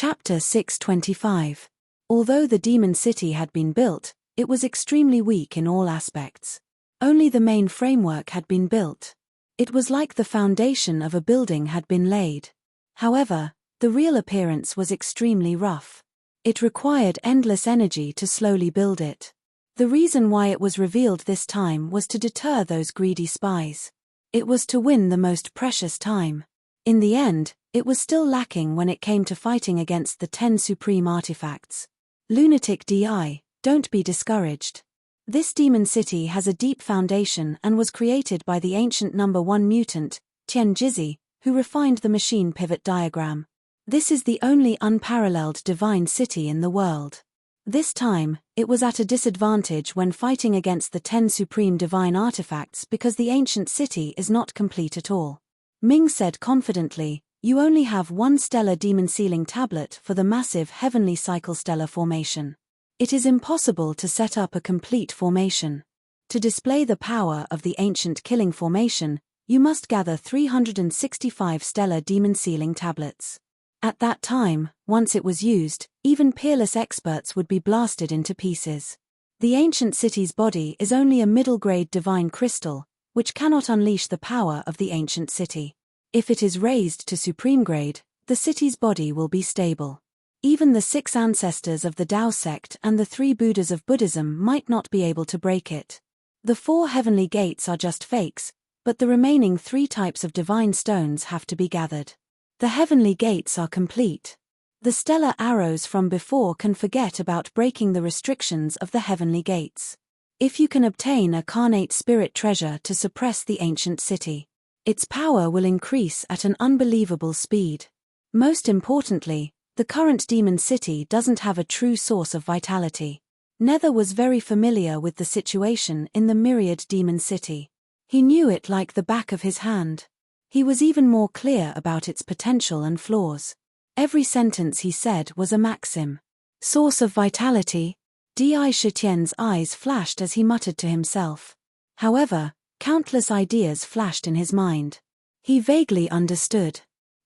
Chapter 625. Although the demon city had been built, it was extremely weak in all aspects. Only the main framework had been built. It was like the foundation of a building had been laid. However, the real appearance was extremely rough. It required endless energy to slowly build it. The reason why it was revealed this time was to deter those greedy spies. It was to win the most precious time. In the end, it was still lacking when it came to fighting against the 10 supreme artifacts. Lunatic DI, don't be discouraged. This demon city has a deep foundation and was created by the ancient number 1 mutant, Tian Jizi, who refined the machine pivot diagram. This is the only unparalleled divine city in the world. This time, it was at a disadvantage when fighting against the 10 supreme divine artifacts because the ancient city is not complete at all. Ming said confidently, "You only have one stellar demon sealing tablet for the massive heavenly cycle stellar formation. It is impossible to set up a complete formation. To display the power of the ancient killing formation, you must gather 365 stellar demon sealing tablets." At that time, once it was used, even peerless experts would be blasted into pieces. The ancient city's body is only a middle-grade divine crystal, which cannot unleash the power of the ancient city. If it is raised to supreme grade, the city's body will be stable. Even the 6 ancestors of the Tao sect and the 3 Buddhas of Buddhism might not be able to break it. The 4 heavenly gates are just fakes, but the remaining 3 types of divine stones have to be gathered. The heavenly gates are complete. The stellar arrows from before can forget about breaking the restrictions of the heavenly gates. If you can obtain a carnate spirit treasure to suppress the ancient city, its power will increase at an unbelievable speed. Most importantly, the current demon city doesn't have a true source of vitality. Nether was very familiar with the situation in the myriad demon city. He knew it like the back of his hand. He was even more clear about its potential and flaws. Every sentence he said was a maxim. Source of vitality? Di Shitian's eyes flashed as he muttered to himself. However, countless ideas flashed in his mind. He vaguely understood.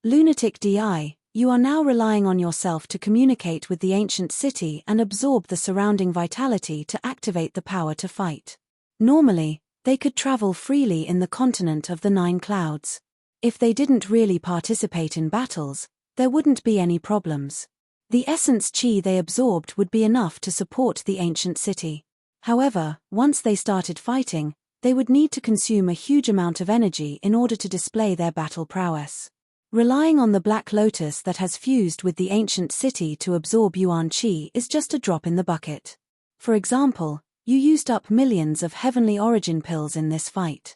Lunatic Di, you are now relying on yourself to communicate with the ancient city and absorb the surrounding vitality to activate the power to fight. Normally, they could travel freely in the continent of the 9 clouds. If they didn't really participate in battles, there wouldn't be any problems. The essence chi they absorbed would be enough to support the ancient city. However, once they started fighting, they would need to consume a huge amount of energy in order to display their battle prowess. Relying on the Black Lotus that has fused with the ancient city to absorb Yuan Qi is just a drop in the bucket. For example, you used up millions of heavenly origin pills in this fight.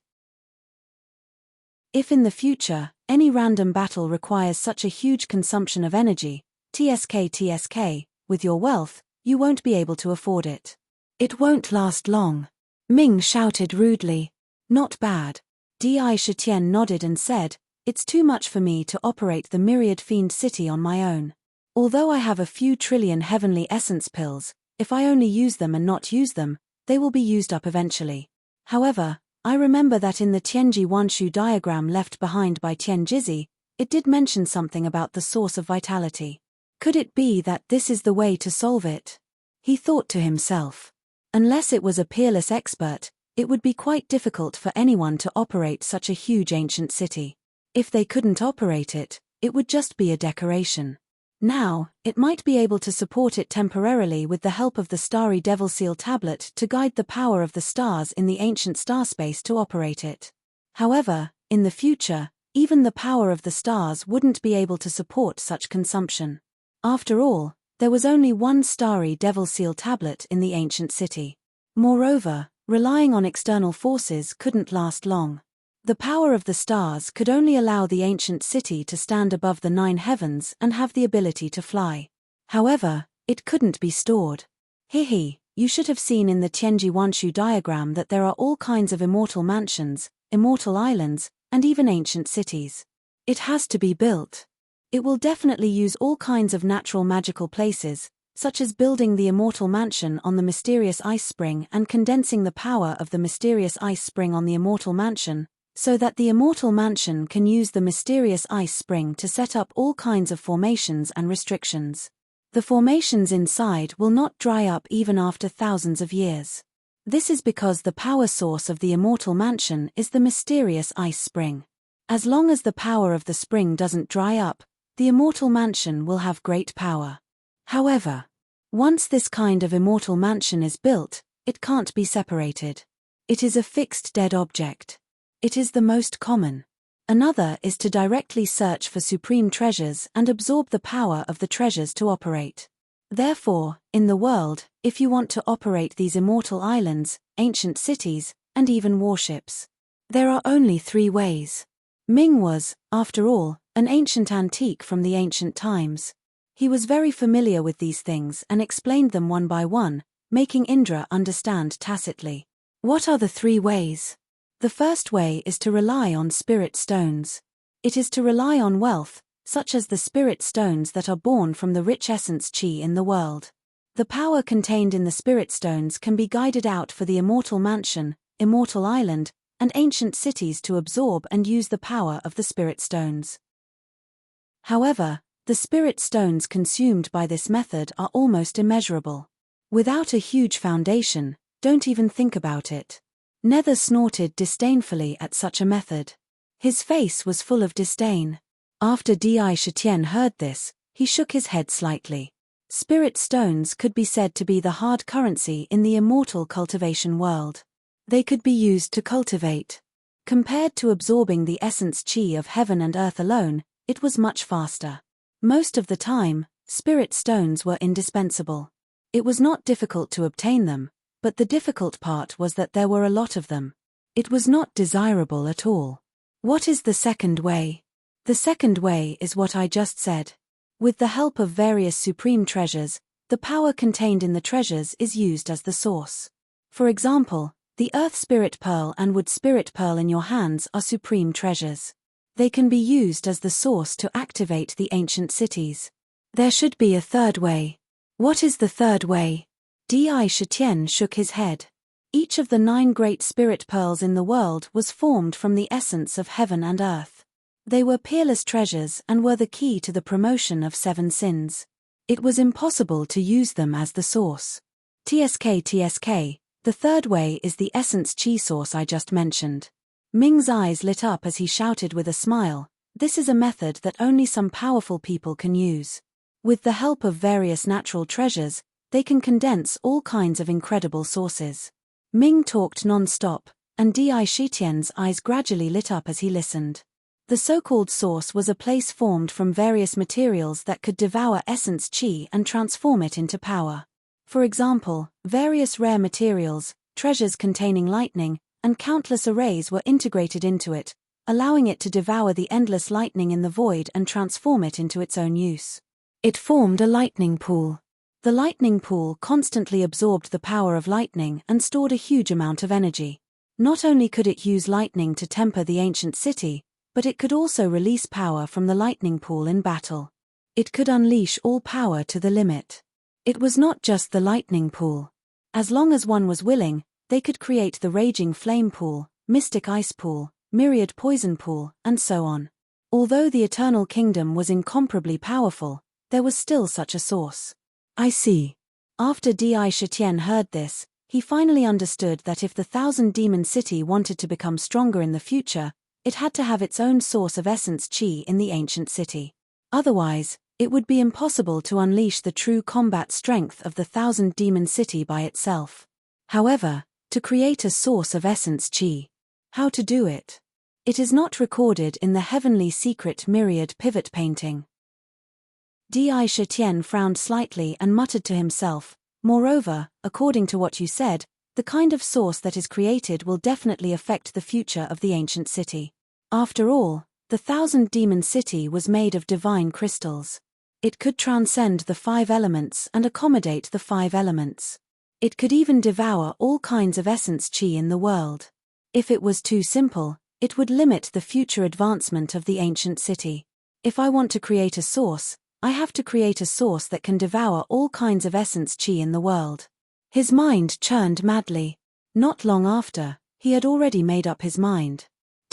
If in the future, any random battle requires such a huge consumption of energy, TSK, with your wealth, you won't be able to afford it. It won't last long. Ming shouted rudely. Not bad. Di Shitian nodded and said, "It's too much for me to operate the myriad fiend city on my own. Although I have a few trillion heavenly essence pills, if I only use them and not use them, they will be used up eventually. However, I remember that in the Tianji Wanshu diagram left behind by Tian Jizi, it did mention something about the source of vitality. Could it be that this is the way to solve it?" He thought to himself. Unless it was a peerless expert, it would be quite difficult for anyone to operate such a huge ancient city. If they couldn't operate it, it would just be a decoration. Now, it might be able to support it temporarily with the help of the starry devil seal tablet to guide the power of the stars in the ancient star space to operate it. However, in the future, even the power of the stars wouldn't be able to support such consumption. After all, there was only one starry devil seal tablet in the ancient city. Moreover, relying on external forces couldn't last long. The power of the stars could only allow the ancient city to stand above the 9 heavens and have the ability to fly. However, it couldn't be stored. You should have seen in the Tianji Wanshu diagram that there are all kinds of immortal mansions, immortal islands, and even ancient cities. It has to be built. It will definitely use all kinds of natural magical places, such as building the immortal mansion on the mysterious ice spring and condensing the power of the mysterious ice spring on the immortal mansion, so that the immortal mansion can use the mysterious ice spring to set up all kinds of formations and restrictions. The formations inside will not dry up even after thousands of years. This is because the power source of the immortal mansion is the mysterious ice spring. As long as the power of the spring doesn't dry up, the immortal mansion will have great power. However, once this kind of immortal mansion is built, it can't be separated. It is a fixed dead object. It is the most common. Another is to directly search for supreme treasures and absorb the power of the treasures to operate. Therefore, in the world, if you want to operate these immortal islands, ancient cities, and even warships, there are only 3 ways. Ming was, after all, an ancient antique from the ancient times. He was very familiar with these things and explained them one by one, making Indra understand tacitly. What are the 3 ways? The first way is to rely on spirit stones. It is to rely on wealth, such as the spirit stones that are born from the rich essence chi in the world. The power contained in the spirit stones can be guided out for the immortal mansion, immortal island, and ancient cities to absorb and use the power of the spirit stones. However, the spirit stones consumed by this method are almost immeasurable. Without a huge foundation, don't even think about it. Nether snorted disdainfully at such a method. His face was full of disdain. After Di Shitian heard this, he shook his head slightly. Spirit stones could be said to be the hard currency in the immortal cultivation world. They could be used to cultivate. Compared to absorbing the essence chi of heaven and earth alone, it was much faster. Most of the time, spirit stones were indispensable. It was not difficult to obtain them, but the difficult part was that there were a lot of them. It was not desirable at all. What is the second way? The second way is what I just said. With the help of various supreme treasures, the power contained in the treasures is used as the source. For example, the earth spirit pearl and wood spirit pearl in your hands are supreme treasures. They can be used as the source to activate the ancient cities. There should be a third way. What is the third way? Di Shitian shook his head. Each of the 9 great spirit pearls in the world was formed from the essence of heaven and earth. They were peerless treasures and were the key to the promotion of 7 sins. It was impossible to use them as the source. TSK, the third way is the essence chi source I just mentioned. Ming's eyes lit up as he shouted with a smile, this is a method that only some powerful people can use. With the help of various natural treasures, they can condense all kinds of incredible sources. Ming talked non-stop, and Di Shitian's eyes gradually lit up as he listened. The so-called source was a place formed from various materials that could devour essence chi and transform it into power. For example, various rare materials, treasures containing lightning, and countless arrays were integrated into it, allowing it to devour the endless lightning in the void and transform it into its own use. It formed a lightning pool. The lightning pool constantly absorbed the power of lightning and stored a huge amount of energy. Not only could it use lightning to temper the ancient city, but it could also release power from the lightning pool in battle. It could unleash all power to the limit. It was not just the lightning pool. As long as one was willing, they could create the raging flame pool, mystic ice pool, myriad poison pool, and so on. Although the eternal kingdom was incomparably powerful, there was still such a source. I see. After Di Shitian heard this, he finally understood that if the 1,000-demon city wanted to become stronger in the future, it had to have its own source of essence chi in the ancient city. Otherwise, it would be impossible to unleash the true combat strength of the 1,000-demon city by itself. However, to create a source of essence chi. How to do it? It is not recorded in the heavenly secret myriad pivot painting. Di Shitian frowned slightly and muttered to himself, moreover, according to what you said, the kind of source that is created will definitely affect the future of the ancient city. After all, the 1,000-demon city was made of divine crystals. It could transcend the 5 elements and accommodate the 5 elements. It could even devour all kinds of essence chi in the world. If it was too simple, it would limit the future advancement of the ancient city. If I want to create a source, I have to create a source that can devour all kinds of essence chi in the world. His mind churned madly. Not long after, he had already made up his mind.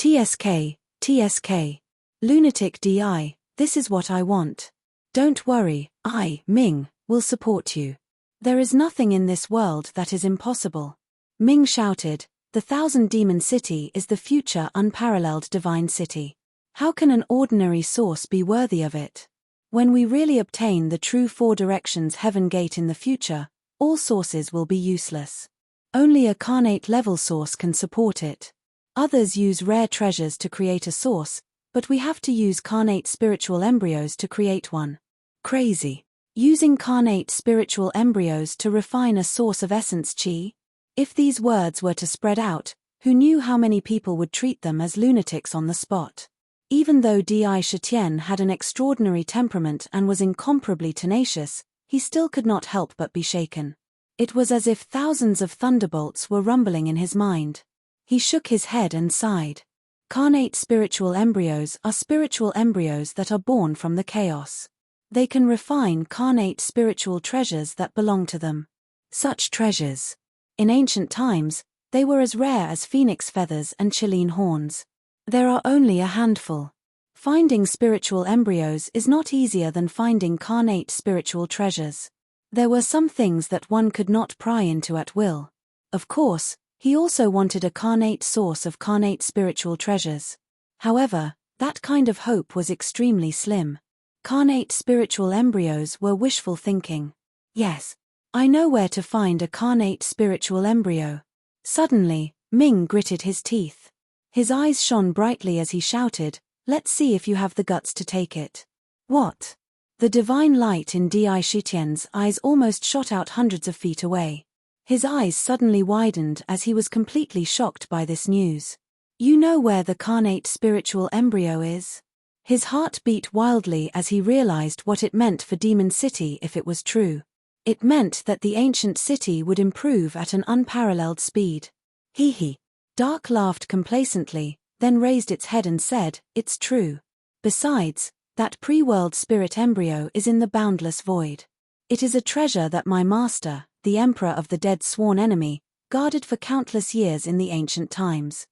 TSK, TSK. Lunatic DI, this is what I want. Don't worry, I, Ming, will support you. There is nothing in this world that is impossible. Ming shouted, the Thousand Demon City is the future unparalleled divine city. How can an ordinary source be worthy of it? When we really obtain the true four directions heaven gate in the future, all sources will be useless. Only a carnate level source can support it. Others use rare treasures to create a source, but we have to use carnate spiritual embryos to create one. Crazy. Using carnate spiritual embryos to refine a source of essence chi? If these words were to spread out, who knew how many people would treat them as lunatics on the spot? Even though Di Shitian had an extraordinary temperament and was incomparably tenacious, he still could not help but be shaken. It was as if thousands of thunderbolts were rumbling in his mind. He shook his head and sighed. Carnate spiritual embryos are spiritual embryos that are born from the chaos. They can refine carnate spiritual treasures that belong to them. Such treasures. In ancient times, they were as rare as phoenix feathers and Chilean horns. There are only a handful. Finding spiritual embryos is not easier than finding carnate spiritual treasures. There were some things that one could not pry into at will. Of course, he also wanted a carnate source of carnate spiritual treasures. However, that kind of hope was extremely slim. Carnate spiritual embryos were wishful thinking. Yes, I know where to find a carnate spiritual embryo. Suddenly, Ming gritted his teeth. His eyes shone brightly as he shouted, let's see if you have the guts to take it. What? The divine light in Di Shitian's eyes almost shot out hundreds of feet away. His eyes suddenly widened as he was completely shocked by this news. You know where the carnate spiritual embryo is? His heart beat wildly as he realized what it meant for Demon City if it was true. It meant that the ancient city would improve at an unparalleled speed. Hee hee. Dark laughed complacently, then raised its head and said, it's true. Besides, that pre-world spirit embryo is in the boundless void. It is a treasure that my master, the Emperor of the Dead Sworn Enemy, guarded for countless years in the ancient times.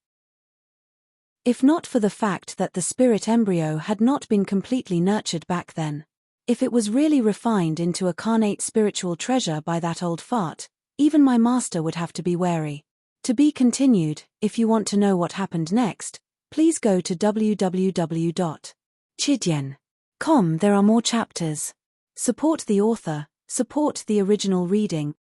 If not for the fact that the spirit embryo had not been completely nurtured back then, if it was really refined into a carnate spiritual treasure by that old fart, even my master would have to be wary. To be continued. If you want to know what happened next, please go to www.chidian.com. There are more chapters. Support the author, support the original reading.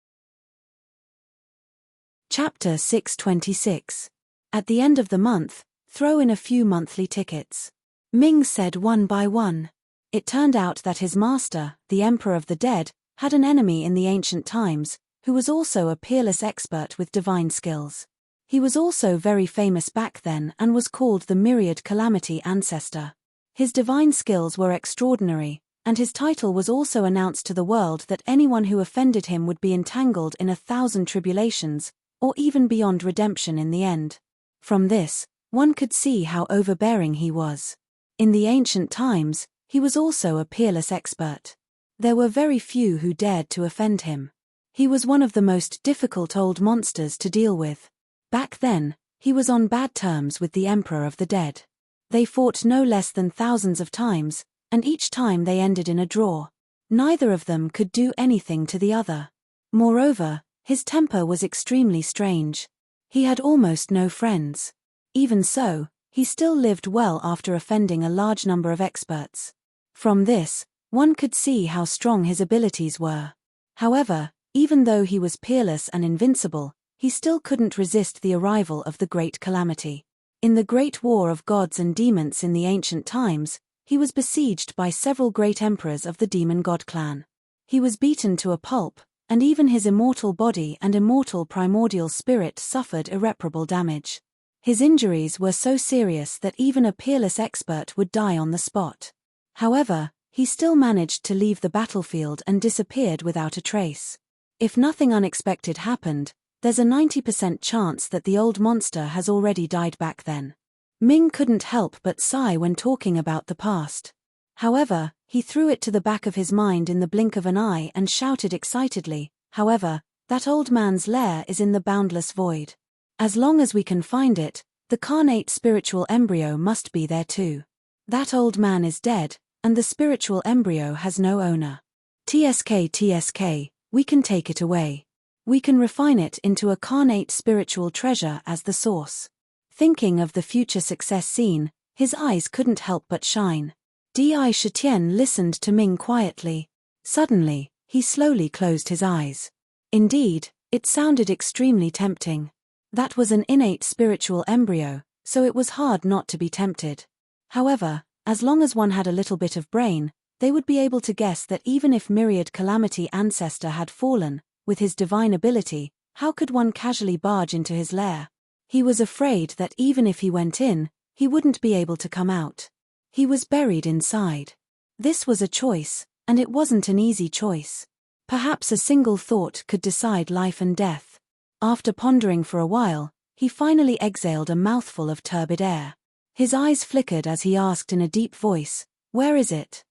Chapter 626. At the end of the month, throw in a few monthly tickets. Ming said one by one. It turned out that his master, the Emperor of the Dead, had an enemy in the ancient times, who was also a peerless expert with divine skills. He was also very famous back then and was called the Myriad Calamity Ancestor. His divine skills were extraordinary, and his title was also announced to the world that anyone who offended him would be entangled in 1,000 tribulations, or even beyond redemption in the end. From this, one could see how overbearing he was. In the ancient times, he was also a peerless expert. There were very few who dared to offend him. He was one of the most difficult old monsters to deal with. Back then, he was on bad terms with the Emperor of the Dead. They fought no less than thousands of times, and each time they ended in a draw. Neither of them could do anything to the other. Moreover, his temper was extremely strange. He had almost no friends. Even so, he still lived well after offending a large number of experts. From this, one could see how strong his abilities were. However, even though he was peerless and invincible, he still couldn't resist the arrival of the Great Calamity. In the Great War of Gods and Demons in the ancient times, he was besieged by several great emperors of the Demon God clan. He was beaten to a pulp, and even his immortal body and immortal primordial spirit suffered irreparable damage. His injuries were so serious that even a peerless expert would die on the spot. However, he still managed to leave the battlefield and disappeared without a trace. If nothing unexpected happened, there's a 90% chance that the old monster has already died back then. Ming couldn't help but sigh when talking about the past. However, he threw it to the back of his mind in the blink of an eye and shouted excitedly, however, that old man's lair is in the boundless void. As long as we can find it, The carnate spiritual embryo must be there too. That old man is dead, and the spiritual embryo has no owner. TSK, we can take it away. We can refine it into a carnate spiritual treasure as the source. Thinking of the future success scene, his eyes couldn't help but shine. Di Shitian listened to Ming quietly. Suddenly, he slowly closed his eyes. Indeed, it sounded extremely tempting. That was an innate spiritual embryo, so it was hard not to be tempted. However, as long as one had a little bit of brain, they would be able to guess that even if myriad calamity ancestor had fallen, with his divine ability, how could one casually barge into his lair? He was afraid that even if he went in, he wouldn't be able to come out. He was buried inside. This was a choice, and it wasn't an easy choice. Perhaps a single thought could decide life and death. After pondering for a while, he finally exhaled a mouthful of turbid air. His eyes flickered as he asked in a deep voice, "Where is it?"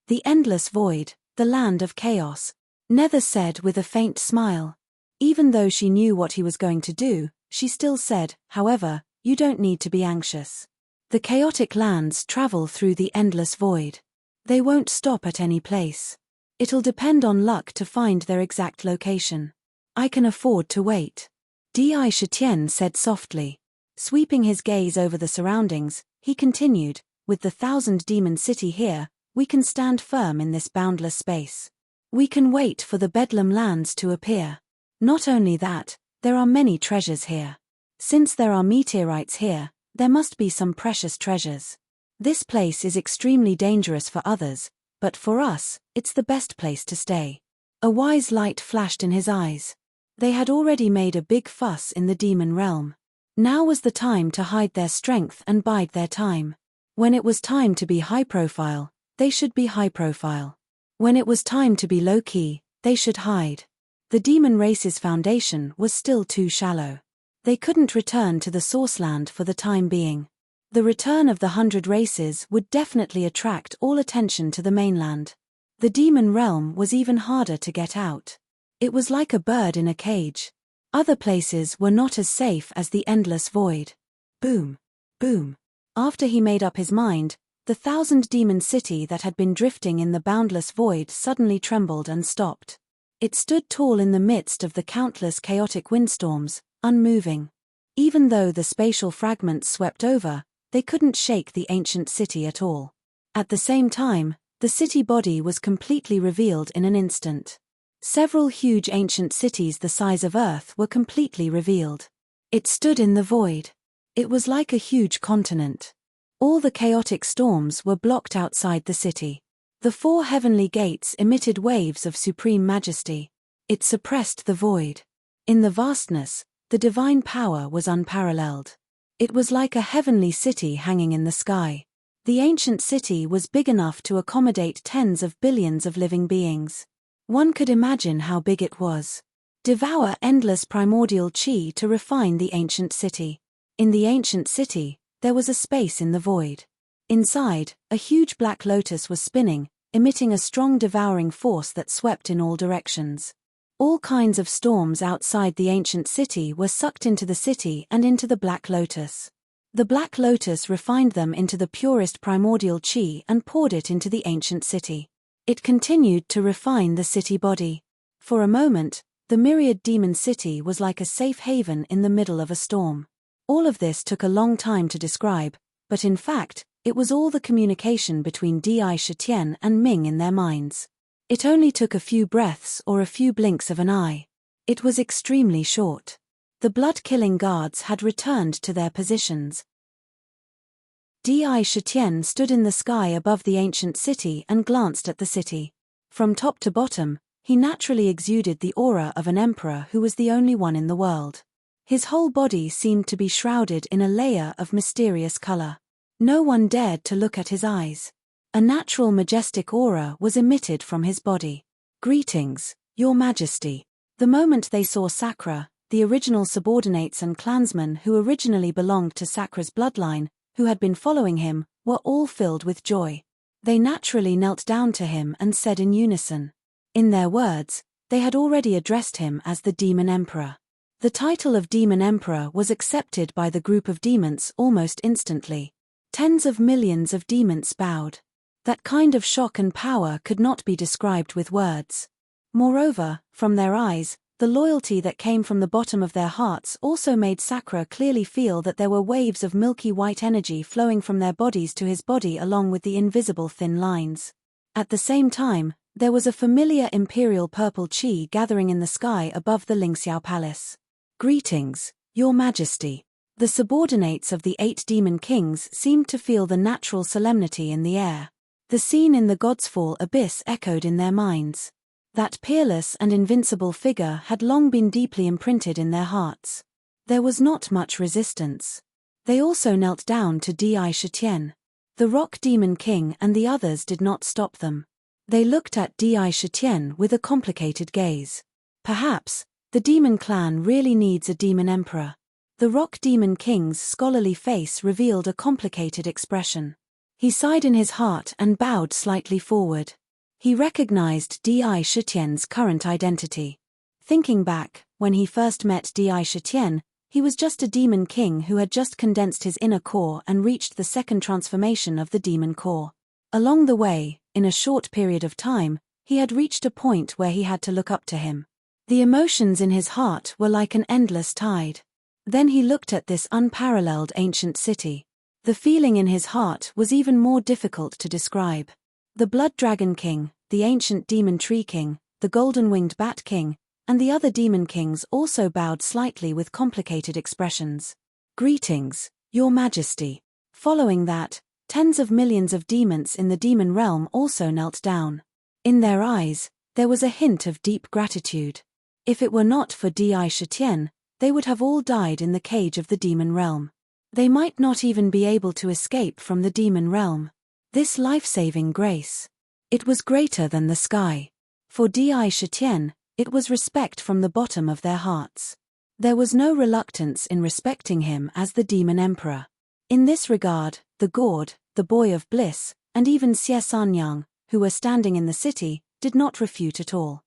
"The endless void, the land of chaos," Nether said with a faint smile. Even though she knew what he was going to do, she still said, "However, you don't need to be anxious. The chaotic lands travel through the endless void. They won't stop at any place. It'll depend on luck to find their exact location. I can afford to wait." Di Shitian said softly. Sweeping his gaze over the surroundings, he continued, "With the 1,000-demon city here, we can stand firm in this boundless space. We can wait for the Bedlam lands to appear. Not only that, there are many treasures here. Since there are meteorites here, there must be some precious treasures. This place is extremely dangerous for others, but for us, it's the best place to stay." A wise light flashed in his eyes. They had already made a big fuss in the demon realm. Now was the time to hide their strength and bide their time. When it was time to be high profile, they should be high profile. When it was time to be low-key, they should hide. The demon race's foundation was still too shallow. They couldn't return to the source land for the time being. The return of the 100 races would definitely attract all attention to the mainland. The demon realm was even harder to get out. It was like a bird in a cage. Other places were not as safe as the endless void. Boom. Boom. After he made up his mind, the 1,000-demon city that had been drifting in the boundless void suddenly trembled and stopped. It stood tall in the midst of the countless chaotic windstorms, unmoving. Even though the spatial fragments swept over, they couldn't shake the ancient city at all. At the same time, the city body was completely revealed in an instant. Several huge ancient cities the size of Earth were completely revealed. It stood in the void. It was like a huge continent. All the chaotic storms were blocked outside the city. The 4 heavenly gates emitted waves of supreme majesty. It suppressed the void. In the vastness, the divine power was unparalleled. It was like a heavenly city hanging in the sky. The ancient city was big enough to accommodate tens of billions of living beings. One could imagine how big it was. Devour endless primordial chi to refine the ancient city. In the ancient city, there was a space in the void. Inside, a huge black lotus was spinning, emitting a strong devouring force that swept in all directions. All kinds of storms outside the ancient city were sucked into the city and into the black lotus. The black lotus refined them into the purest primordial chi and poured it into the ancient city. It continued to refine the city body. For a moment, the myriad demon city was like a safe haven in the middle of a storm. All of this took a long time to describe, but in fact, it was all the communication between Di Shitian and Ming in their minds. It only took a few breaths or a few blinks of an eye. It was extremely short. The blood-killing guards had returned to their positions. Di Shitian stood in the sky above the ancient city and glanced at the city. From top to bottom, he naturally exuded the aura of an emperor who was the only one in the world. His whole body seemed to be shrouded in a layer of mysterious color. No one dared to look at his eyes. A natural majestic aura was emitted from his body. "Greetings, Your Majesty." The moment they saw Sakura, the original subordinates and clansmen who originally belonged to Sakura's bloodline, who had been following him, were all filled with joy. They naturally knelt down to him and said in unison. In their words, they had already addressed him as the Demon Emperor. The title of Demon Emperor was accepted by the group of demons almost instantly. Tens of millions of demons bowed. That kind of shock and power could not be described with words. Moreover, from their eyes, the loyalty that came from the bottom of their hearts also made Sakura clearly feel that there were waves of milky white energy flowing from their bodies to his body along with the invisible thin lines. At the same time, there was a familiar imperial purple chi gathering in the sky above the Lingxiao Palace. "Greetings, Your Majesty." The subordinates of the 8 demon kings seemed to feel the natural solemnity in the air. The scene in the God's Fall abyss echoed in their minds. That peerless and invincible figure had long been deeply imprinted in their hearts. There was not much resistance. They also knelt down to Di Shitian. The Rock Demon King and the others did not stop them. They looked at Di Shitian with a complicated gaze. Perhaps, the demon clan really needs a demon emperor. The Rock Demon King's scholarly face revealed a complicated expression. He sighed in his heart and bowed slightly forward. He recognized Di Shitian's current identity. Thinking back, when he first met Di Shitian, he was just a demon king who had just condensed his inner core and reached the second transformation of the demon core. Along the way, in a short period of time, he had reached a point where he had to look up to him. The emotions in his heart were like an endless tide. Then he looked at this unparalleled ancient city. The feeling in his heart was even more difficult to describe. The Blood Dragon King, the Ancient Demon Tree King, the Golden-Winged Bat King, and the other demon kings also bowed slightly with complicated expressions. "Greetings, Your Majesty." Following that, tens of millions of demons in the demon realm also knelt down. In their eyes, there was a hint of deep gratitude. If it were not for Di Shitian, they would have all died in the cage of the demon realm. They might not even be able to escape from the demon realm. This life-saving grace. It was greater than the sky. For Di Shitian, it was respect from the bottom of their hearts. There was no reluctance in respecting him as the demon emperor. In this regard, the Gord, the Boy of Bliss, and even Xie Sanyang, who were standing in the city, did not refute at all.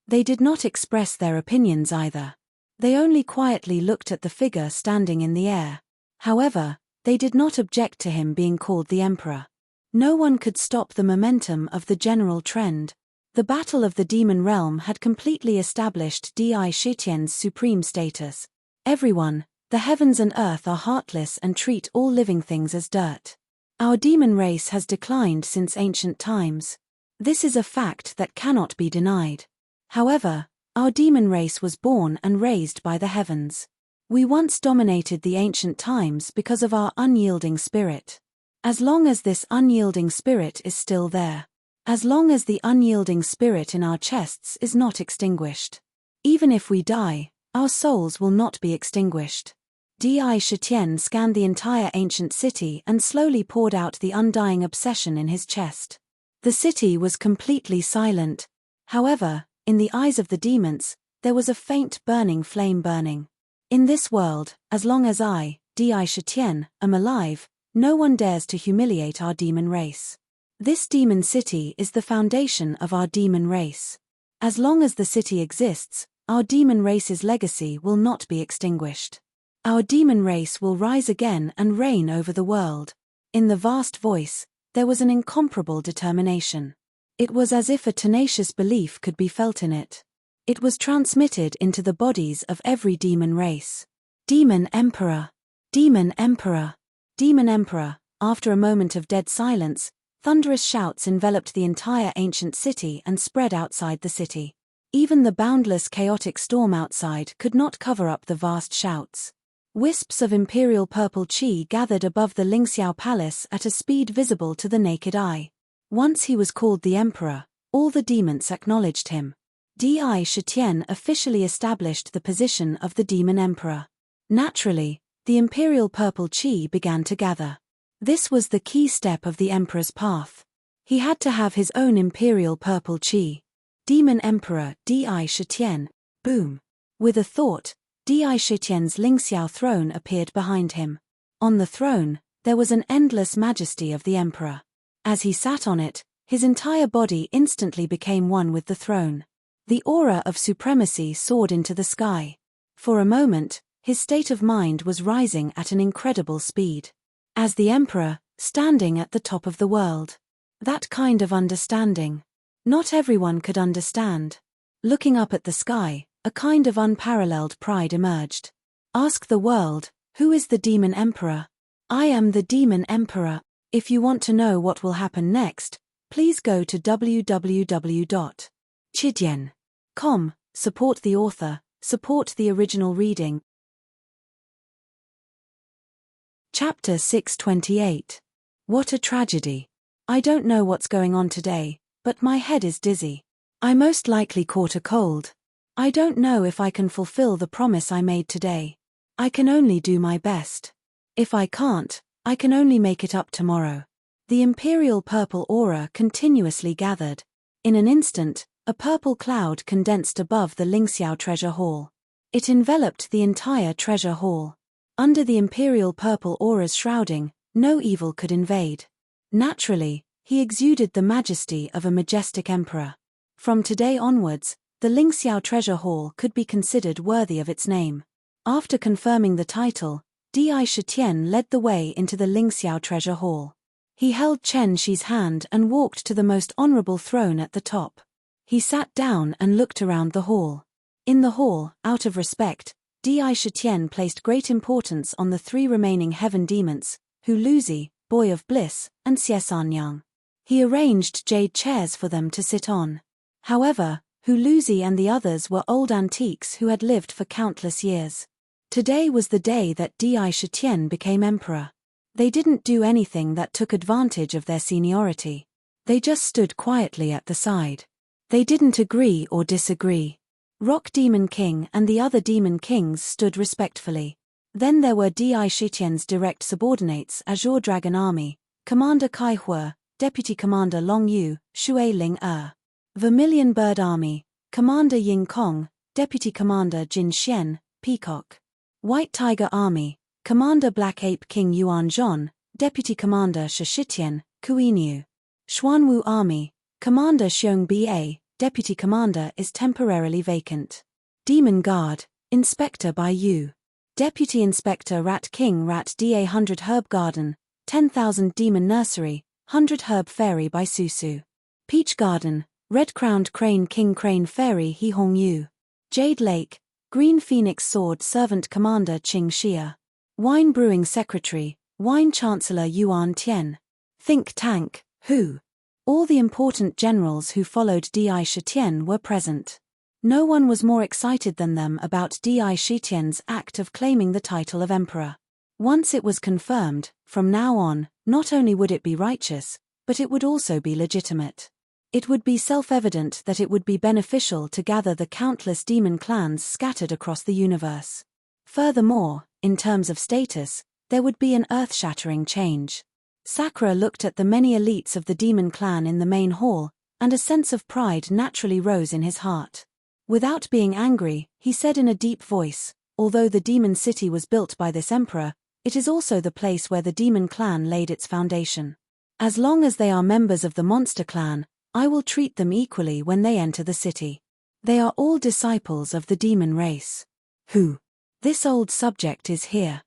They did not express their opinions either. They only quietly looked at the figure standing in the air. However, they did not object to him being called the emperor. No one could stop the momentum of the general trend. The battle of the demon realm had completely established Di Shitian's supreme status. Everyone, the heavens and earth are heartless and treat all living things as dirt. Our demon race has declined since ancient times. This is a fact that cannot be denied. However, our demon race was born and raised by the heavens. We once dominated the ancient times because of our unyielding spirit. As long as this unyielding spirit is still there. As long as the unyielding spirit in our chests is not extinguished. Even if we die, our souls will not be extinguished. Di Shitian scanned the entire ancient city and slowly poured out the undying obsession in his chest. The city was completely silent. However, in the eyes of the demons, there was a faint burning flame burning. In this world, as long as I, Di Shitian, am alive, no one dares to humiliate our demon race. This demon city is the foundation of our demon race. As long as the city exists, our demon race's legacy will not be extinguished. Our demon race will rise again and reign over the world. In the vast voice, there was an incomparable determination. It was as if a tenacious belief could be felt in it. It was transmitted into the bodies of every demon race. Demon Emperor! Demon Emperor! Demon Emperor! After a moment of dead silence, thunderous shouts enveloped the entire ancient city and spread outside the city. Even the boundless chaotic storm outside could not cover up the vast shouts. Wisps of imperial purple chi gathered above the Lingxiao Palace at a speed visible to the naked eye. Once he was called the emperor, all the demons acknowledged him. Di Shitian officially established the position of the demon emperor. Naturally, the imperial purple chi began to gather. This was the key step of the emperor's path. He had to have his own imperial purple chi. Demon Emperor Di Shitian, boom. With a thought, Di Shitian's Lingxiao throne appeared behind him. On the throne, there was an endless majesty of the emperor. As he sat on it, his entire body instantly became one with the throne. The aura of supremacy soared into the sky. For a moment, his state of mind was rising at an incredible speed. As the emperor, standing at the top of the world. That kind of understanding. Not everyone could understand. Looking up at the sky, a kind of unparalleled pride emerged. Ask the world, who is the demon emperor? I am the demon emperor. If you want to know what will happen next, please go to www.chidien.com, support the author, support the original reading. Chapter 628. What a tragedy. I don't know what's going on today, but my head is dizzy. I most likely caught a cold. I don't know if I can fulfill the promise I made today. I can only do my best. If I can't, I can only make it up tomorrow. The imperial purple aura continuously gathered. In an instant, a purple cloud condensed above the Lingxiao treasure hall. It enveloped the entire treasure hall. Under the imperial purple aura's shrouding, no evil could invade. Naturally, he exuded the majesty of a majestic emperor. From today onwards, the Lingxiao treasure hall could be considered worthy of its name. After confirming the title, Di Shitian led the way into the Lingxiao treasure hall. He held Chen Shi's hand and walked to the most honorable throne at the top. He sat down and looked around the hall. In the hall, out of respect, Di Shitian placed great importance on the three remaining heaven demons, Hu Luzi, Boy of Bliss, and Xiesanyang. He arranged jade chairs for them to sit on. However, Hu Luzi and the others were old antiques who had lived for countless years. Today was the day that Di Shitian became emperor. They didn't do anything that took advantage of their seniority. They just stood quietly at the side. They didn't agree or disagree. Rock Demon King and the other Demon Kings stood respectfully. Then there were Di Shitian's direct subordinates: Azure Dragon Army, Commander Kai Hua, Deputy Commander Long Yu, Shui Ling Vermilion Bird Army, Commander Ying Kong, Deputy Commander Jin Xian, Peacock. White Tiger Army, Commander Black Ape King Yuan Zhon, Deputy Commander Shishitian, Kuiniu. Xuanwu Army, Commander Xiong Ba, Deputy Commander is temporarily vacant. Demon Guard, Inspector Bai Yu. Deputy Inspector Rat King Rat Da 100 Herb Garden, 10,000 Demon Nursery, 100 Herb Fairy by Susu. Peach Garden, Red-Crowned Crane King Crane Fairy He Hong Yu. Jade Lake, Green Phoenix Sword Servant Commander Qing Xia. Wine Brewing Secretary, Wine Chancellor Yuan Tian. Think Tank, Hu. All the important generals who followed Di Shitian were present. No one was more excited than them about Di Shitian's act of claiming the title of emperor. Once it was confirmed, from now on, not only would it be righteous, but it would also be legitimate. It would be self-evident that it would be beneficial to gather the countless demon clans scattered across the universe. Furthermore, in terms of status, there would be an earth-shattering change. Sakura looked at the many elites of the demon clan in the main hall, and a sense of pride naturally rose in his heart. Without being angry, he said in a deep voice, although the demon city was built by this emperor, it is also the place where the demon clan laid its foundation. As long as they are members of the monster clan, I will treat them equally when they enter the city. They are all disciples of the demon race. Who? This old subject is here.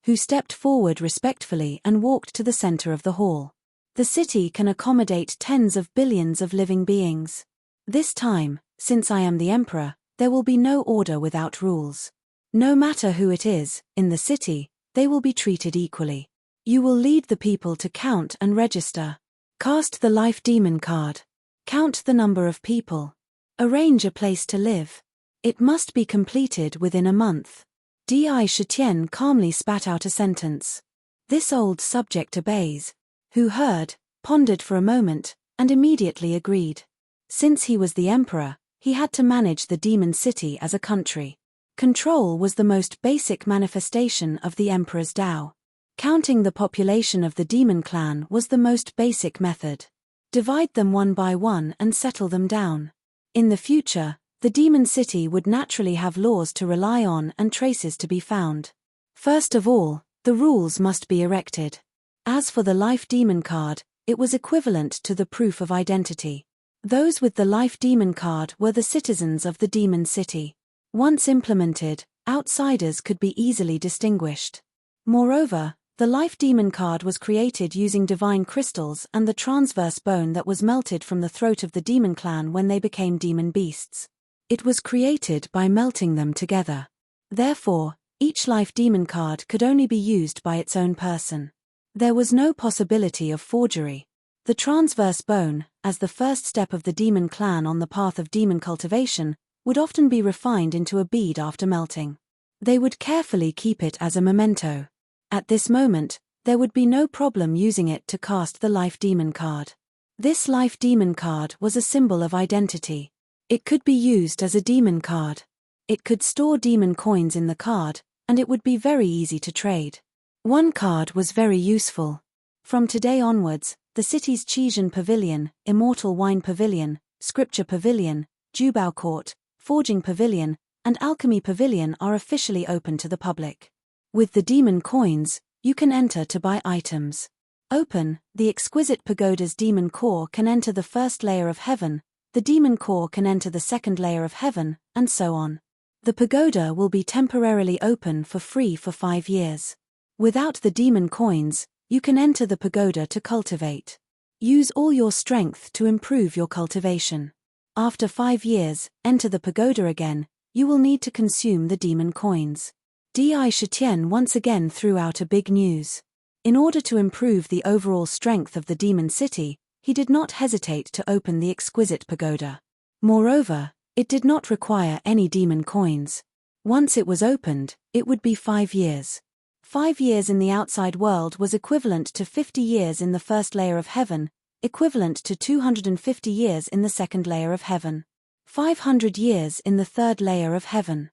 Who stepped forward respectfully and walked to the center of the hall. The city can accommodate tens of billions of living beings. This time, since I am the emperor, there will be no order without rules. No matter who it is, in the city, they will be treated equally. You will lead the people to count and register. Cast the life demon card. Count the number of people. Arrange a place to live. It must be completed within a month. Di Shitian calmly spat out a sentence. This old subject obeys. Who heard, pondered for a moment, and immediately agreed. Since he was the emperor, he had to manage the demon city as a country. Control was the most basic manifestation of the emperor's Tao. Counting the population of the demon clan was the most basic method. Divide them one by one and settle them down. In the future, the demon city would naturally have laws to rely on and traces to be found. First of all, the rules must be erected. As for the life demon card, it was equivalent to the proof of identity. Those with the life demon card were the citizens of the demon city. Once implemented, outsiders could be easily distinguished. Moreover, the life demon card was created using divine crystals and the transverse bone that was melted from the throat of the demon clan when they became demon beasts. It was created by melting them together. Therefore, each life demon card could only be used by its own person. There was no possibility of forgery. The transverse bone, as the first step of the demon clan on the path of demon cultivation, would often be refined into a bead after melting. They would carefully keep it as a memento. At this moment, there would be no problem using it to cast the life demon card. This life demon card was a symbol of identity. It could be used as a demon card. It could store demon coins in the card, and it would be very easy to trade. One card was very useful. From today onwards, the city's Chiesian Pavilion, Immortal Wine Pavilion, Scripture Pavilion, Jubao Court, Forging Pavilion, and Alchemy Pavilion are officially open to the public. With the demon coins, you can enter to buy items. Open, the exquisite pagoda's demon core can enter the first layer of heaven, the demon core can enter the second layer of heaven, and so on. The pagoda will be temporarily open for free for 5 years. Without the demon coins, you can enter the pagoda to cultivate. Use all your strength to improve your cultivation. After 5 years, enter the pagoda again, you will need to consume the demon coins. Di Shitian once again threw out a big news. In order to improve the overall strength of the demon city, he did not hesitate to open the exquisite pagoda. Moreover, it did not require any demon coins. Once it was opened, it would be 5 years. 5 years in the outside world was equivalent to 50 years in the first layer of heaven, equivalent to 250 years in the second layer of heaven. 500 years in the third layer of heaven.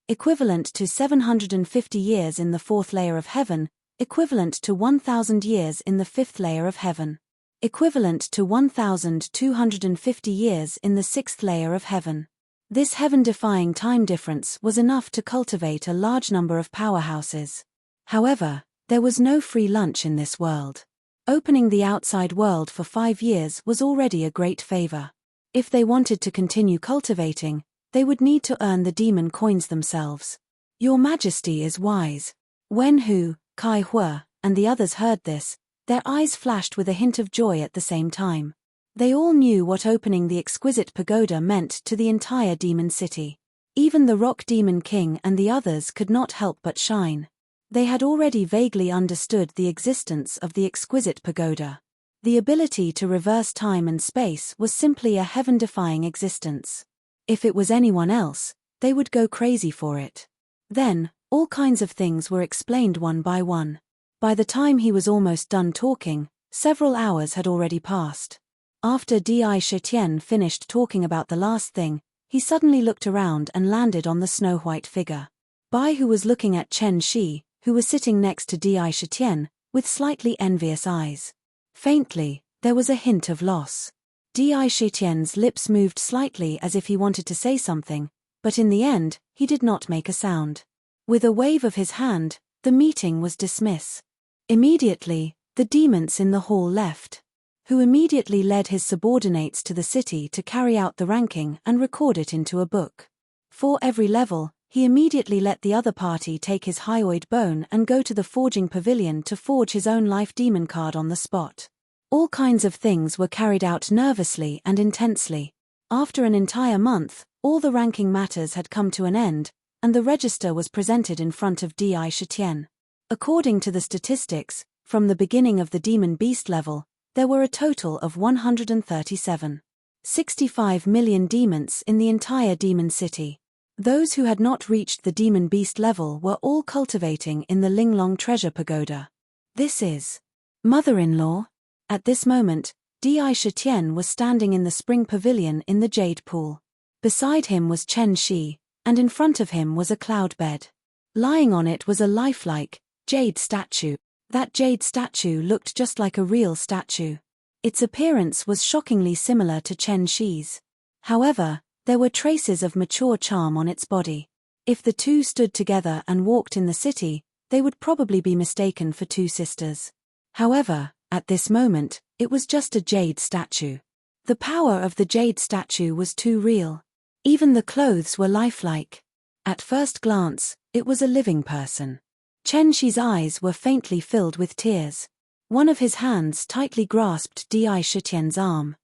Equivalent to 750 years in the fourth layer of heaven, equivalent to 1,000 years in the fifth layer of heaven. Equivalent to 1,250 years in the sixth layer of heaven. This heaven-defying time difference was enough to cultivate a large number of powerhouses. However, there was no free lunch in this world. Opening the outside world for 5 years was already a great favor. If they wanted to continue cultivating, they would need to earn the demon coins themselves. Your Majesty is wise. When Hu, Kai Hua, and the others heard this, their eyes flashed with a hint of joy at the same time. They all knew what opening the exquisite pagoda meant to the entire demon city. Even the Rock Demon King and the others could not help but shine. They had already vaguely understood the existence of the exquisite pagoda. The ability to reverse time and space was simply a heaven-defying existence. If it was anyone else, they would go crazy for it. Then, all kinds of things were explained one by one. By the time he was almost done talking, several hours had already passed. After Di Shitian finished talking about the last thing, he suddenly looked around and landed on the snow-white figure. Bai, who was looking at Chen Shi, who was sitting next to Di Shitian, with slightly envious eyes. Faintly, there was a hint of loss. Di Shitian's lips moved slightly as if he wanted to say something, but in the end, he did not make a sound. With a wave of his hand, the meeting was dismissed. Immediately, the demons in the hall left. Who immediately led his subordinates to the city to carry out the ranking and record it into a book. For every level, he immediately let the other party take his hyoid bone and go to the forging pavilion to forge his own life demon card on the spot. All kinds of things were carried out nervously and intensely. After an entire month, all the ranking matters had come to an end, and the register was presented in front of Di Shitian. According to the statistics, from the beginning of the demon beast level, there were a total of 137. 65 million demons in the entire demon city. Those who had not reached the demon beast level were all cultivating in the Linglong treasure pagoda. This is mother-in-law. At this moment, Di Shitian was standing in the spring pavilion in the jade pool. Beside him was Chen Shi, and in front of him was a cloud bed. Lying on it was a lifelike, jade statue. That jade statue looked just like a real statue. Its appearance was shockingly similar to Chen Shi's. However, there were traces of mature charm on its body. If the two stood together and walked in the city, they would probably be mistaken for two sisters. However, At this moment, it was just a jade statue. The power of the jade statue was too real. Even the clothes were lifelike. At first glance, it was a living person. Chen Shi's eyes were faintly filled with tears. One of his hands tightly grasped Di Shitian's arm.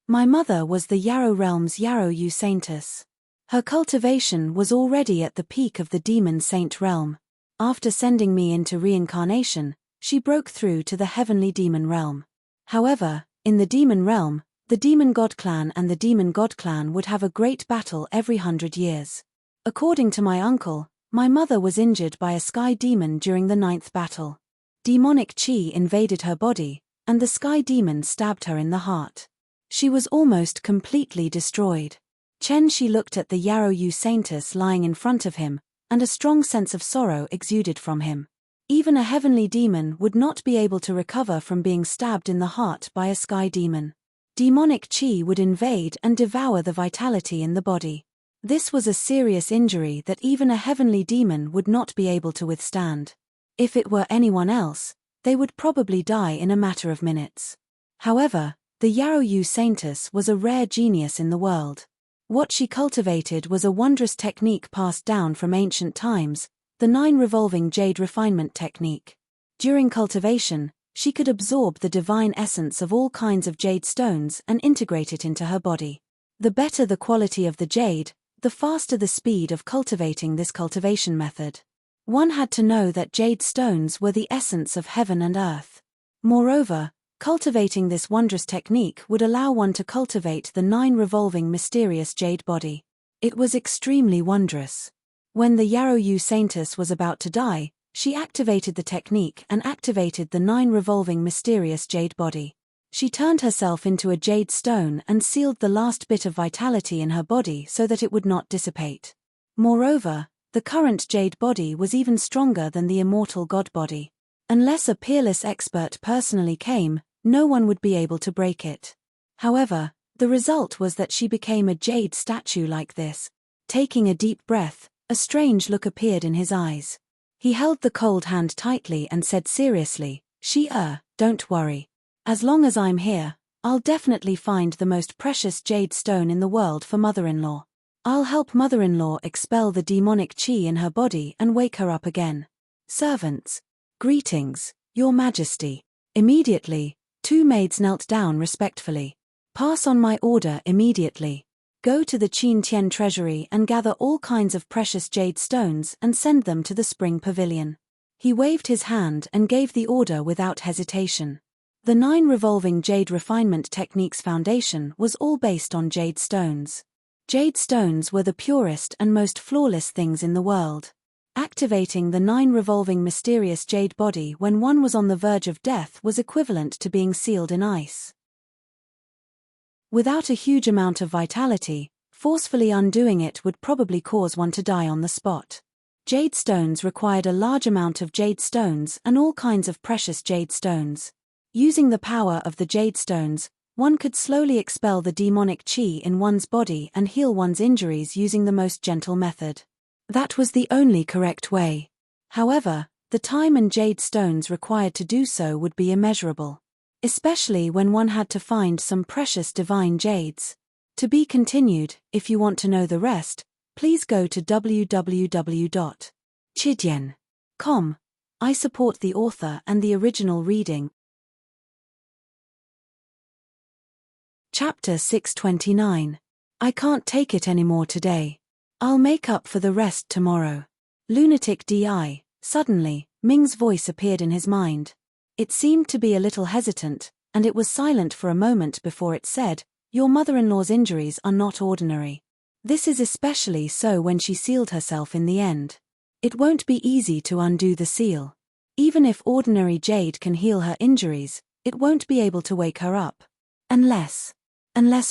My mother was the Yarrow realm's Yarrow Yu Saintess. Her cultivation was already at the peak of the demon saint realm. After sending me into reincarnation, she broke through to the heavenly demon realm. However, in the demon realm, the demon god clan and the demon god clan would have a great battle every 100 years. According to my uncle, my mother was injured by a sky demon during the 9th battle. Demonic chi invaded her body, and the sky demon stabbed her in the heart. She was almost completely destroyed. Chen Shi looked at the Yarrow Yu Saintess lying in front of him, and a strong sense of sorrow exuded from him. Even a heavenly demon would not be able to recover from being stabbed in the heart by a sky demon. Demonic chi would invade and devour the vitality in the body. This was a serious injury that even a heavenly demon would not be able to withstand. If it were anyone else, they would probably die in a matter of minutes. However, the Yarrow Yu Saintess was a rare genius in the world. What she cultivated was a wondrous technique passed down from ancient times, the 9 revolving jade refinement technique. During cultivation, she could absorb the divine essence of all kinds of jade stones and integrate it into her body. The better the quality of the jade, the faster the speed of cultivating this cultivation method. One had to know that jade stones were the essence of heaven and earth. Moreover, cultivating this wondrous technique would allow one to cultivate the 9 revolving mysterious jade body. It was extremely wondrous. When the Yarrow Yu Saintess was about to die, she activated the technique and activated the 9 revolving mysterious jade body. She turned herself into a jade stone and sealed the last bit of vitality in her body so that it would not dissipate. Moreover, the current jade body was even stronger than the immortal god body. Unless a peerless expert personally came, no one would be able to break it. However, the result was that she became a jade statue like this. Taking a deep breath, a strange look appeared in his eyes. He held the cold hand tightly and said seriously, don't worry. As long as I'm here, I'll definitely find the most precious jade stone in the world for mother-in-law. I'll help mother-in-law expel the demonic chi in her body and wake her up again. Servants. Greetings, Your Majesty. Immediately, 2 maids knelt down respectfully. Pass on my order immediately. Go to the Qin Tian treasury and gather all kinds of precious jade stones and send them to the spring pavilion. He waved his hand and gave the order without hesitation. The 9 revolving jade refinement technique's foundation was all based on jade stones. Jade stones were the purest and most flawless things in the world. Activating the 9 revolving mysterious jade body when one was on the verge of death was equivalent to being sealed in ice. Without a huge amount of vitality, forcefully undoing it would probably cause one to die on the spot. Jade stones required a large amount of jade stones and all kinds of precious jade stones. Using the power of the jade stones, one could slowly expel the demonic chi in one's body and heal one's injuries using the most gentle method. That was the only correct way. However, the time and jade stones required to do so would be immeasurable. Especially when one had to find some precious divine jades. To be continued. If you want to know the rest, please go to www.chidian.com. I support the author and the original reading. Chapter 629. I can't take it anymore today. I'll make up for the rest tomorrow. Lunatic Di. Suddenly, Ming's voice appeared in his mind. It seemed to be a little hesitant, and it was silent for a moment before it said, Your mother-in-law's injuries are not ordinary. This is especially so when she sealed herself in the end. It won't be easy to undo the seal. Even if ordinary jade can heal her injuries, it won't be able to wake her up. Unless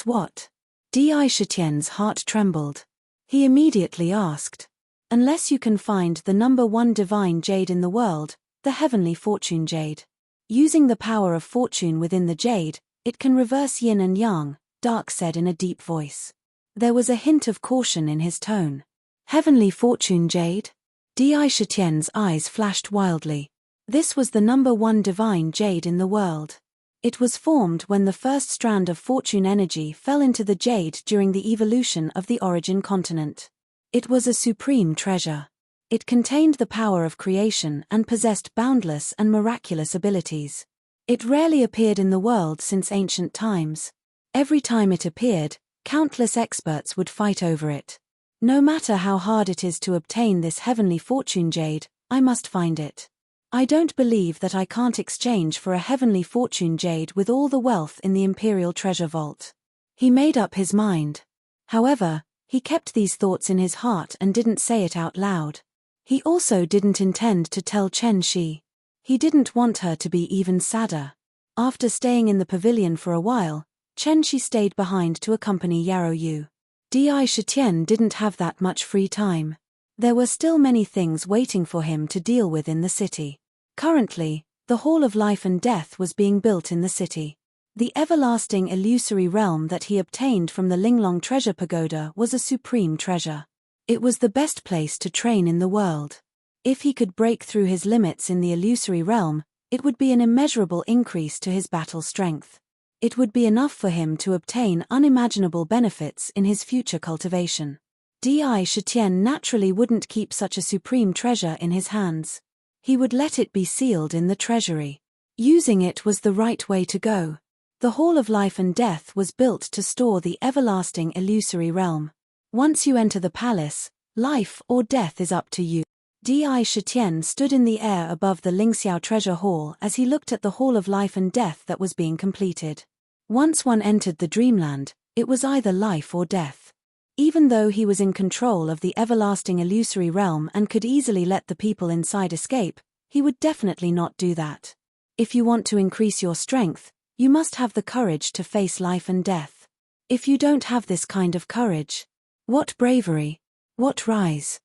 what? Di Shitian's heart trembled. He immediately asked. Unless you can find the number 1 divine jade in the world, the heavenly fortune jade. Using the power of fortune within the jade, it can reverse yin and yang, Dark said in a deep voice. There was a hint of caution in his tone. Heavenly fortune jade? Di Shitian's eyes flashed wildly. This was the #1 divine jade in the world. It was formed when the first strand of fortune energy fell into the jade during the evolution of the origin continent. It was a supreme treasure. It contained the power of creation and possessed boundless and miraculous abilities. It rarely appeared in the world since ancient times. Every time it appeared, countless experts would fight over it. No matter how hard it is to obtain this heavenly fortune jade, I must find it. I don't believe that I can't exchange for a heavenly fortune jade with all the wealth in the imperial treasure vault. He made up his mind. However, he kept these thoughts in his heart and didn't say it out loud. He also didn't intend to tell Chen Shi. He didn't want her to be even sadder. After staying in the pavilion for a while, Chen Shi stayed behind to accompany Yarrow Yu. Di Shitian didn't have that much free time. There were still many things waiting for him to deal with in the city. Currently, the Hall of Life and Death was being built in the city. The everlasting illusory realm that he obtained from the Linglong Treasure Pagoda was a supreme treasure. It was the best place to train in the world. If he could break through his limits in the illusory realm, it would be an immeasurable increase to his battle strength. It would be enough for him to obtain unimaginable benefits in his future cultivation. Di Shitian naturally wouldn't keep such a supreme treasure in his hands. He would let it be sealed in the treasury. Using it was the right way to go. The Hall of Life and Death was built to store the everlasting illusory realm. Once you enter the palace, life or death is up to you. Di Shitian stood in the air above the Lingxiao Treasure Hall as he looked at the Hall of Life and Death that was being completed. Once one entered the dreamland, it was either life or death. Even though he was in control of the everlasting illusory realm and could easily let the people inside escape, he would definitely not do that. If you want to increase your strength, you must have the courage to face life and death. If you don't have this kind of courage, what bravery, what rise?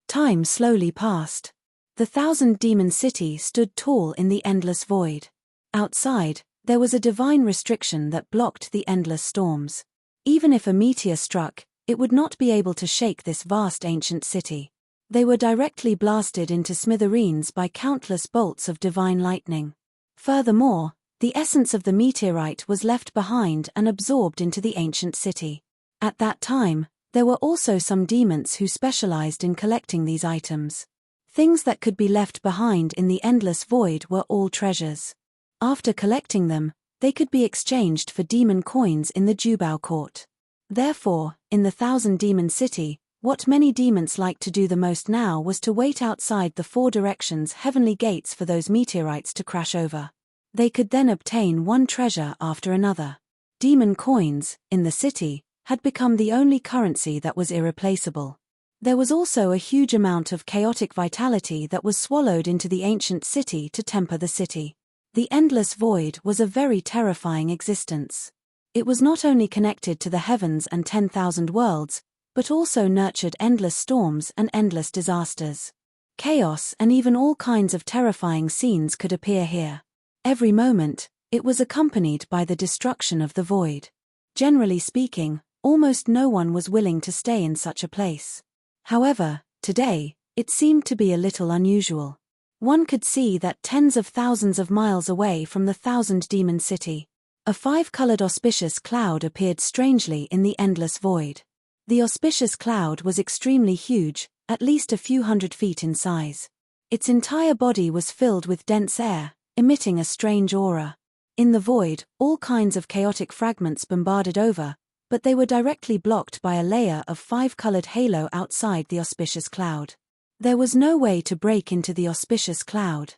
Time slowly passed. The 1,000-demon city stood tall in the endless void. Outside, there was a divine restriction that blocked the endless storms. Even if a meteor struck, it would not be able to shake this vast ancient city. They were directly blasted into smithereens by countless bolts of divine lightning. Furthermore, the essence of the meteorite was left behind and absorbed into the ancient city. At that time, there were also some demons who specialized in collecting these items. Things that could be left behind in the endless void were all treasures. After collecting them, they could be exchanged for demon coins in the Jubao court. Therefore, in the 1,000-demon city, what many demons liked to do the most now was to wait outside the 4 directions heavenly gates for those meteorites to crash over. They could then obtain one treasure after another. Demon coins, in the city, had become the only currency that was irreplaceable. There was also a huge amount of chaotic vitality that was swallowed into the ancient city to temper the city. The endless void was a very terrifying existence. It was not only connected to the heavens and 10,000 worlds, but also nurtured endless storms and endless disasters. Chaos and even all kinds of terrifying scenes could appear here. Every moment, it was accompanied by the destruction of the void. Generally speaking, almost no one was willing to stay in such a place. However, today, it seemed to be a little unusual. One could see that tens of thousands of miles away from the 1,000-demon city, a 5-colored auspicious cloud appeared strangely in the endless void. The auspicious cloud was extremely huge, at least a few hundred feet in size. Its entire body was filled with dense air, emitting a strange aura. In the void, all kinds of chaotic fragments bombarded over, but they were directly blocked by a layer of 5-colored halo outside the auspicious cloud. There was no way to break into the auspicious cloud.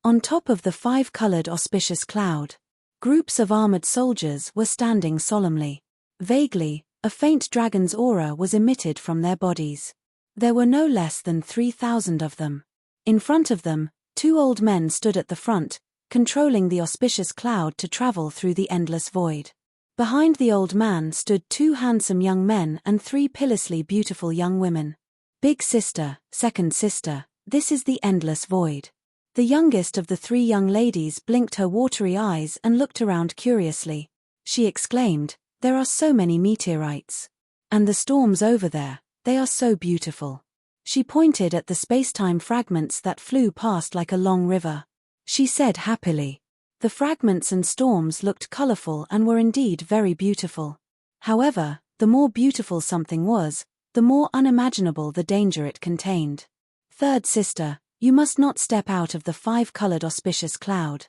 On top of the 5-colored auspicious cloud, groups of armored soldiers were standing solemnly. Vaguely, a faint dragon's aura was emitted from their bodies. There were no less than 3,000 of them. In front of them, 2 old men stood at the front, controlling the auspicious cloud to travel through the endless void. Behind the old man stood 2 handsome young men and 3 pitilessly beautiful young women. Big sister, second sister, this is the endless void. The youngest of the 3 young ladies blinked her watery eyes and looked around curiously. She exclaimed, "There are so many meteorites. And the storms over there, they are so beautiful. She pointed at the space-time fragments that flew past like a long river. She said happily. The fragments and storms looked colorful and were indeed very beautiful. However, the more beautiful something was, the more unimaginable the danger it contained. Third sister, you must not step out of the 5-colored auspicious cloud.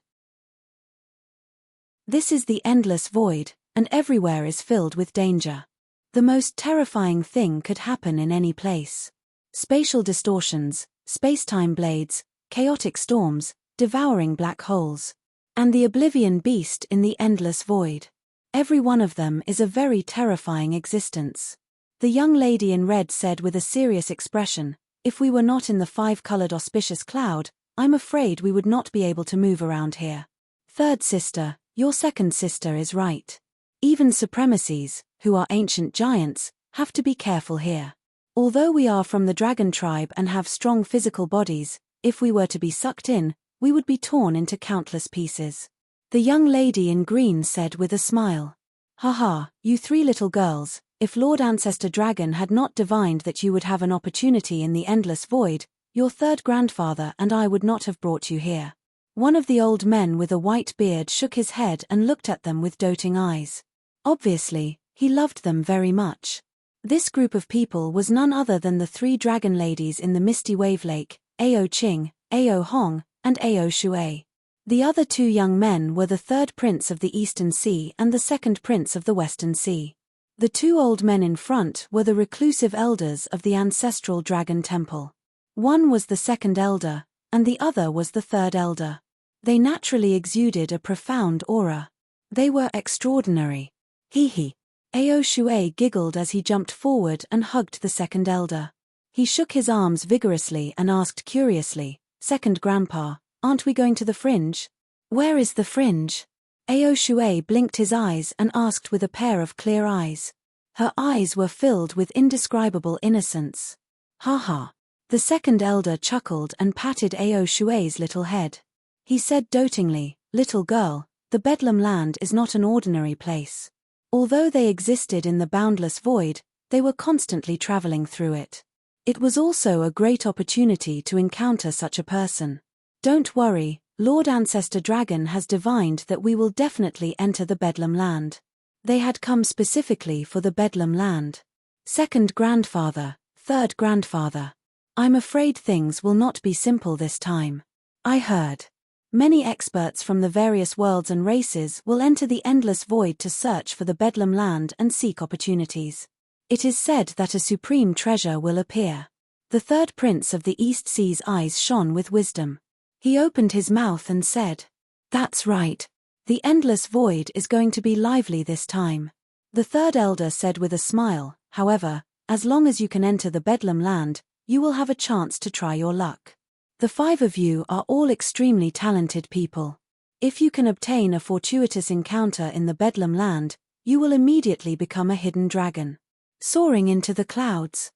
This is the endless void, and everywhere is filled with danger. The most terrifying thing could happen in any place. Spatial distortions, space-time blades, chaotic storms, devouring black holes. And the oblivion beast in the endless void. Every one of them is a very terrifying existence. The young lady in red said with a serious expression, if we were not in the 5-colored auspicious cloud, I'm afraid we would not be able to move around here. Third sister, your second sister is right. Even supremacies, who are ancient giants, have to be careful here. Although we are from the dragon tribe and have strong physical bodies, if we were to be sucked in, we would be torn into countless pieces. The young lady in green said with a smile. Haha, you 3 little girls, if Lord Ancestor Dragon had not divined that you would have an opportunity in the endless void, your third grandfather and I would not have brought you here. One of the old men with a white beard shook his head and looked at them with doting eyes. Obviously, he loved them very much. This group of people was none other than the 3 dragon ladies in the misty wave lake, Ao Qing, Ao Hong, and Ao Shui. The other 2 young men were the 3rd prince of the Eastern Sea and the 2nd prince of the Western Sea. The 2 old men in front were the reclusive elders of the ancestral dragon temple. One was the 2nd elder, and the other was the 3rd elder. They naturally exuded a profound aura. They were extraordinary. Hee. Ao Shui giggled as he jumped forward and hugged the 2nd elder. He shook his arms vigorously and asked curiously, Second grandpa, aren't we going to the fringe? Where is the fringe? Ao Shui blinked his eyes and asked with a pair of clear eyes. Her eyes were filled with indescribable innocence. Ha ha. The 2nd elder chuckled and patted Ao Shui's little head. He said dotingly, little girl, the Bedlam land is not an ordinary place. Although they existed in the boundless void, they were constantly traveling through it. It was also a great opportunity to encounter such a person. Don't worry, Lord Ancestor Dragon has divined that we will definitely enter the Bedlam land. They had come specifically for the Bedlam land. 2nd grandfather, 3rd grandfather. I'm afraid things will not be simple this time. I heard. Many experts from the various worlds and races will enter the endless void to search for the Bedlam land and seek opportunities. It is said that a supreme treasure will appear. The 3rd prince of the East Sea's eyes shone with wisdom. He opened his mouth and said, That's right. The endless void is going to be lively this time. The 3rd elder said with a smile, however, as long as you can enter the Bedlam land, you will have a chance to try your luck. The 5 of you are all extremely talented people. If you can obtain a fortuitous encounter in the Bedlam land, you will immediately become a hidden dragon. Soaring into the clouds.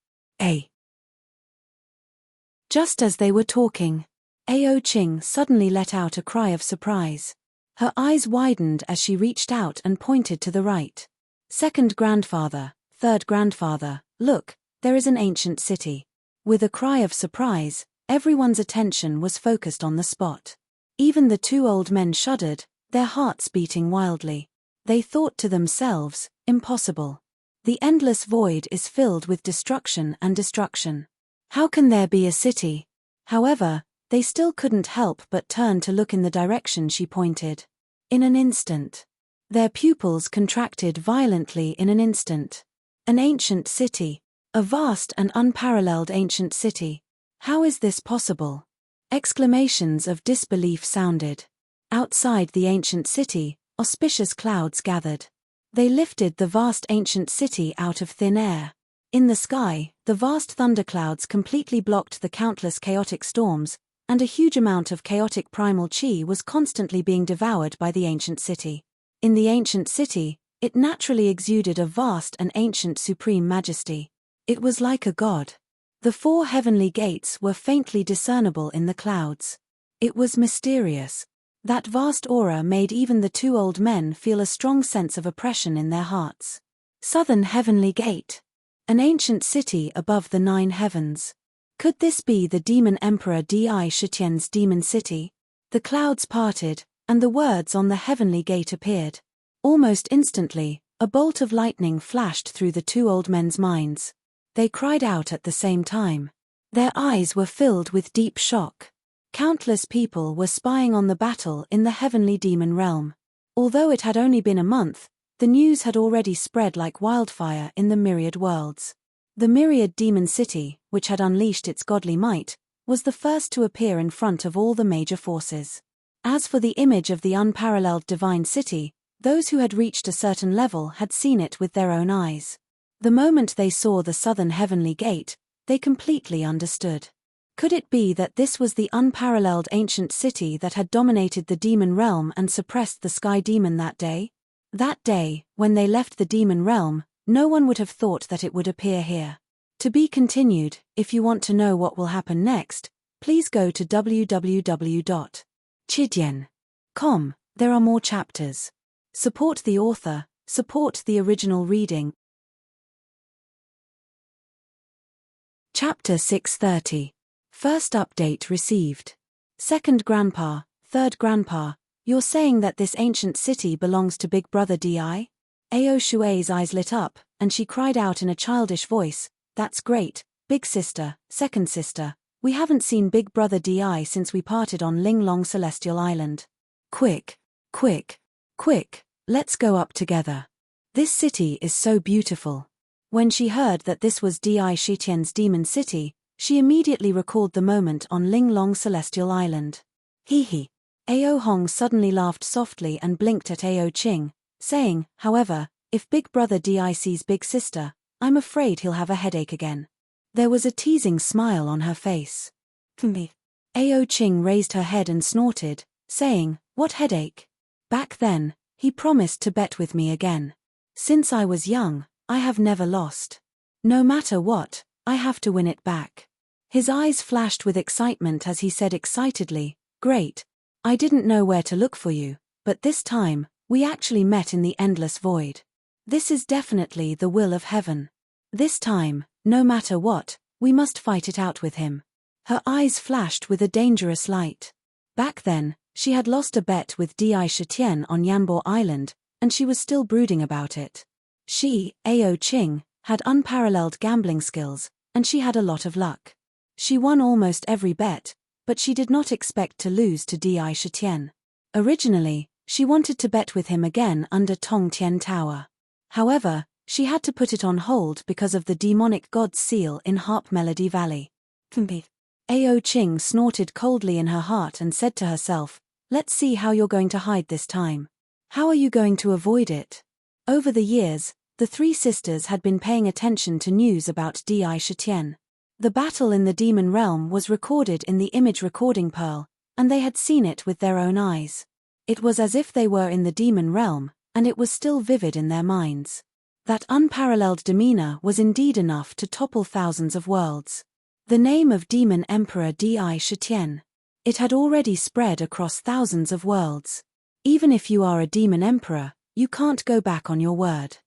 Just as they were talking, Ao Qing suddenly let out a cry of surprise. Her eyes widened as she reached out and pointed to the right. 2nd grandfather, 3rd grandfather, look, there is an ancient city. With a cry of surprise, everyone's attention was focused on the spot. Even the 2 old men shuddered, their hearts beating wildly. They thought to themselves, impossible. The endless void is filled with destruction and destruction. How can there be a city? However, they still couldn't help but turn to look in the direction she pointed. In an instant. Their pupils contracted violently in an instant. An ancient city. A vast and unparalleled ancient city. How is this possible? Exclamations of disbelief sounded. Outside the ancient city, auspicious clouds gathered. They lifted the vast ancient city out of thin air. In the sky, the vast thunderclouds completely blocked the countless chaotic storms, and a huge amount of chaotic primal chi was constantly being devoured by the ancient city. In the ancient city, it naturally exuded a vast and ancient supreme majesty. It was like a god. The 4 heavenly gates were faintly discernible in the clouds. It was mysterious. That vast aura made even the 2 old men feel a strong sense of oppression in their hearts. Southern Heavenly Gate. An ancient city above the 9 heavens. Could this be the demon emperor Di Shitian's demon city? The clouds parted, and the words on the heavenly gate appeared. Almost instantly, a bolt of lightning flashed through the two old men's minds. They cried out at the same time. Their eyes were filled with deep shock. Countless people were spying on the battle in the heavenly demon realm. Although it had only been a month, the news had already spread like wildfire in the myriad worlds. The myriad demon city, which had unleashed its godly might, was the first to appear in front of all the major forces. As for the image of the unparalleled divine city, those who had reached a certain level had seen it with their own eyes. The moment they saw the southern heavenly gate, they completely understood. Could it be that this was the unparalleled ancient city that had dominated the demon realm and suppressed the sky demon that day? That day, when they left the demon realm, no one would have thought that it would appear here. To be continued. If you want to know what will happen next, please go to www.chidian.com. There are more chapters. Support the author, support the original reading. Chapter 630. First update received. Second Grandpa, Third Grandpa, you're saying that this ancient city belongs to Big Brother Di? Ao Shui's eyes lit up, and she cried out in a childish voice, "That's great, big sister, second sister. We haven't seen Big Brother Di since we parted on Ling Long Celestial Island. Quick, quick, quick, let's go up together. This city is so beautiful." When she heard that this was Di Shitian's demon city, she immediately recalled the moment on Ling Long Celestial Island. Hee hee. Ao Hong suddenly laughed softly and blinked at Ao Qing, saying, "However, if Big Brother Di sees Big Sister, I'm afraid he'll have a headache again." There was a teasing smile on her face. Me. Ao Qing raised her head and snorted, saying, "What headache?" Back then, he promised to bet with me again. Since I was young, I have never lost. No matter what, I have to win it back. His eyes flashed with excitement as he said excitedly, "Great. I didn't know where to look for you, but this time, we actually met in the endless void. This is definitely the will of heaven. This time, no matter what, we must fight it out with him." Her eyes flashed with a dangerous light. Back then, she had lost a bet with Di Shitian on Yanbo Island, and she was still brooding about it. She, Ao Qing, had unparalleled gambling skills, and she had a lot of luck. She won almost every bet, but she did not expect to lose to Di Shitian. Originally, she wanted to bet with him again under Tong Tien Tower. However, she had to put it on hold because of the demonic god's seal in Harp Melody Valley. Ao Qing snorted coldly in her heart and said to herself, "Let's see how you're going to hide this time. How are you going to avoid it?" Over the years, the three sisters had been paying attention to news about Di Shitian. The battle in the demon realm was recorded in the image recording pearl, and they had seen it with their own eyes. It was as if they were in the demon realm, and it was still vivid in their minds. That unparalleled demeanor was indeed enough to topple thousands of worlds. The name of Demon Emperor Di Shitian. It had already spread across thousands of worlds. Even if you are a demon emperor, you can't go back on your word.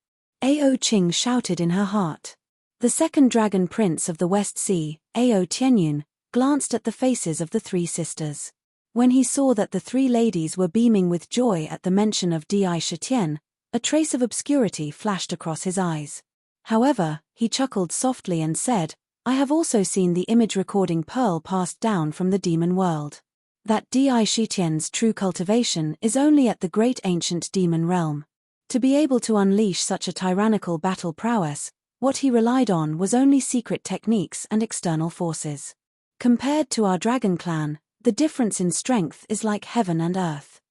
Ao Qing shouted in her heart. The second dragon prince of the West Sea, Ao Tianyun, glanced at the faces of the three sisters. When he saw that the three ladies were beaming with joy at the mention of Di Shitian, a trace of obscurity flashed across his eyes. However, he chuckled softly and said, "I have also seen the image recording pearl passed down from the demon world. That Di Shitian's true cultivation is only at the great ancient demon realm. To be able to unleash such a tyrannical battle prowess, what he relied on was only secret techniques and external forces. Compared to our dragon clan, the difference in strength is like heaven and earth.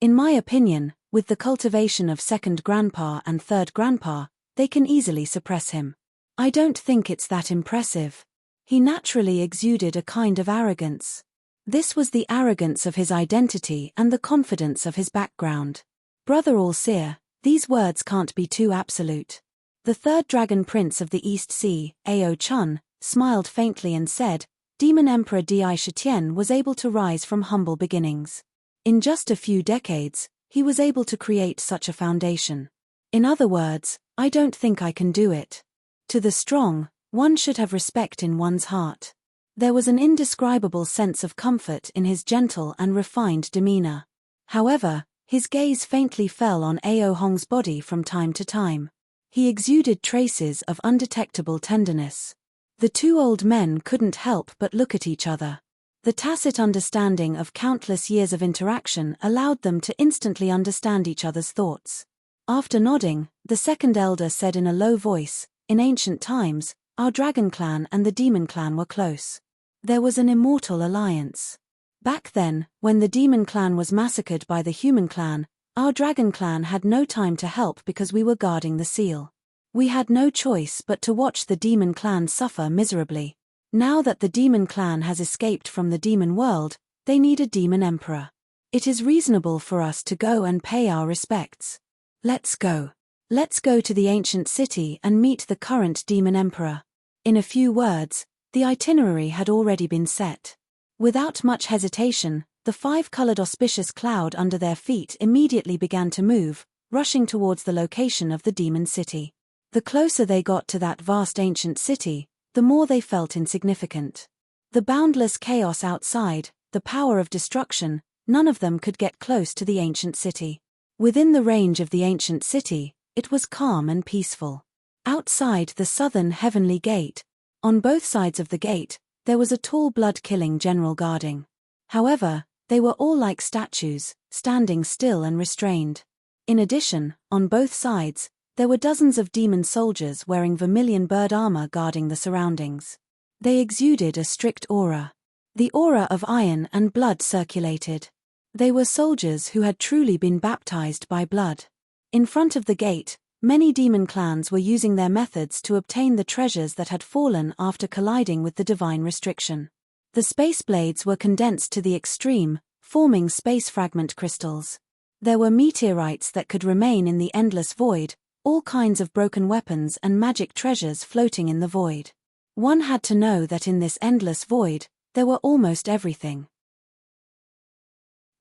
In my opinion, with the cultivation of second grandpa and third grandpa, they can easily suppress him. I don't think it's that impressive. He naturally exuded a kind of arrogance. This was the arrogance of his identity and the confidence of his background. Brother All-Seer, these words can't be too absolute." The third dragon prince of the East Sea, Ao Chun, smiled faintly and said, "Demon Emperor Di Shitian was able to rise from humble beginnings. In just a few decades, he was able to create such a foundation. In other words, I don't think I can do it. To the strong, One should have respect in one's heart. There was an indescribable sense of comfort in his gentle and refined demeanor. However, his gaze faintly fell on Ao Hong's body from time to time. He exuded traces of undetectable tenderness. The two old men couldn't help but look at each other. The tacit understanding of countless years of interaction allowed them to instantly understand each other's thoughts. After nodding, the second elder said in a low voice, "In ancient times, our dragon clan and the demon clan were close. There was an immortal alliance. Back then, when the demon clan was massacred by the human clan, our dragon clan had no time to help because we were guarding the seal. We had no choice but to watch the demon clan suffer miserably. Now that the demon clan has escaped from the demon world, they need a demon emperor. It is reasonable for us to go and pay our respects. Let's go. Let's go to the ancient city and meet the current demon emperor." In a few words, the itinerary had already been set. Without much hesitation, the five-colored auspicious cloud under their feet immediately began to move, rushing towards the location of the demon city. The closer they got to that vast ancient city, the more they felt insignificant. The boundless chaos outside, the power of destruction, none of them could get close to the ancient city. Within the range of the ancient city, it was calm and peaceful. Outside the southern heavenly gate, on both sides of the gate, there was a tall blood-killing general guarding. However, they were all like statues, standing still and restrained. In addition, on both sides, there were dozens of demon soldiers wearing vermilion bird armor guarding the surroundings. They exuded a strict aura. The aura of iron and blood circulated. They were soldiers who had truly been baptized by blood. In front of the gate, many demon clans were using their methods to obtain the treasures that had fallen after colliding with the divine restriction. The space blades were condensed to the extreme, forming space fragment crystals. There were meteorites that could remain in the endless void, all kinds of broken weapons and magic treasures floating in the void. One had to know that in this endless void, there were almost everything.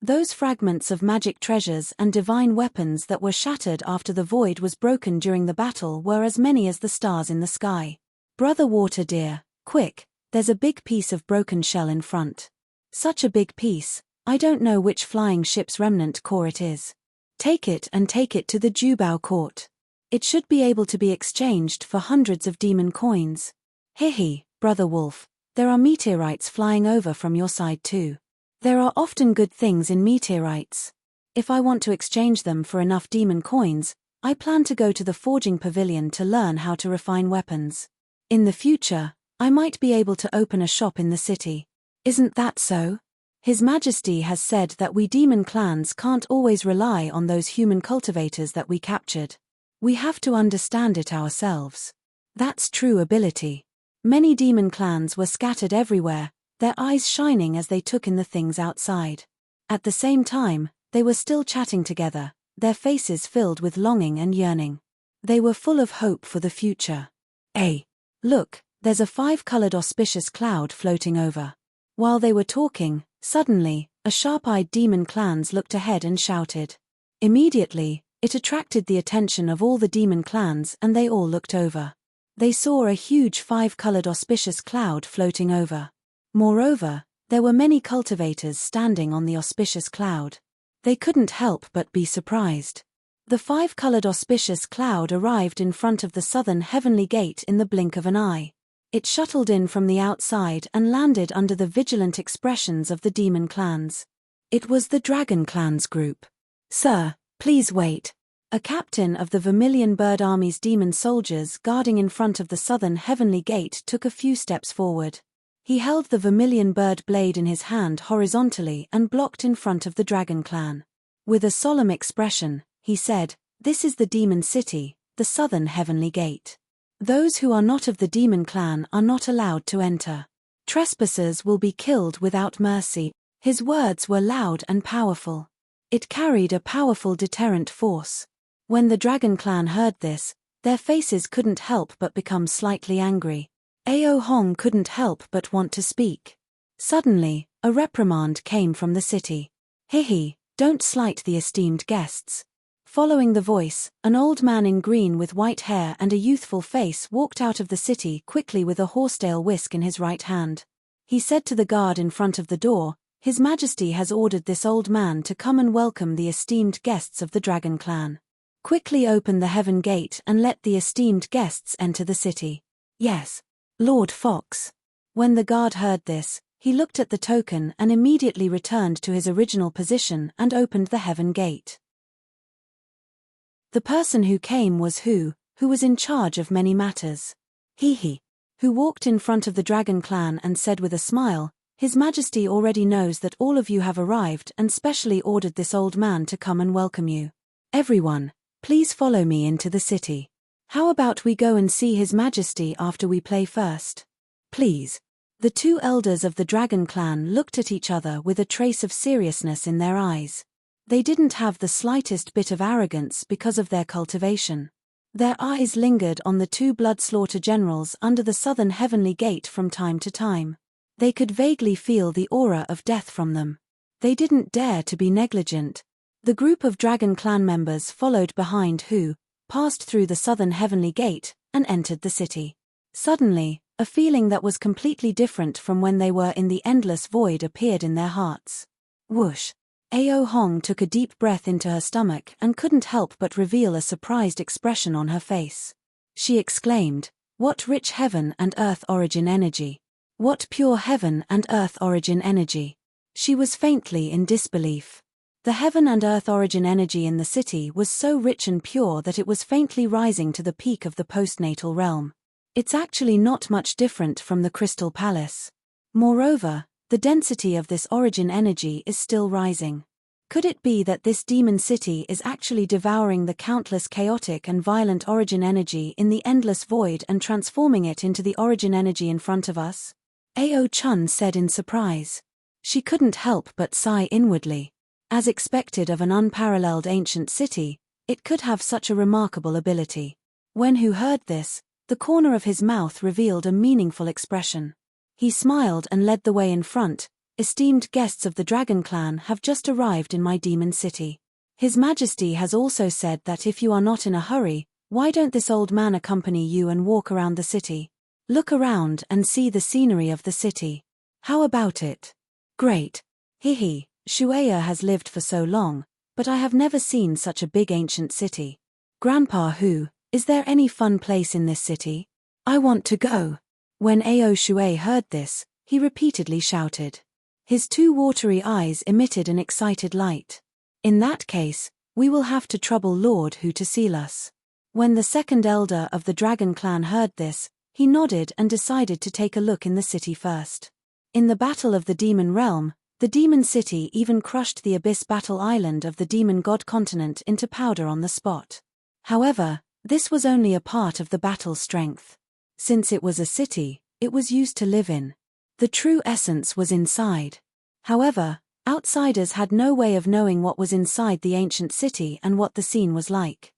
Those fragments of magic treasures and divine weapons that were shattered after the void was broken during the battle were as many as the stars in the sky. "Brother Water Deer, quick, there's a big piece of broken shell in front. Such a big piece, I don't know which flying ship's remnant core it is. Take it and take it to the Jubao court. It should be able to be exchanged for hundreds of demon coins. Hehe, Brother Wolf, there are meteorites flying over from your side too. There are often good things in meteorites. If I want to exchange them for enough demon coins, I plan to go to the forging pavilion to learn how to refine weapons. In the future, I might be able to open a shop in the city. Isn't that so? His Majesty has said that we demon clans can't always rely on those human cultivators that we captured. We have to understand it ourselves. That's true ability. Many demon clans were scattered everywhere, their eyes shining as they took in the things outside. At the same time, they were still chatting together, their faces filled with longing and yearning. They were full of hope for the future. Hey, look, there's a five-colored auspicious cloud floating over. While they were talking, suddenly, a sharp-eyed demon clans looked ahead and shouted. Immediately, it attracted the attention of all the demon clans and they all looked over. They saw a huge five-colored auspicious cloud floating over. Moreover, there were many cultivators standing on the auspicious cloud. They couldn't help but be surprised. The five-colored auspicious cloud arrived in front of the southern heavenly gate in the blink of an eye. It shuttled in from the outside and landed under the vigilant expressions of the demon clans. It was the dragon clans group. "Sir, please wait." A captain of the Vermilion Bird Army's demon soldiers guarding in front of the southern heavenly gate took a few steps forward. He held the vermilion bird blade in his hand horizontally and blocked in front of the dragon clan. With a solemn expression, he said, "This is the demon city, the southern heavenly gate. Those who are not of the demon clan are not allowed to enter. Trespassers will be killed without mercy." His words were loud and powerful. It carried a powerful deterrent force. When the dragon clan heard this, their faces couldn't help but become slightly angry. Ao Hong couldn't help but want to speak. Suddenly, a reprimand came from the city. "Hehe, don't slight the esteemed guests. Following the voice, an old man in green with white hair and a youthful face walked out of the city quickly with a horsetail whisk in his right hand. He said to the guard in front of the door, "His Majesty has ordered this old man to come and welcome the esteemed guests of the Dragon Clan. Quickly open the heaven gate and let the esteemed guests enter the city." "Yes, Lord Fox." When the guard heard this, he looked at the token and immediately returned to his original position and opened the heaven gate. The person who came was who was in charge of many matters. He who walked in front of the Dragon Clan and said with a smile, "His Majesty already knows that all of you have arrived and specially ordered this old man to come and welcome you. Everyone, please follow me into the city. How about we go and see His Majesty after we play first? Please." The two elders of the Dragon Clan looked at each other with a trace of seriousness in their eyes. They didn't have the slightest bit of arrogance because of their cultivation. Their eyes lingered on the two blood-slaughter generals under the southern heavenly gate from time to time. They could vaguely feel the aura of death from them. They didn't dare to be negligent. The group of Dragon Clan members followed behind who passed through the southern heavenly gate and entered the city. Suddenly, a feeling that was completely different from when they were in the endless void appeared in their hearts. Whoosh! Ao Hong took a deep breath into her stomach and couldn't help but reveal a surprised expression on her face. She exclaimed, "What rich heaven and earth origin energy! What pure heaven and earth origin energy!" She was faintly in disbelief. The heaven and earth origin energy in the city was so rich and pure that it was faintly rising to the peak of the postnatal realm. It's actually not much different from the Crystal Palace. Moreover, the density of this origin energy is still rising. Could it be that this demon city is actually devouring the countless chaotic and violent origin energy in the endless void and transforming it into the origin energy in front of us? Ao Chun said in surprise. She couldn't help but sigh inwardly. As expected of an unparalleled ancient city, it could have such a remarkable ability. When Hu heard this, the corner of his mouth revealed a meaningful expression. He smiled and led the way in front. "Esteemed guests of the Dragon Clan have just arrived in my demon city. His Majesty has also said that if you are not in a hurry, why don't this old man accompany you and walk around the city? Look around and see the scenery of the city. How about it?" "Great. Hihi, Shueya has lived for so long, but I have never seen such a big ancient city. Grandpa Hu, is there any fun place in this city? I want to go." When Ao Shui heard this, he repeatedly shouted. His two watery eyes emitted an excited light. "In that case, we will have to trouble Lord Hu to seal us." When the second elder of the Dragon Clan heard this, he nodded and decided to take a look in the city first. In the Battle of the Demon Realm, the Demon City even crushed the Abyss Battle Island of the Demon God Continent into powder on the spot. However, this was only a part of the battle's strength. Since it was a city, it was used to live in. The true essence was inside. However, outsiders had no way of knowing what was inside the ancient city and what the scene was like.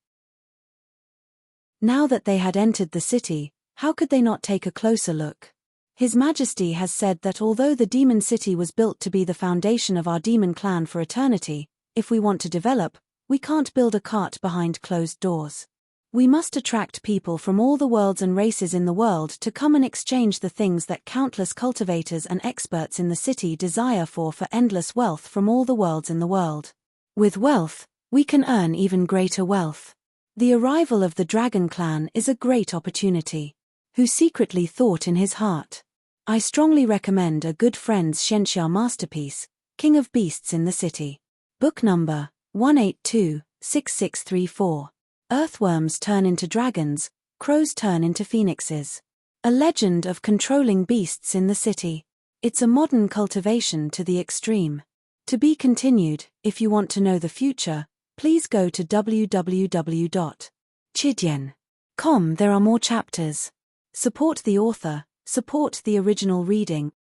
Now that they had entered the city, how could they not take a closer look? His Majesty has said that although the demon city was built to be the foundation of our demon clan for eternity, if we want to develop, we can't build a cart behind closed doors. We must attract people from all the worlds and races in the world to come and exchange the things that countless cultivators and experts in the city desire for endless wealth from all the worlds in the world. With wealth, we can earn even greater wealth. The arrival of the Dragon Clan is a great opportunity. Hu secretly thought in his heart. I strongly recommend A Good Friend's Shenxia masterpiece, King of Beasts in the City. Book number 1826634. Earthworms turn into dragons, crows turn into phoenixes. A legend of controlling beasts in the city. It's a modern cultivation to the extreme. To be continued. If you want to know the future, please go to www.chidian.com. There are more chapters. Support the author, support the original reading.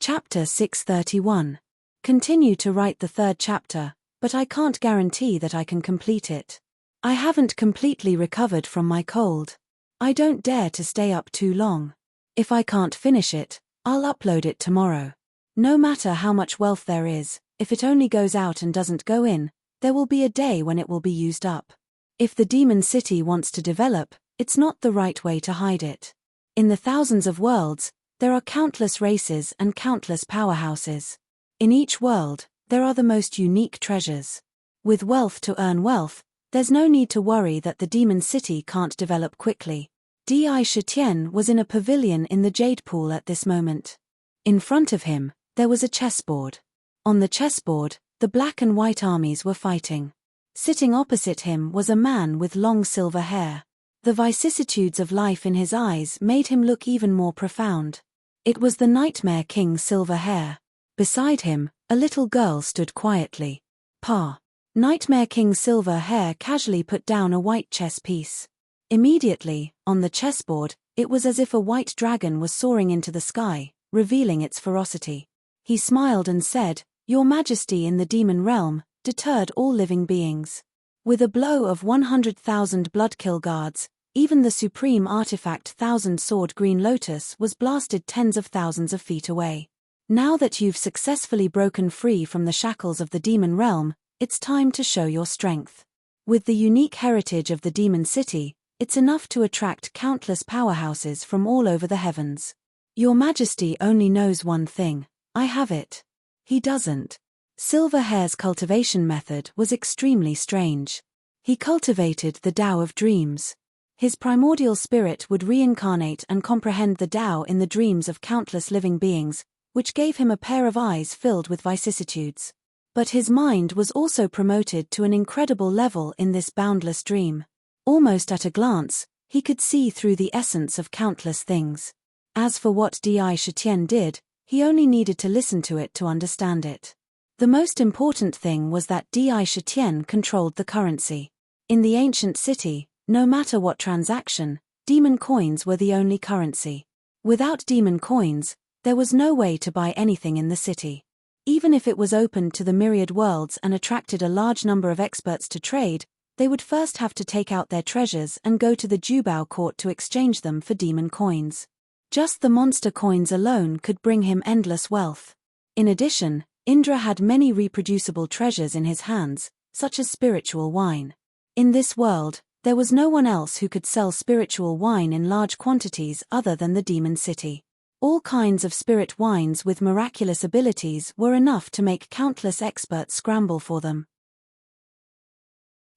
Chapter 631. Continue to write the third chapter, but I can't guarantee that I can complete it. I haven't completely recovered from my cold. I don't dare to stay up too long. If I can't finish it, I'll upload it tomorrow. No matter how much wealth there is, if it only goes out and doesn't go in, there will be a day when it will be used up. If the demon city wants to develop, it's not the right way to hide it. In the thousands of worlds, there are countless races and countless powerhouses. In each world, there are the most unique treasures. With wealth to earn wealth, there's no need to worry that the demon city can't develop quickly. Di Shitian was in a pavilion in the Jade Pool at this moment. In front of him, there was a chessboard. On the chessboard, the black and white armies were fighting. Sitting opposite him was a man with long silver hair. The vicissitudes of life in his eyes made him look even more profound. It was the Nightmare King Silver Hair. Beside him, a little girl stood quietly. Pa. Nightmare King Silver Hair casually put down a white chess piece. Immediately, on the chessboard, it was as if a white dragon was soaring into the sky, revealing its ferocity. He smiled and said, "Your Majesty in the demon realm deterred all living beings. With a blow of 100,000 bloodkill guards, even the supreme artifact Thousand Sword Green Lotus was blasted tens of thousands of feet away. Now that you've successfully broken free from the shackles of the demon realm, it's time to show your strength. With the unique heritage of the demon city, it's enough to attract countless powerhouses from all over the heavens. Your Majesty only knows one thing. I have it." He doesn't. Silverhair's cultivation method was extremely strange. He cultivated the Tao of dreams. His primordial spirit would reincarnate and comprehend the Tao in the dreams of countless living beings, which gave him a pair of eyes filled with vicissitudes. But his mind was also promoted to an incredible level in this boundless dream. Almost at a glance, he could see through the essence of countless things. As for what Di Shitian did, he only needed to listen to it to understand it. The most important thing was that Di Shitian controlled the currency. In the ancient city, no matter what transaction, demon coins were the only currency. Without demon coins, there was no way to buy anything in the city. Even if it was opened to the myriad worlds and attracted a large number of experts to trade, they would first have to take out their treasures and go to the Jubao court to exchange them for demon coins. Just the monster coins alone could bring him endless wealth. In addition, Indra had many reproducible treasures in his hands, such as spiritual wine. In this world, there was no one else who could sell spiritual wine in large quantities other than the demon city. All kinds of spirit wines with miraculous abilities were enough to make countless experts scramble for them.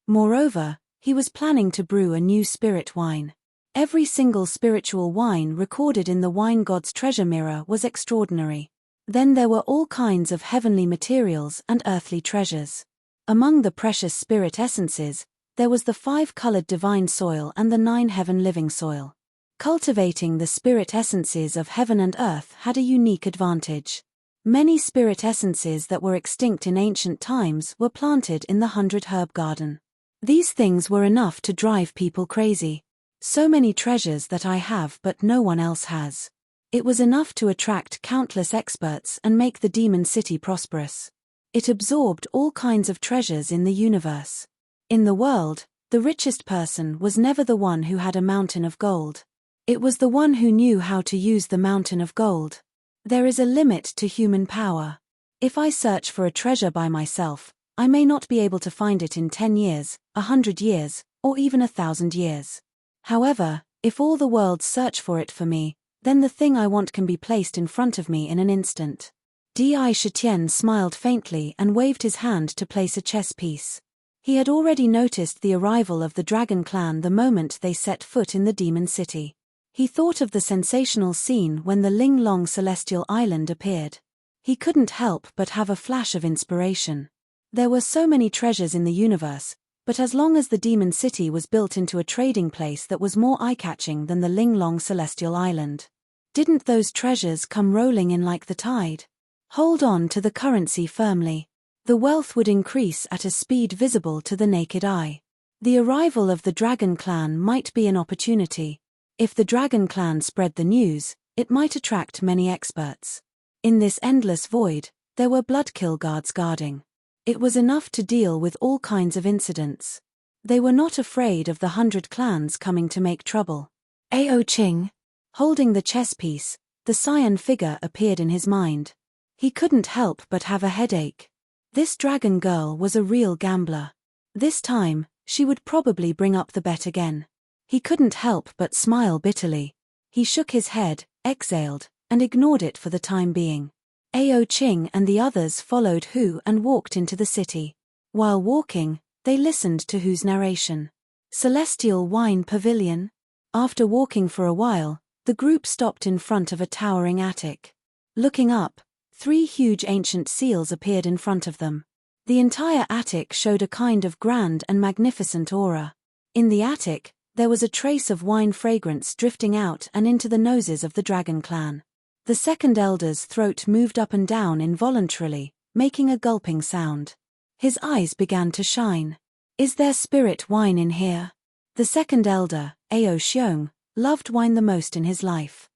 Moreover, he was planning to brew a new spirit wine. Every single spiritual wine recorded in the wine god's treasure mirror was extraordinary. Then there were all kinds of heavenly materials and earthly treasures. Among the precious spirit essences, there was the 5-colored divine soil and the 9 heaven living soil. Cultivating the spirit essences of heaven and earth had a unique advantage. Many spirit essences that were extinct in ancient times were planted in the 100 herb garden. These things were enough to drive people crazy. So many treasures that I have but no one else has. It was enough to attract countless experts and make the demon city prosperous. It absorbed all kinds of treasures in the universe. In the world, the richest person was never the one who had a mountain of gold. It was the one who knew how to use the mountain of gold. There is a limit to human power. If I search for a treasure by myself, I may not be able to find it in 10 years, 100 years, or even 1,000 years. However, if all the worlds search for it for me, then the thing I want can be placed in front of me in an instant. Di Shitian smiled faintly and waved his hand to place a chess piece. He had already noticed the arrival of the Dragon Clan the moment they set foot in the Demon City. He thought of the sensational scene when the Ling Long Celestial Island appeared. He couldn't help but have a flash of inspiration. There were so many treasures in the universe, but as long as the Demon City was built into a trading place that was more eye-catching than the Ling Long Celestial Island. Didn't those treasures come rolling in like the tide? Hold on to the currency firmly. The wealth would increase at a speed visible to the naked eye. The arrival of the Dragon Clan might be an opportunity. If the Dragon Clan spread the news, it might attract many experts. In this endless void, there were bloodkill guards guarding. It was enough to deal with all kinds of incidents. They were not afraid of the 100 clans coming to make trouble. Ao Ching. Holding the chess piece, the cyan figure appeared in his mind. He couldn't help but have a headache. This dragon girl was a real gambler. This time, she would probably bring up the bet again. He couldn't help but smile bitterly. He shook his head, exhaled, and ignored it for the time being. Ao Ching and the others followed Hu and walked into the city. While walking, they listened to Hu's narration. Celestial Wine Pavilion? After walking for a while, the group stopped in front of a towering attic. Looking up, 3 huge ancient seals appeared in front of them. The entire attic showed a kind of grand and magnificent aura. In the attic, there was a trace of wine fragrance drifting out and into the noses of the dragon clan. The second elder's throat moved up and down involuntarily, making a gulping sound. His eyes began to shine. Is there spirit wine in here? The second elder, Ao Xiong, loved wine the most in his life.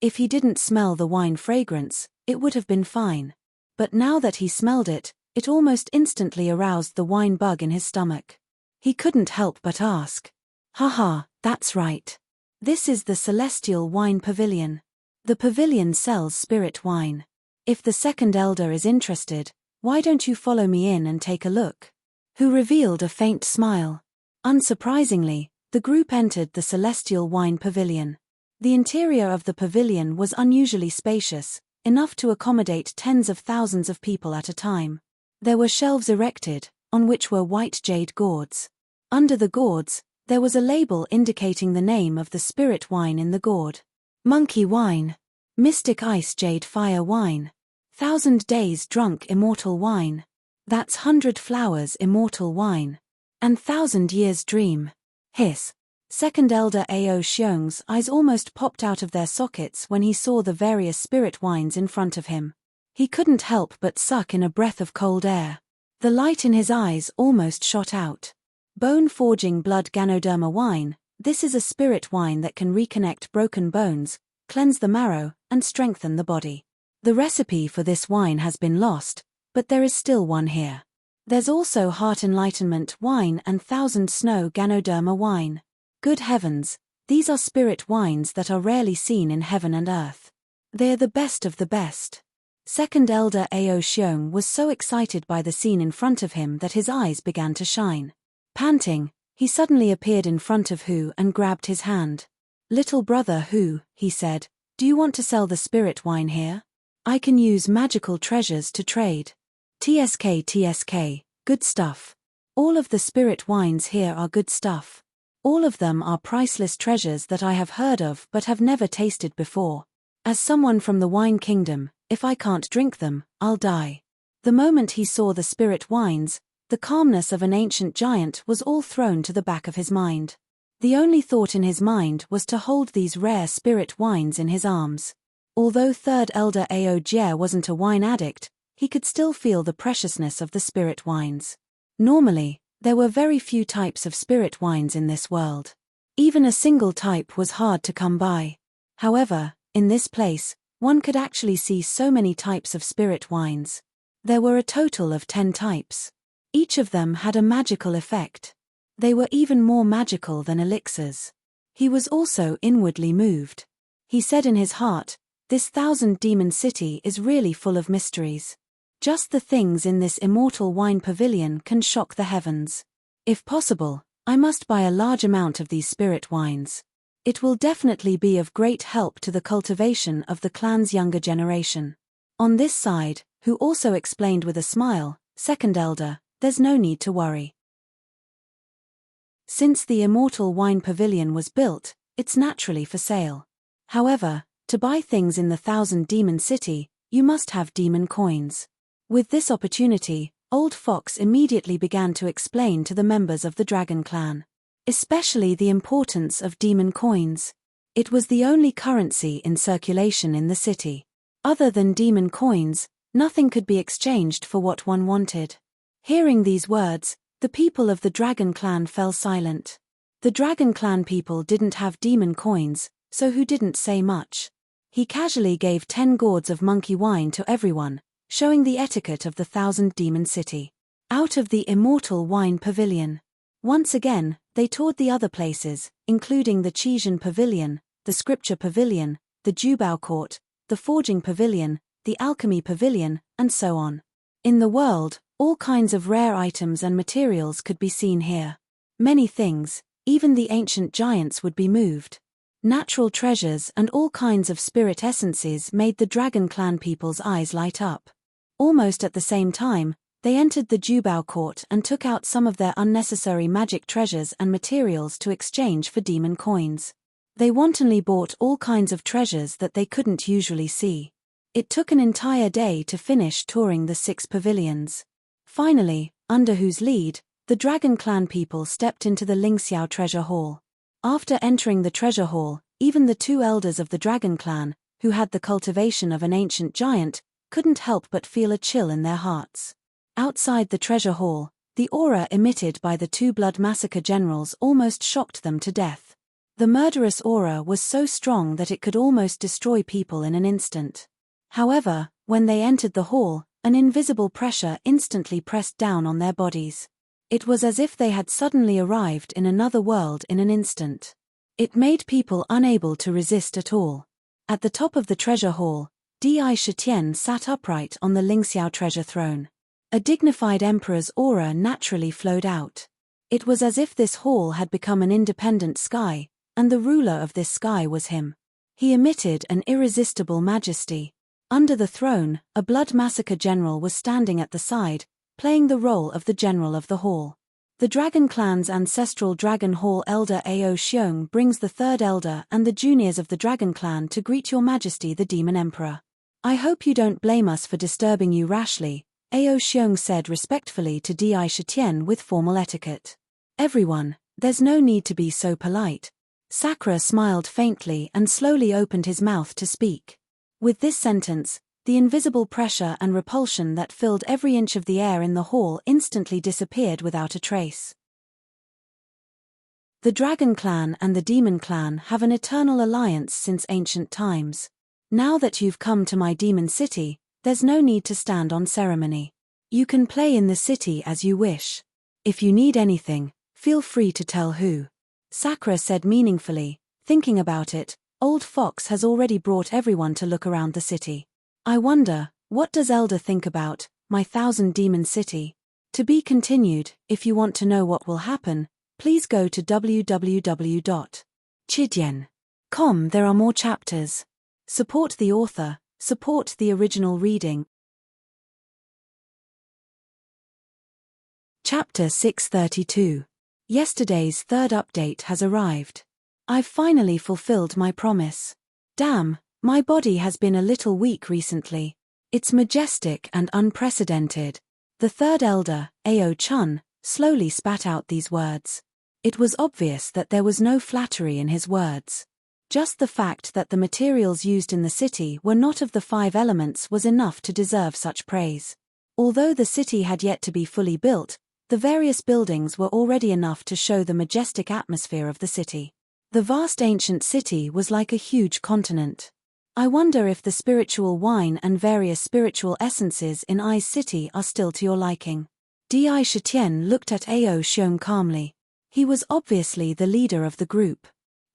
If he didn't smell the wine fragrance, it would have been fine. But now that he smelled it, it almost instantly aroused the wine bug in his stomach. He couldn't help but ask. Haha, that's right. This is the Celestial Wine Pavilion. The pavilion sells spirit wine. If the second elder is interested, why don't you follow me in and take a look? Hu revealed a faint smile. Unsurprisingly, the group entered the Celestial Wine Pavilion. The interior of the pavilion was unusually spacious, enough to accommodate tens of thousands of people at a time. There were shelves erected, on which were white jade gourds. Under the gourds, there was a label indicating the name of the spirit wine in the gourd. Monkey wine. Mystic ice jade fire wine. 1,000 days drunk immortal wine. That's 100 flowers immortal wine. And 1,000 years dream. Hiss. Second elder Ao Xiong's eyes almost popped out of their sockets when he saw the various spirit wines in front of him. He couldn't help but suck in a breath of cold air. The light in his eyes almost shot out. Bone-forging blood Ganoderma wine. This is a spirit wine that can reconnect broken bones, cleanse the marrow, and strengthen the body. The recipe for this wine has been lost, but there is still one here. There's also Heart Enlightenment wine and 1,000 Snow Ganoderma wine. Good heavens, these are spirit wines that are rarely seen in heaven and earth. They are the best of the best. Second elder Ao Xiong was so excited by the scene in front of him that his eyes began to shine. Panting, he suddenly appeared in front of Hu and grabbed his hand. Little brother Hu, he said, do you want to sell the spirit wine here? I can use magical treasures to trade. TSK, good stuff. All of the spirit wines here are good stuff. All of them are priceless treasures that I have heard of but have never tasted before. As someone from the wine kingdom, if I can't drink them, I'll die. The moment he saw the spirit wines, the calmness of an ancient giant was all thrown to the back of his mind. The only thought in his mind was to hold these rare spirit wines in his arms. Although third elder Ao Jie wasn't a wine addict, he could still feel the preciousness of the spirit wines. Normally, there were very few types of spirit wines in this world. Even a single type was hard to come by. However, in this place, one could actually see so many types of spirit wines. There were a total of 10 types. Each of them had a magical effect. They were even more magical than elixirs. He was also inwardly moved. He said in his heart, this 1,000-demon city is really full of mysteries. Just the things in this immortal wine pavilion can shock the heavens. If possible, I must buy a large amount of these spirit wines. It will definitely be of great help to the cultivation of the clan's younger generation. On this side, who also explained with a smile, second elder, there's no need to worry. Since the immortal wine pavilion was built, it's naturally for sale. However, to buy things in the 1,000-demon city, you must have demon coins. With this opportunity, Old Fox immediately began to explain to the members of the Dragon Clan, especially the importance of demon coins. It was the only currency in circulation in the city. Other than demon coins, nothing could be exchanged for what one wanted. Hearing these words, the people of the Dragon Clan fell silent. The Dragon Clan people didn't have demon coins, so Hu didn't say much. He casually gave 10 gourds of monkey wine to everyone, showing the etiquette of the 1,000-demon city. Out of the immortal wine pavilion. Once again, they toured the other places, including the Chixian Pavilion, the Scripture Pavilion, the Jubao Court, the forging pavilion, the alchemy pavilion, and so on. In the world, all kinds of rare items and materials could be seen here. Many things, even the ancient giants, would be moved. Natural treasures and all kinds of spirit essences made the Dragon Clan people's eyes light up. Almost at the same time, they entered the Jubao court and took out some of their unnecessary magic treasures and materials to exchange for demon coins. They wantonly bought all kinds of treasures that they couldn't usually see. It took an entire day to finish touring the 6 pavilions. Finally, under whose lead, the Dragon Clan people stepped into the Lingxiao treasure hall. After entering the treasure hall, even the 2 elders of the Dragon Clan, who had the cultivation of an ancient giant, couldn't help but feel a chill in their hearts. Outside the treasure hall, the aura emitted by the 2 blood massacre generals almost shocked them to death. The murderous aura was so strong that it could almost destroy people in an instant. However, when they entered the hall, an invisible pressure instantly pressed down on their bodies. It was as if they had suddenly arrived in another world in an instant. It made people unable to resist at all. At the top of the treasure hall, Di Shitian sat upright on the Lingxiao treasure throne. A dignified emperor's aura naturally flowed out. It was as if this hall had become an independent sky, and the ruler of this sky was him. He emitted an irresistible majesty. Under the throne, a blood massacre general was standing at the side, playing the role of the general of the hall. The Dragon Clan's ancestral Dragon Hall elder Ao Xiong brings the 3rd elder and the juniors of the Dragon Clan to greet Your Majesty the Demon Emperor. I hope you don't blame us for disturbing you rashly, Ao Xiong said respectfully to Di Shitian with formal etiquette. Everyone, there's no need to be so polite. Sakura smiled faintly and slowly opened his mouth to speak. With this sentence, the invisible pressure and repulsion that filled every inch of the air in the hall instantly disappeared without a trace. The Dragon Clan and the Demon Clan have an eternal alliance since ancient times. Now that you've come to my demon city, there's no need to stand on ceremony. You can play in the city as you wish. If you need anything, feel free to tell who. Sakura said meaningfully, thinking about it, Old Fox has already brought everyone to look around the city. I wonder, what does Elder think about my 1000-demon city? To be continued. If you want to know what will happen, please go to www.chidian.com. There are more chapters. Support the author, support the original reading. Chapter 632. Yesterday's 3rd update has arrived. I've finally fulfilled my promise. Damn. My body has been a little weak recently. It's majestic and unprecedented. The 3rd elder, Ao Chun, slowly spat out these words. It was obvious that there was no flattery in his words. Just the fact that the materials used in the city were not of the 5 elements was enough to deserve such praise. Although the city had yet to be fully built, the various buildings were already enough to show the majestic atmosphere of the city. The vast ancient city was like a huge continent. I wonder if the spiritual wine and various spiritual essences in Ai's city are still to your liking. Di Shitian looked at Ao Xiong calmly. He was obviously the leader of the group.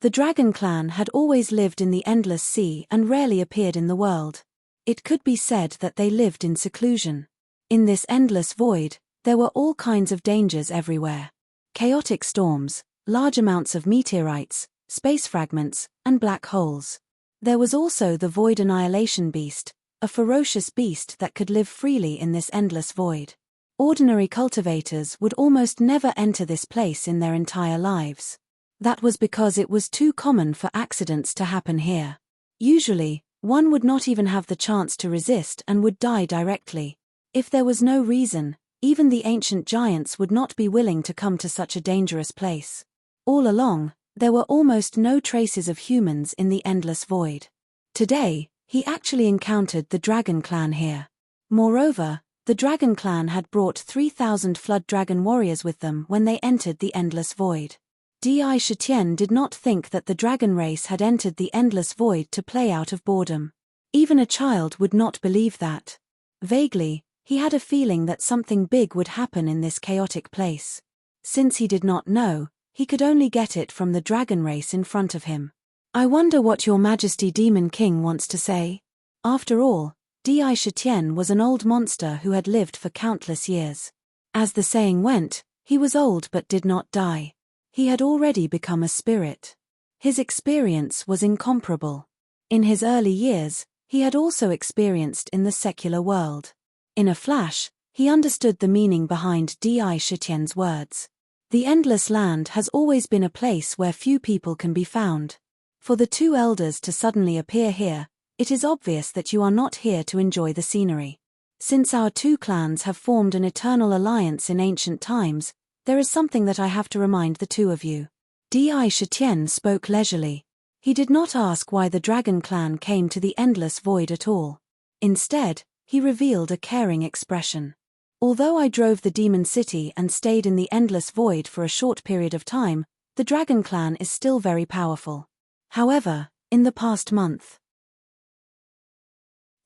The Dragon Clan had always lived in the endless sea and rarely appeared in the world. It could be said that they lived in seclusion. In this endless void, there were all kinds of dangers everywhere. Chaotic storms, large amounts of meteorites, space fragments, and black holes. There was also the Void Annihilation Beast, a ferocious beast that could live freely in this endless void. Ordinary cultivators would almost never enter this place in their entire lives. That was because it was too common for accidents to happen here. Usually, one would not even have the chance to resist and would die directly. If there was no reason, even the ancient giants would not be willing to come to such a dangerous place. All along, there were almost no traces of humans in the endless void. Today, he actually encountered the Dragon Clan here. Moreover, the Dragon Clan had brought 3,000 flood dragon warriors with them when they entered the endless void. Di Shitian did not think that the dragon race had entered the endless void to play out of boredom. Even a child would not believe that. Vaguely, he had a feeling that something big would happen in this chaotic place. Since he did not know, he could only get it from the dragon race in front of him. I wonder what Your Majesty Demon King wants to say? After all, Di Shitian was an old monster who had lived for countless years. As the saying went, he was old but did not die. He had already become a spirit. His experience was incomparable. In his early years, he had also experienced in the secular world. In a flash, he understood the meaning behind Di Shitian's words. The Endless Land has always been a place where few people can be found. For the two elders to suddenly appear here, it is obvious that you are not here to enjoy the scenery. Since our two clans have formed an eternal alliance in ancient times, there is something that I have to remind the two of you. Di Shitian spoke leisurely. He did not ask why the Dragon Clan came to the Endless Void at all. Instead, he revealed a caring expression. Although I drove the Demon City and stayed in the Endless Void for a short period of time, the Dragon Clan is still very powerful. However, in the past month,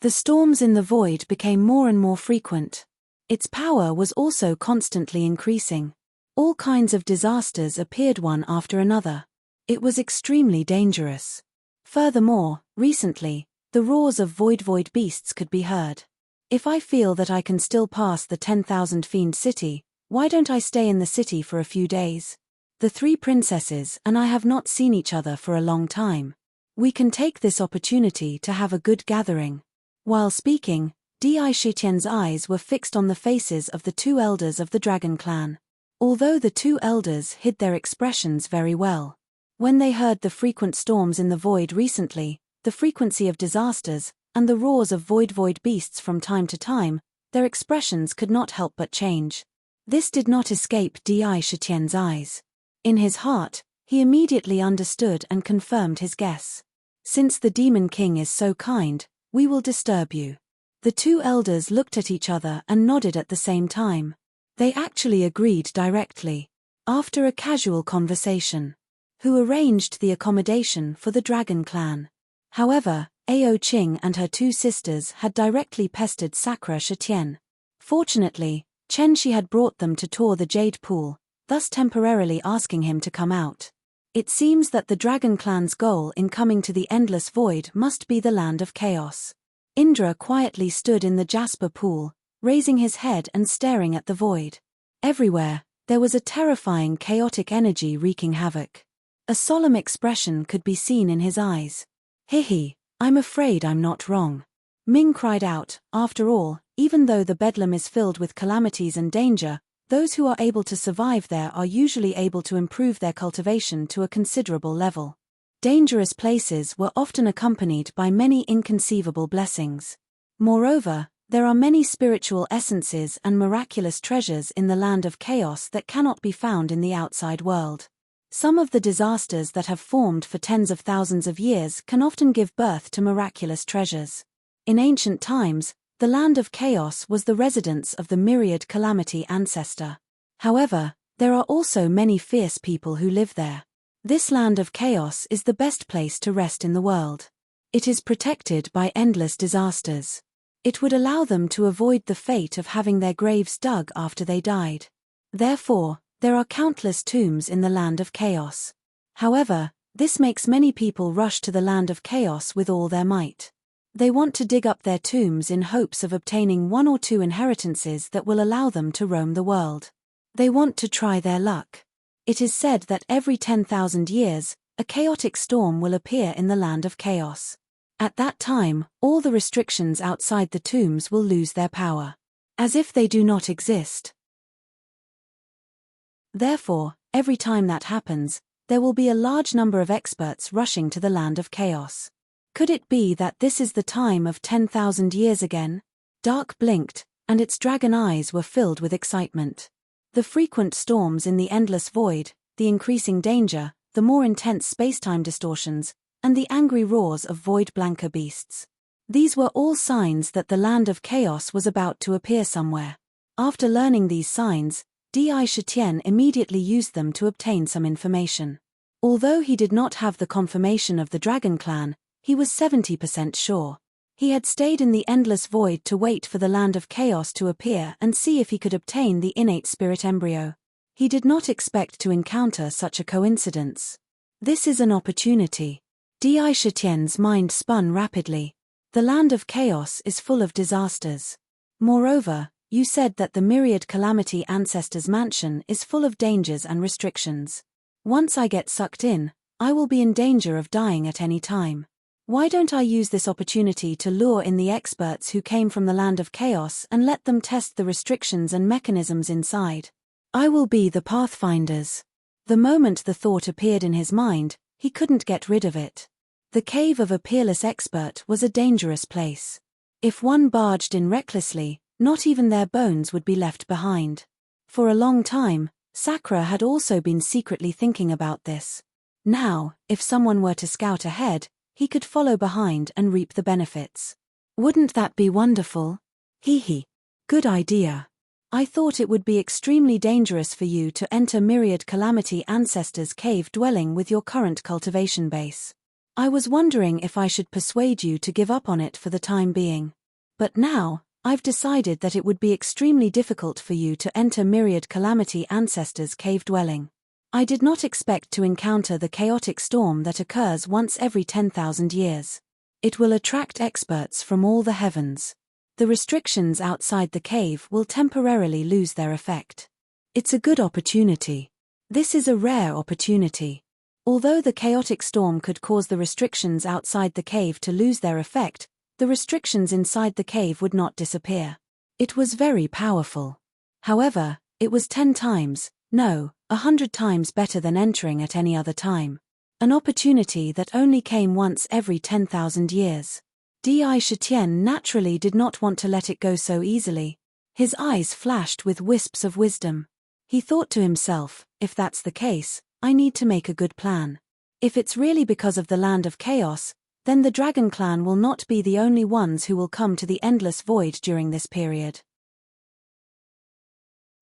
the storms in the void became more and more frequent. Its power was also constantly increasing. All kinds of disasters appeared one after another. It was extremely dangerous. Furthermore, recently, the roars of void beasts could be heard. If I feel that I can still pass the 10,000 Fiend City, why don't I stay in the city for a few days? The three princesses and I have not seen each other for a long time. We can take this opportunity to have a good gathering. While speaking, Di Shitian's eyes were fixed on the faces of the two elders of the Dragon Clan. Although the two elders hid their expressions very well. When they heard the frequent storms in the void recently, the frequency of disasters, and the roars of void beasts from time to time, their expressions could not help but change. This did not escape Di Shitian's eyes. In his heart, he immediately understood and confirmed his guess. Since the Demon King is so kind, we will disturb you. The two elders looked at each other and nodded at the same time. They actually agreed directly. After a casual conversation, who arranged the accommodation for the Dragon Clan. However, Ao Qing and her two sisters had directly pestered Sakura Shitian. Fortunately, Chen Shi had brought them to tour the Jade Pool, thus temporarily asking him to come out. It seems that the Dragon Clan's goal in coming to the Endless Void must be the Land of Chaos. Indra quietly stood in the Jasper Pool, raising his head and staring at the void. Everywhere, there was a terrifying chaotic energy wreaking havoc. A solemn expression could be seen in his eyes. "Hihi, I'm afraid I'm not wrong." Ming cried out, after all, even though the Bedlam is filled with calamities and danger, those who are able to survive there are usually able to improve their cultivation to a considerable level. Dangerous places were often accompanied by many inconceivable blessings. Moreover, there are many spiritual essences and miraculous treasures in the Land of Chaos that cannot be found in the outside world. Some of the disasters that have formed for tens of thousands of years can often give birth to miraculous treasures. In ancient times, the Land of Chaos was the residence of the myriad calamity ancestor. However, there are also many fierce people who live there. This Land of Chaos is the best place to rest in the world. It is protected by endless disasters. It would allow them to avoid the fate of having their graves dug after they died. Therefore, there are countless tombs in the Land of Chaos. However, this makes many people rush to the Land of Chaos with all their might. They want to dig up their tombs in hopes of obtaining one or two inheritances that will allow them to roam the world. They want to try their luck. It is said that every 10,000 years, a chaotic storm will appear in the Land of Chaos. At that time, all the restrictions outside the tombs will lose their power. As if they do not exist. Therefore, every time that happens, there will be a large number of experts rushing to the Land of Chaos. Could it be that this is the time of 10,000 years again? Dark blinked, and its dragon eyes were filled with excitement. The frequent storms in the endless void, the increasing danger, the more intense spacetime distortions, and the angry roars of void blanker beasts. These were all signs that the Land of Chaos was about to appear somewhere. After learning these signs, Di Shitian immediately used them to obtain some information. Although he did not have the confirmation of the Dragon Clan, he was 70% sure. He had stayed in the endless void to wait for the Land of Chaos to appear and see if he could obtain the innate spirit embryo. He did not expect to encounter such a coincidence. This is an opportunity. Di Shitian's mind spun rapidly. The land of chaos is full of disasters. Moreover, you said that the myriad calamity ancestors' mansion is full of dangers and restrictions. Once I get sucked in, I will be in danger of dying at any time. Why don't I use this opportunity to lure in the experts who came from the land of chaos and let them test the restrictions and mechanisms inside? I will be the pathfinders. The moment the thought appeared in his mind, he couldn't get rid of it. The cave of a peerless expert was a dangerous place. If one barged in recklessly, not even their bones would be left behind. For a long time, Sakura had also been secretly thinking about this. Now, if someone were to scout ahead, he could follow behind and reap the benefits. Wouldn't that be wonderful? Hee. Good idea. I thought it would be extremely dangerous for you to enter myriad calamity ancestors' cave dwelling with your current cultivation base. I was wondering if I should persuade you to give up on it for the time being. But now, I've decided that it would be extremely difficult for you to enter myriad calamity ancestors' cave dwelling. I did not expect to encounter the chaotic storm that occurs once every 10,000 years. It will attract experts from all the heavens. The restrictions outside the cave will temporarily lose their effect. It's a good opportunity. This is a rare opportunity. Although the chaotic storm could cause the restrictions outside the cave to lose their effect, the restrictions inside the cave would not disappear. It was very powerful. However, it was 10 times, no, 100 times better than entering at any other time. An opportunity that only came once every 10,000 years. Di Shitian naturally did not want to let it go so easily. His eyes flashed with wisps of wisdom. He thought to himself, if that's the case, I need to make a good plan. If it's really because of the land of chaos, then the Dragon Clan will not be the only ones who will come to the endless void during this period.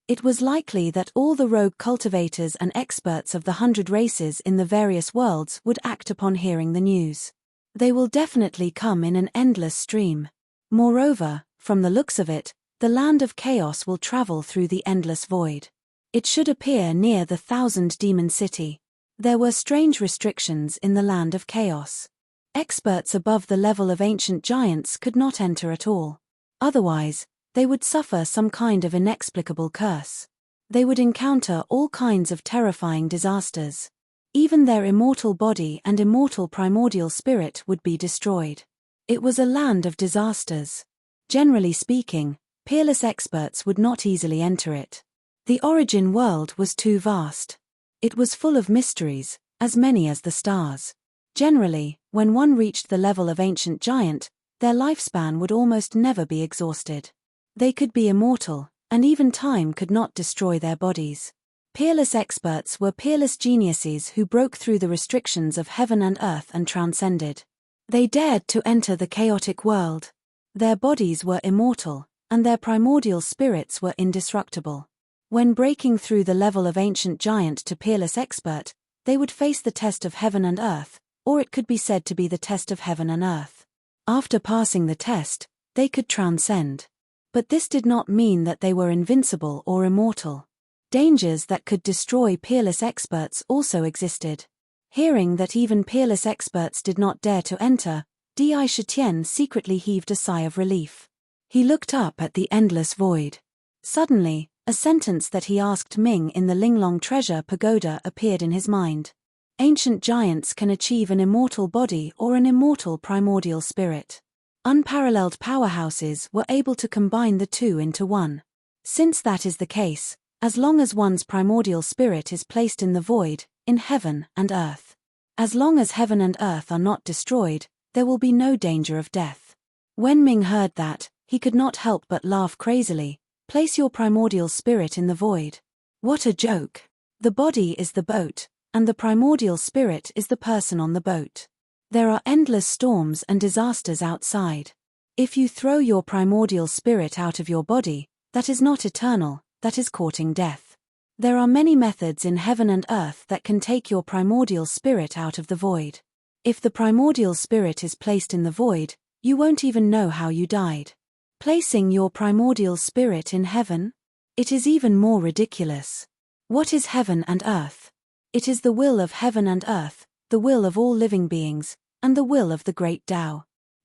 It was likely that all the rogue cultivators and experts of the 100 races in the various worlds would act upon hearing the news. They will definitely come in an endless stream. Moreover, from the looks of it, the land of chaos will travel through the endless void. It should appear near the 1,000 demon city. There were strange restrictions in the land of chaos. Experts above the level of ancient giants could not enter at all. Otherwise, they would suffer some kind of inexplicable curse. They would encounter all kinds of terrifying disasters. Even their immortal body and immortal primordial spirit would be destroyed. It was a land of disasters. Generally speaking, peerless experts would not easily enter it. The origin world was too vast. It was full of mysteries, as many as the stars. Generally, when one reached the level of ancient giant, their lifespan would almost never be exhausted. They could be immortal, and even time could not destroy their bodies. Peerless experts were peerless geniuses who broke through the restrictions of heaven and earth and transcended. They dared to enter the chaotic world. Their bodies were immortal, and their primordial spirits were indestructible. When breaking through the level of ancient giant to peerless expert, they would face the test of heaven and earth, or it could be said to be the test of heaven and earth. After passing the test, they could transcend. But this did not mean that they were invincible or immortal. Dangers that could destroy peerless experts also existed. Hearing that even peerless experts did not dare to enter, Di Shitian secretly heaved a sigh of relief. He looked up at the endless void. Suddenly, a sentence that he asked Ming in the Linglong Treasure Pagoda appeared in his mind. Ancient giants can achieve an immortal body or an immortal primordial spirit. Unparalleled powerhouses were able to combine the two into one. Since that is the case, as long as one's primordial spirit is placed in the void, in heaven and earth. As long as heaven and earth are not destroyed, there will be no danger of death. When Ming heard that, he could not help but laugh crazily. Place your primordial spirit in the void. What a joke! The body is the boat, and the primordial spirit is the person on the boat. There are endless storms and disasters outside. If you throw your primordial spirit out of your body, that is not eternal, that is courting death. There are many methods in heaven and earth that can take your primordial spirit out of the void. If the primordial spirit is placed in the void, you won't even know how you died. Placing your primordial spirit in heaven? It is even more ridiculous. What is heaven and earth? It is the will of heaven and earth, the will of all living beings, and the will of the great Tao.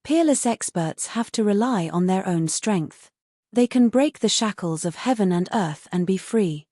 Peerless experts have to rely on their own strength. They can break the shackles of heaven and earth and be free.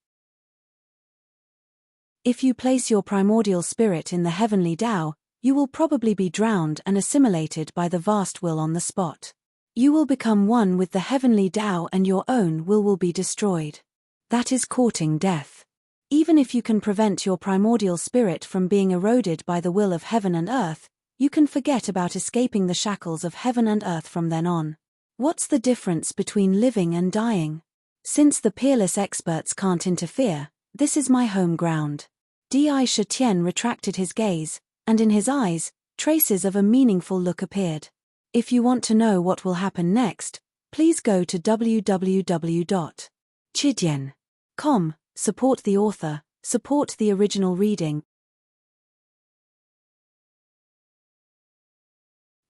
If you place your primordial spirit in the heavenly Tao, you will probably be drowned and assimilated by the vast will on the spot. You will become one with the heavenly Tao and your own will be destroyed. That is courting death. Even if you can prevent your primordial spirit from being eroded by the will of heaven and earth, you can forget about escaping the shackles of heaven and earth from then on. What's the difference between living and dying? Since the peerless experts can't interfere, this is my home ground. Di Shitian retracted his gaze, and in his eyes, traces of a meaningful look appeared. If you want to know what will happen next, please go to www.chidian.com, support the author, support the original reading.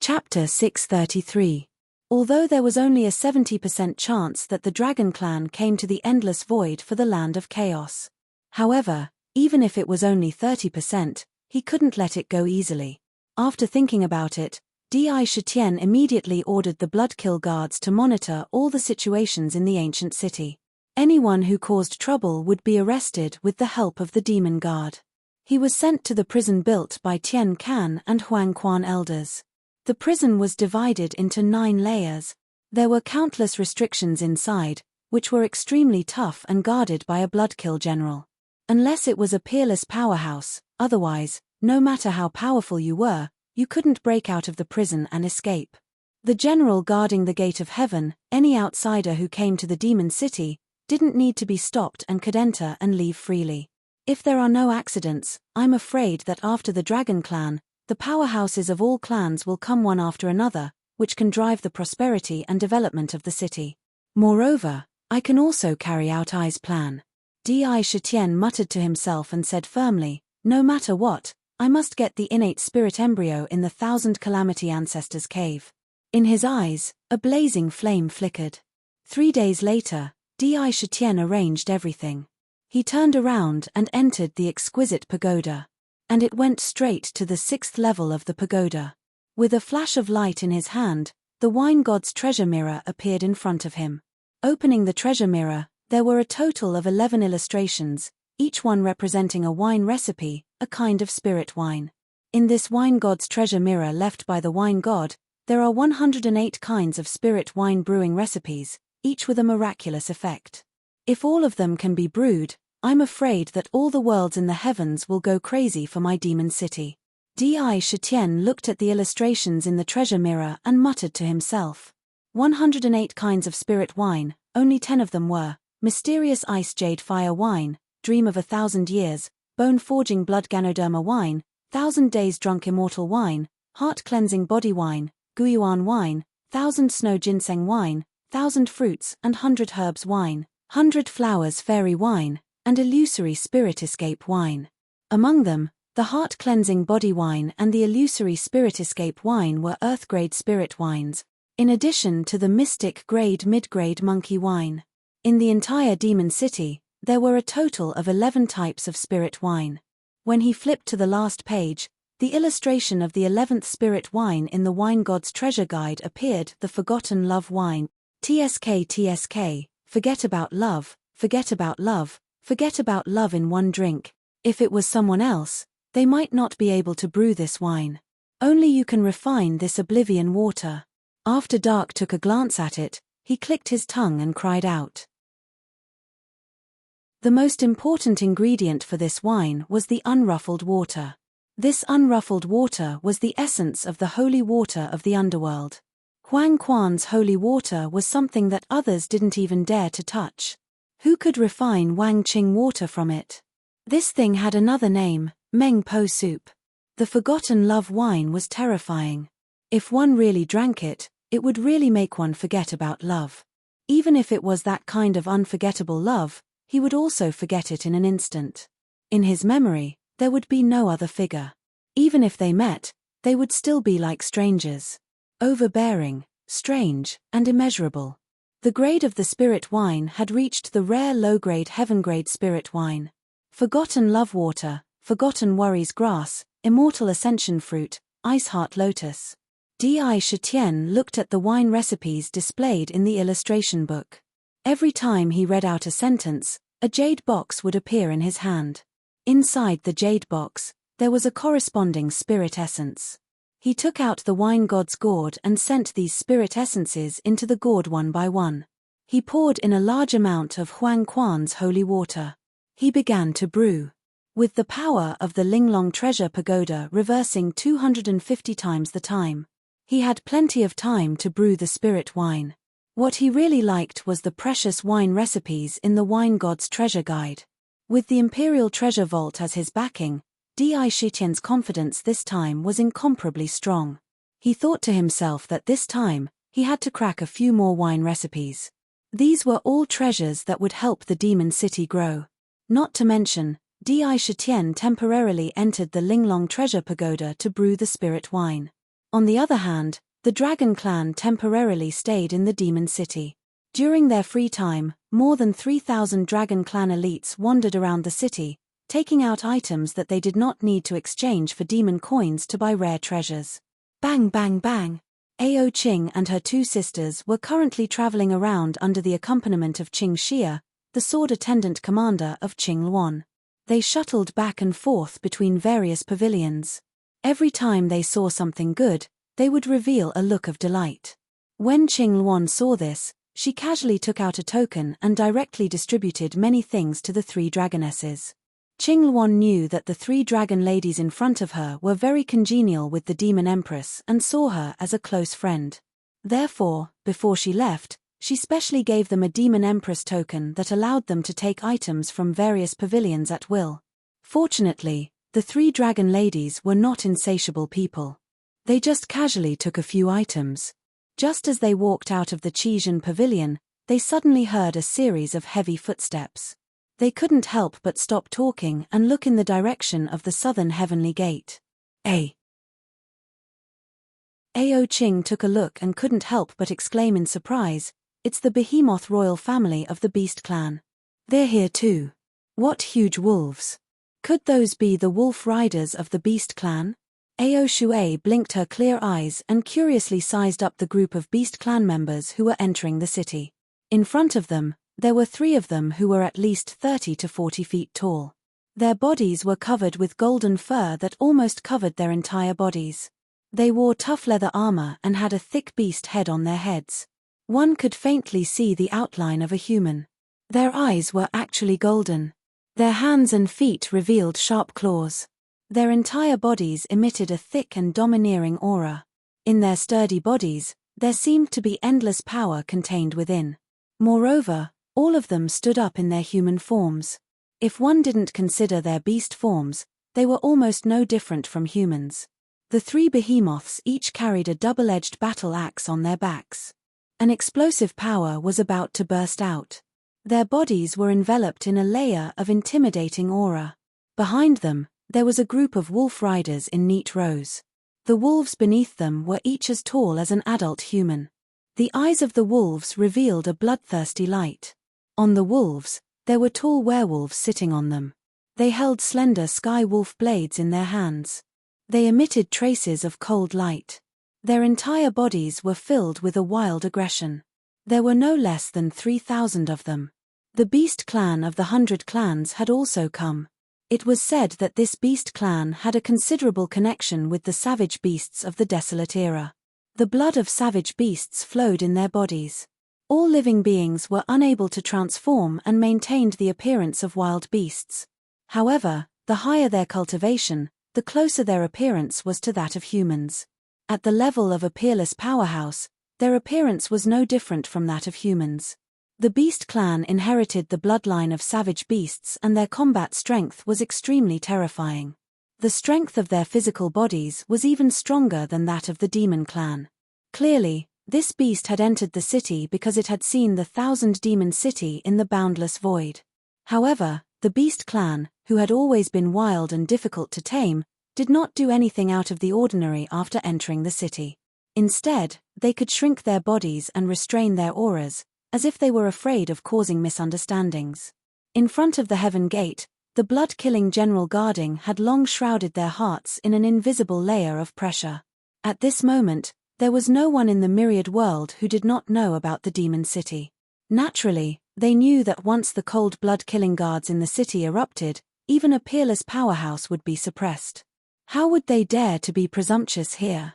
Chapter 633. Although there was only a 70% chance that the Dragon Clan came to the endless void for the land of chaos. However, even if it was only 30%, he couldn't let it go easily. After thinking about it, Di Shitian immediately ordered the Bloodkill guards to monitor all the situations in the ancient city. Anyone who caused trouble would be arrested with the help of the Demon Guard. He was sent to the prison built by Tian Kan and Huang Quan elders. The prison was divided into 9 layers. There were countless restrictions inside, which were extremely tough and guarded by a Bloodkill general. Unless it was a peerless powerhouse, otherwise, no matter how powerful you were, you couldn't break out of the prison and escape. The general guarding the gate of heaven, any outsider who came to the demon city, didn't need to be stopped and could enter and leave freely. If there are no accidents, I'm afraid that after the Dragon Clan, the powerhouses of all clans will come one after another, which can drive the prosperity and development of the city. Moreover, I can also carry out I's plan. Di Shitian muttered to himself and said firmly, no matter what, I must get the innate spirit embryo in the 1000 Calamity Ancestors cave. In his eyes, a blazing flame flickered. 3 days later, Di Shitian arranged everything. He turned around and entered the exquisite pagoda. And it went straight to the 6th level of the pagoda. With a flash of light in his hand, the wine god's treasure mirror appeared in front of him. Opening the treasure mirror, there were a total of 11 illustrations, each one representing a wine recipe, a kind of spirit wine. In this wine god's treasure mirror left by the wine god, there are 108 kinds of spirit wine brewing recipes, each with a miraculous effect. If all of them can be brewed, I'm afraid that all the worlds in the heavens will go crazy for my demon city. Di Shitian looked at the illustrations in the treasure mirror and muttered to himself. 108 kinds of spirit wine, only 10 of them were mysterious ice jade fire wine, dream of 1,000 years, bone-forging blood ganoderma wine, 1,000 days drunk immortal wine, heart-cleansing body wine, guyuan wine, 1,000 snow ginseng wine, 1,000 fruits and 100 herbs wine, 100 flowers fairy wine, and illusory spirit escape wine. Among them, the heart-cleansing body wine and the illusory spirit escape wine were earth-grade spirit wines, in addition to the mystic-grade mid-grade monkey wine. In the entire demon city, there were a total of 11 types of spirit wine. When he flipped to the last page, the illustration of the 11th spirit wine in the wine god's treasure guide appeared, the forgotten love wine. TSK, forget about love, forget about love, forget about love in one drink. If it was someone else, they might not be able to brew this wine. Only you can refine this oblivion water. After Dark took a glance at it, he clicked his tongue and cried out. The most important ingredient for this wine was the unruffled water. This unruffled water was the essence of the holy water of the underworld. Huang Quan's holy water was something that others didn't even dare to touch. Who could refine Wang Qing water from it? This thing had another name, Meng Po soup. The forgotten love wine was terrifying. If one really drank it, it would really make one forget about love. Even if it was that kind of unforgettable love, he would also forget it in an instant. In his memory, there would be no other figure. Even if they met, they would still be like strangers. Overbearing, strange, and immeasurable. The grade of the spirit wine had reached the rare low-grade heaven-grade spirit wine. Forgotten love water, forgotten worries grass, immortal ascension fruit, ice heart lotus. Di Shitian looked at the wine recipes displayed in the illustration book. Every time he read out a sentence, a jade box would appear in his hand. Inside the jade box, there was a corresponding spirit essence. He took out the wine god's gourd and sent these spirit essences into the gourd one by one. He poured in a large amount of Huang Quan's holy water. He began to brew. With the power of the Linglong treasure pagoda reversing 250 times the time, he had plenty of time to brew the spirit wine. What he really liked was the precious wine recipes in the wine god's treasure guide. With the imperial treasure vault as his backing, Di Shitian's confidence this time was incomparably strong. He thought to himself that this time, he had to crack a few more wine recipes. These were all treasures that would help the demon city grow. Not to mention, Di Shitian temporarily entered the Linglong treasure pagoda to brew the spirit wine. On the other hand, the Dragon Clan temporarily stayed in the demon city. During their free time, more than 3,000 Dragon Clan elites wandered around the city, taking out items that they did not need to exchange for demon coins to buy rare treasures. Bang bang bang! Ao Qing and her two sisters were currently traveling around under the accompaniment of Qing Xia, the sword attendant commander of Qing Luan. They shuttled back and forth between various pavilions. Every time they saw something good, they would reveal a look of delight. When Qing Luan saw this, she casually took out a token and directly distributed many things to the three dragonesses. Qing Luan knew that the three dragon ladies in front of her were very congenial with the demon empress and saw her as a close friend. Therefore, before she left, she specially gave them a demon empress token that allowed them to take items from various pavilions at will. Fortunately, the three dragon ladies were not insatiable people. They just casually took a few items. Just as they walked out of the Qizhen pavilion, they suddenly heard a series of heavy footsteps. They couldn't help but stop talking and look in the direction of the southern heavenly gate. Ao Qing took a look and couldn't help but exclaim in surprise, "It's the behemoth royal family of the Beast Clan. They're here too. What huge wolves! Could those be the wolf riders of the Beast Clan?" Ao Shui blinked her clear eyes and curiously sized up the group of Beast Clan members who were entering the city. In front of them, there were three of them who were at least 30 to 40 feet tall. Their bodies were covered with golden fur that almost covered their entire bodies. They wore tough leather armor and had a thick beast head on their heads. One could faintly see the outline of a human. Their eyes were actually golden. Their hands and feet revealed sharp claws. Their entire bodies emitted a thick and domineering aura. In their sturdy bodies, there seemed to be endless power contained within. Moreover, all of them stood up in their human forms. If one didn't consider their beast forms, they were almost no different from humans. The three behemoths each carried a double-edged battle axe on their backs. An explosive power was about to burst out. Their bodies were enveloped in a layer of intimidating aura. Behind them, there was a group of wolf riders in neat rows. The wolves beneath them were each as tall as an adult human. The eyes of the wolves revealed a bloodthirsty light. On the wolves, there were tall werewolves sitting on them. They held slender sky wolf blades in their hands. They emitted traces of cold light. Their entire bodies were filled with a wild aggression. There were no less than 3,000 of them. The Beast Clan of the 100 Clans had also come. It was said that this Beast Clan had a considerable connection with the savage beasts of the Desolate Era. The blood of savage beasts flowed in their bodies. All living beings were unable to transform and maintained the appearance of wild beasts. However, the higher their cultivation, the closer their appearance was to that of humans. At the level of a peerless powerhouse, their appearance was no different from that of humans. The Beast Clan inherited the bloodline of savage beasts and their combat strength was extremely terrifying. The strength of their physical bodies was even stronger than that of the Demon Clan. Clearly, this beast had entered the city because it had seen the 1,000 demon city in the boundless void. However, the Beast Clan, who had always been wild and difficult to tame, did not do anything out of the ordinary after entering the city. Instead, they could shrink their bodies and restrain their auras, as if they were afraid of causing misunderstandings. In front of the Heaven Gate, the blood-killing general guarding had long shrouded their hearts in an invisible layer of pressure. At this moment, There was no one in the myriad world who did not know about the demon city. Naturally, they knew that once the cold blood-killing guards in the city erupted, even a peerless powerhouse would be suppressed. How would they dare to be presumptuous here?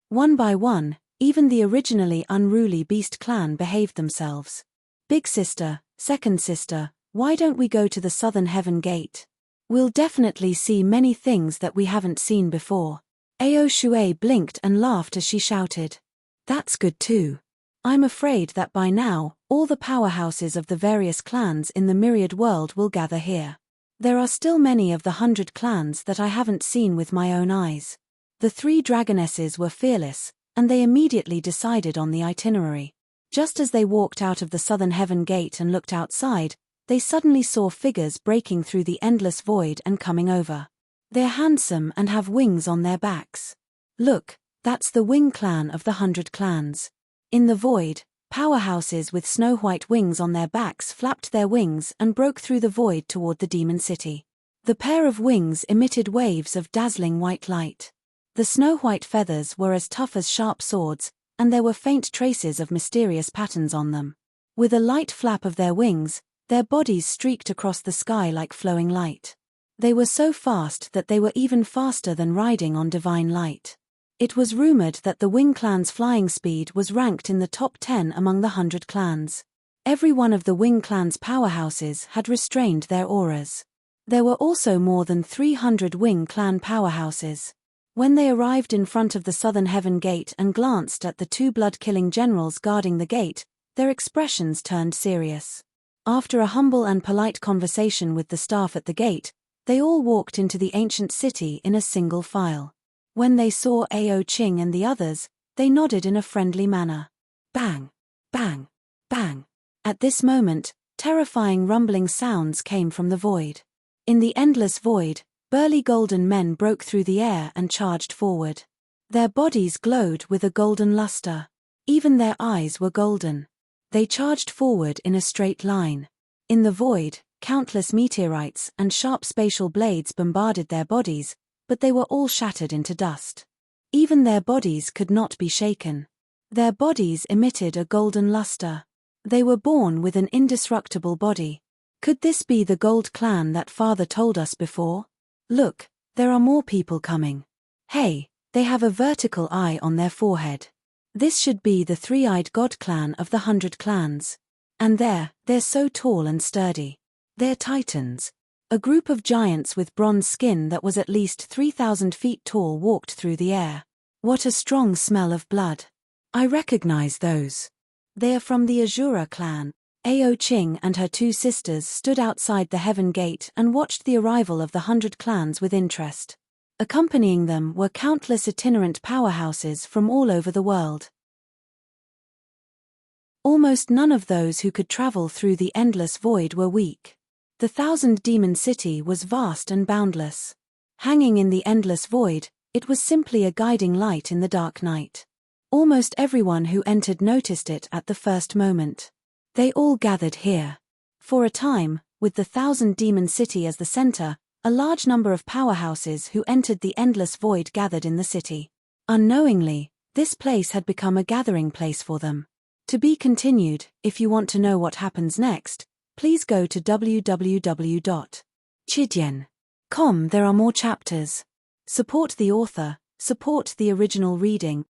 One by one, even the originally unruly beast clan behaved themselves. Big sister, second sister, why don't we go to the southern heaven gate? We'll definitely see many things that we haven't seen before. Ao Shui blinked and laughed as she shouted. That's good too. I'm afraid that by now, all the powerhouses of the various clans in the myriad world will gather here. There are still many of the 100 clans that I haven't seen with my own eyes. The 3 dragonesses were fearless, and they immediately decided on the itinerary. Just as they walked out of the southern heaven gate and looked outside, they suddenly saw figures breaking through the endless void and coming over. They're handsome and have wings on their backs. Look, that's the wing clan of the 100 clans. In the void, powerhouses with snow-white wings on their backs flapped their wings and broke through the void toward the demon city. The pair of wings emitted waves of dazzling white light. The snow-white feathers were as tough as sharp swords, and there were faint traces of mysterious patterns on them. With a light flap of their wings, their bodies streaked across the sky like flowing light. They were so fast that they were even faster than riding on divine light. It was rumored that the Wing clan's flying speed was ranked in the top 10 among the 100 clans. Every one of the Wing clan's powerhouses had restrained their auras. There were also more than 300 Wing clan powerhouses. When they arrived in front of the southern heaven gate and glanced at the 2 blood-killing generals guarding the gate, their expressions turned serious. After a humble and polite conversation with the staff at the gate, they all walked into the ancient city in a single file. When they saw Ao Qing and the others, they nodded in a friendly manner. Bang! Bang! Bang! At this moment, terrifying rumbling sounds came from the void. In the endless void, burly golden men broke through the air and charged forward. Their bodies glowed with a golden luster. Even their eyes were golden. They charged forward in a straight line. In the void, countless meteorites and sharp spatial blades bombarded their bodies, but they were all shattered into dust. Even their bodies could not be shaken. Their bodies emitted a golden luster. They were born with an indestructible body. Could this be the Gold Clan that father told us before? Look, there are more people coming. Hey, they have a vertical eye on their forehead. This should be the 3-eyed God Clan of the 100 clans. And they're so tall and sturdy. They're titans. A group of giants with bronze skin that was at least 3,000 feet tall walked through the air. What a strong smell of blood. I recognize those. They are from the Azura clan. Ao Qing and her 2 sisters stood outside the heaven gate and watched the arrival of the 100 clans with interest. Accompanying them were countless itinerant powerhouses from all over the world. Almost none of those who could travel through the endless void were weak. The 1,000-demon city was vast and boundless. Hanging in the endless void, it was simply a guiding light in the dark night. Almost everyone who entered noticed it at the first moment. They all gathered here. For a time, with the 1,000-demon city as the center, a large number of powerhouses who entered the endless void gathered in the city. Unknowingly, this place had become a gathering place for them. To be continued. If you want to know what happens next, please go to www.chidian.com. There are more chapters. Support the author, support the original reading.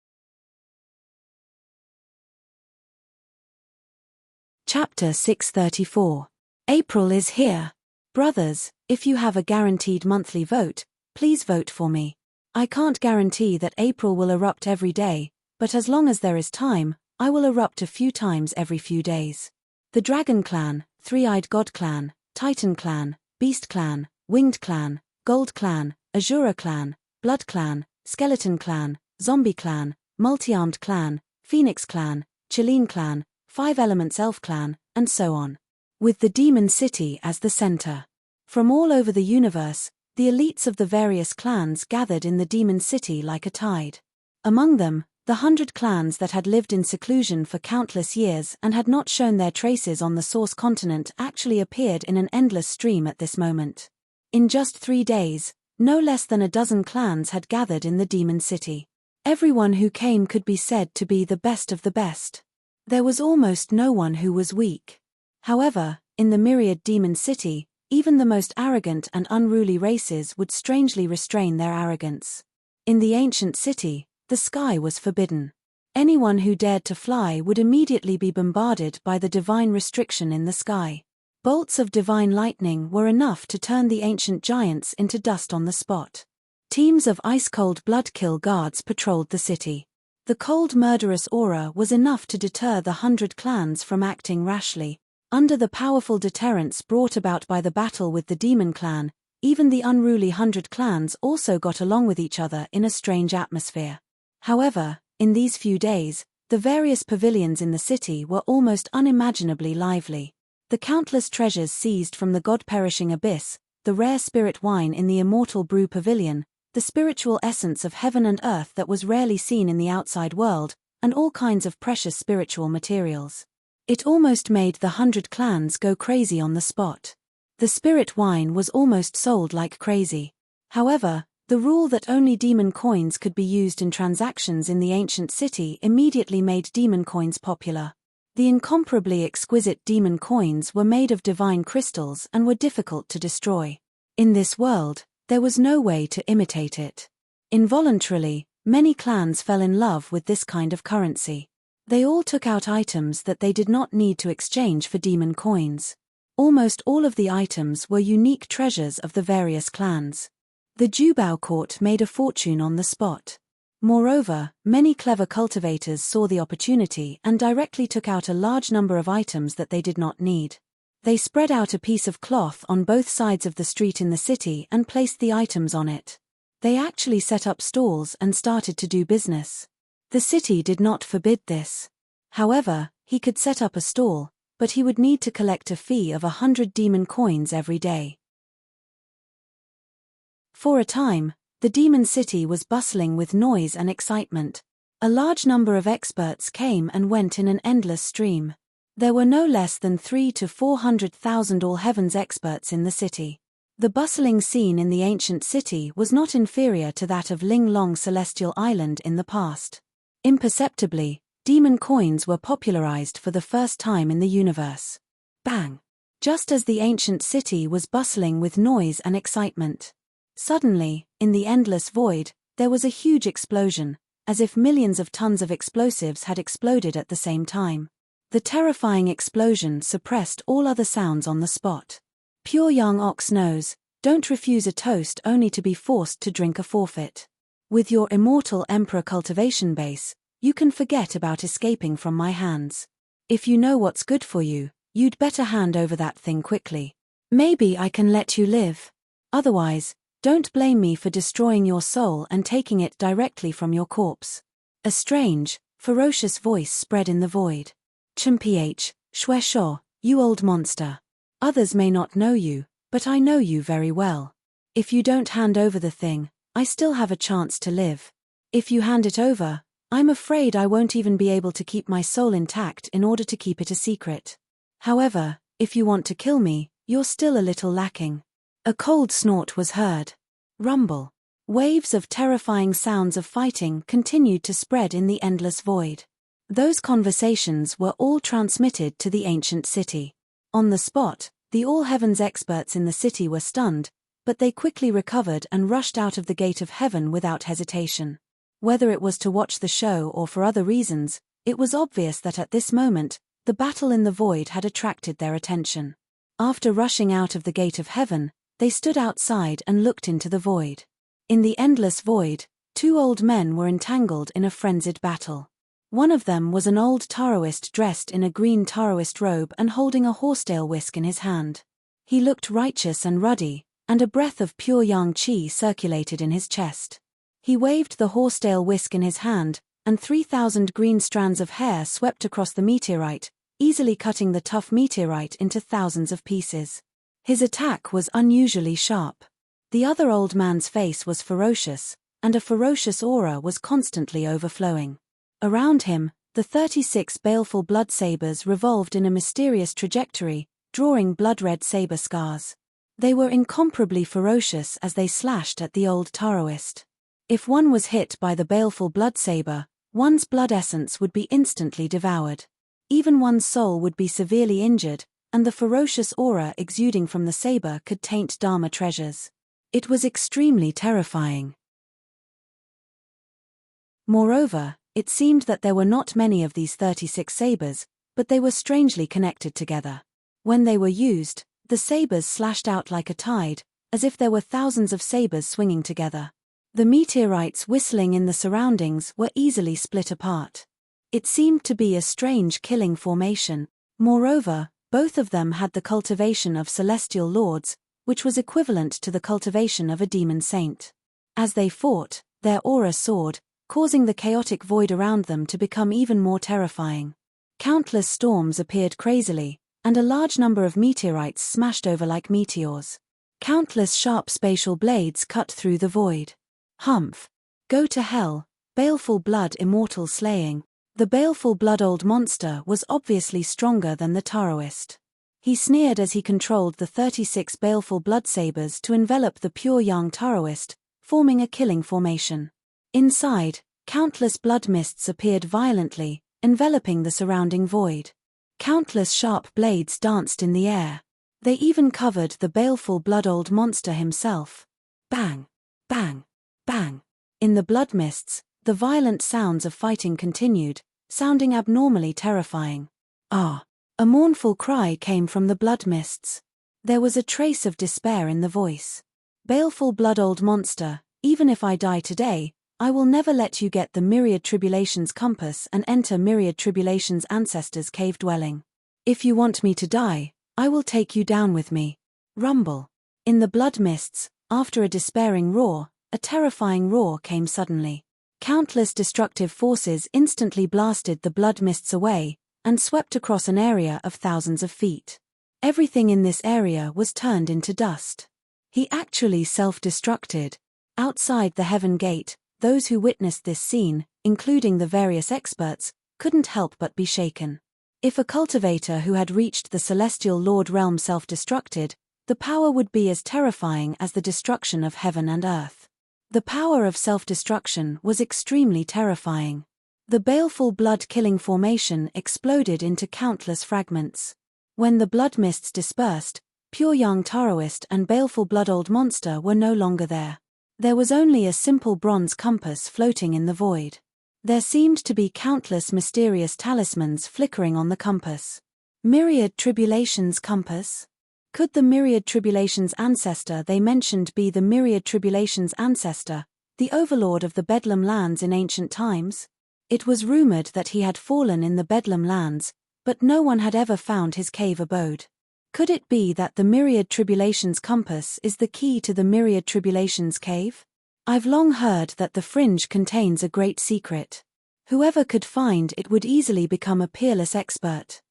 Chapter 634. April is here. Brothers, if you have a guaranteed monthly vote, please vote for me. I can't guarantee that April will erupt every day, but as long as there is time, I will erupt a few times every few days. The Dragon Clan, 3-eyed God Clan, Titan Clan, Beast Clan, Winged Clan, Gold Clan, Azura Clan, Blood Clan, Skeleton Clan, Zombie Clan, Multi-Armed Clan, Phoenix Clan, Chileen Clan, 5 Elements Elf Clan, and so on. With the Demon City as the center. From all over the universe, the elites of the various clans gathered in the Demon City like a tide. Among them, the 100 clans that had lived in seclusion for countless years and had not shown their traces on the source continent actually appeared in an endless stream at this moment. In just 3 days, no less than a dozen clans had gathered in the Demon City. Everyone who came could be said to be the best of the best. There was almost no one who was weak. However, in the myriad demon city, even the most arrogant and unruly races would strangely restrain their arrogance. In the ancient city, the sky was forbidden. Anyone who dared to fly would immediately be bombarded by the divine restriction in the sky. Bolts of divine lightning were enough to turn the ancient giants into dust on the spot. Teams of ice-cold blood-kill guards patrolled the city. The cold murderous aura was enough to deter the 100 clans from acting rashly. Under the powerful deterrence brought about by the battle with the demon clan, even the unruly 100 clans also got along with each other in a strange atmosphere. However, in these few days, the various pavilions in the city were almost unimaginably lively. The countless treasures seized from the god-perishing abyss, the rare spirit wine in the immortal brew pavilion, the spiritual essence of heaven and earth that was rarely seen in the outside world, and all kinds of precious spiritual materials. It almost made the 100 clans go crazy on the spot. The spirit wine was almost sold like crazy. However, the rule that only demon coins could be used in transactions in the ancient city immediately made demon coins popular. The incomparably exquisite demon coins were made of divine crystals and were difficult to destroy. In this world, there was no way to imitate it. Involuntarily, many clans fell in love with this kind of currency. They all took out items that they did not need to exchange for demon coins. Almost all of the items were unique treasures of the various clans. The Jubao court made a fortune on the spot. Moreover, many clever cultivators saw the opportunity and directly took out a large number of items that they did not need. They spread out a piece of cloth on both sides of the street in the city and placed the items on it. They actually set up stalls and started to do business. The city did not forbid this. However, he could set up a stall, but he would need to collect a fee of 100 demon coins every day. For a time, the demon city was bustling with noise and excitement. A large number of experts came and went in an endless stream. There were no less than 300,000 to 400,000 all heavens experts in the city. The bustling scene in the ancient city was not inferior to that of Ling Long Celestial Island in the past. Imperceptibly, demon coins were popularized for the first time in the universe. Bang! Just as the ancient city was bustling with noise and excitement. Suddenly, in the endless void, there was a huge explosion, as if millions of tons of explosives had exploded at the same time. The terrifying explosion suppressed all other sounds on the spot. Pure young ox knows, don't refuse a toast only to be forced to drink a forfeit. With your immortal emperor cultivation base, you can forget about escaping from my hands. If you know what's good for you, you'd better hand over that thing quickly. Maybe I can let you live. Otherwise, don't blame me for destroying your soul and taking it directly from your corpse. A strange, ferocious voice spread in the void. Chimph, Shwesho, you old monster. Others may not know you, but I know you very well. If you don't hand over the thing, I still have a chance to live. If you hand it over, I'm afraid I won't even be able to keep my soul intact in order to keep it a secret. However, if you want to kill me, you're still a little lacking. A cold snort was heard. Rumble. Waves of terrifying sounds of fighting continued to spread in the endless void. Those conversations were all transmitted to the ancient city. On the spot, the all heavens experts in the city were stunned, but they quickly recovered and rushed out of the gate of heaven without hesitation. Whether it was to watch the show or for other reasons, it was obvious that at this moment, the battle in the void had attracted their attention. After rushing out of the gate of heaven, they stood outside and looked into the void. In the endless void, two old men were entangled in a frenzied battle. One of them was an old Taoist dressed in a green Taoist robe and holding a horsetail whisk in his hand. He looked righteous and ruddy, and a breath of pure yang qi circulated in his chest. He waved the horsetail whisk in his hand, and 3,000 green strands of hair swept across the meteorite, easily cutting the tough meteorite into thousands of pieces. His attack was unusually sharp. The other old man's face was ferocious, and a ferocious aura was constantly overflowing. Around him, the 36 baleful blood sabers revolved in a mysterious trajectory, drawing blood-red saber scars. They were incomparably ferocious as they slashed at the old Taoist. If one was hit by the baleful blood saber, one's blood essence would be instantly devoured. Even one's soul would be severely injured, and the ferocious aura exuding from the saber could taint Dharma treasures. It was extremely terrifying. Moreover, it seemed that there were not many of these 36 sabers, but they were strangely connected together. When they were used, the sabers slashed out like a tide, as if there were thousands of sabers swinging together. The meteorites whistling in the surroundings were easily split apart. It seemed to be a strange killing formation. Moreover, both of them had the cultivation of celestial lords, which was equivalent to the cultivation of a demon saint. As they fought, their aura soared, causing the chaotic void around them to become even more terrifying. Countless storms appeared crazily, and a large number of meteorites smashed over like meteors. Countless sharp spatial blades cut through the void. Humph! Go to hell, baleful blood immortal slaying. The baleful blood old monster was obviously stronger than the Taoist. He sneered as he controlled the 36 baleful blood sabers to envelop the pure young Taoist, forming a killing formation. Inside, countless blood mists appeared violently, enveloping the surrounding void. Countless sharp blades danced in the air. They even covered the baleful blood old monster himself. Bang! Bang! Bang! In the blood mists, the violent sounds of fighting continued, sounding abnormally terrifying. Ah! A mournful cry came from the blood mists. There was a trace of despair in the voice. Baleful blood old monster, even if I die today, I will never let you get the myriad tribulations compass and enter myriad tribulations ancestors' cave dwelling. If you want me to die, I will take you down with me. Rumble. In the blood mists, after a despairing roar, a terrifying roar came suddenly. Countless destructive forces instantly blasted the blood mists away, and swept across an area of thousands of feet. Everything in this area was turned into dust. He actually self-destructed. Outside the heaven gate, those who witnessed this scene, including the various experts, couldn't help but be shaken. If a cultivator who had reached the celestial lord realm self-destructed, the power would be as terrifying as the destruction of heaven and earth. The power of self-destruction was extremely terrifying. The baleful blood-killing formation exploded into countless fragments. When the blood mists dispersed, pure young Taoist and baleful blood old monster were no longer there. There was only a simple bronze compass floating in the void. There seemed to be countless mysterious talismans flickering on the compass. Myriad tribulations compass? Could the myriad tribulations ancestor they mentioned be the myriad tribulations ancestor, the overlord of the Bedlam lands in ancient times? It was rumored that he had fallen in the Bedlam lands, but no one had ever found his cave abode. Could it be that the myriad tribulations compass is the key to the myriad tribulations cave? I've long heard that the fringe contains a great secret. Whoever could find it would easily become a peerless expert.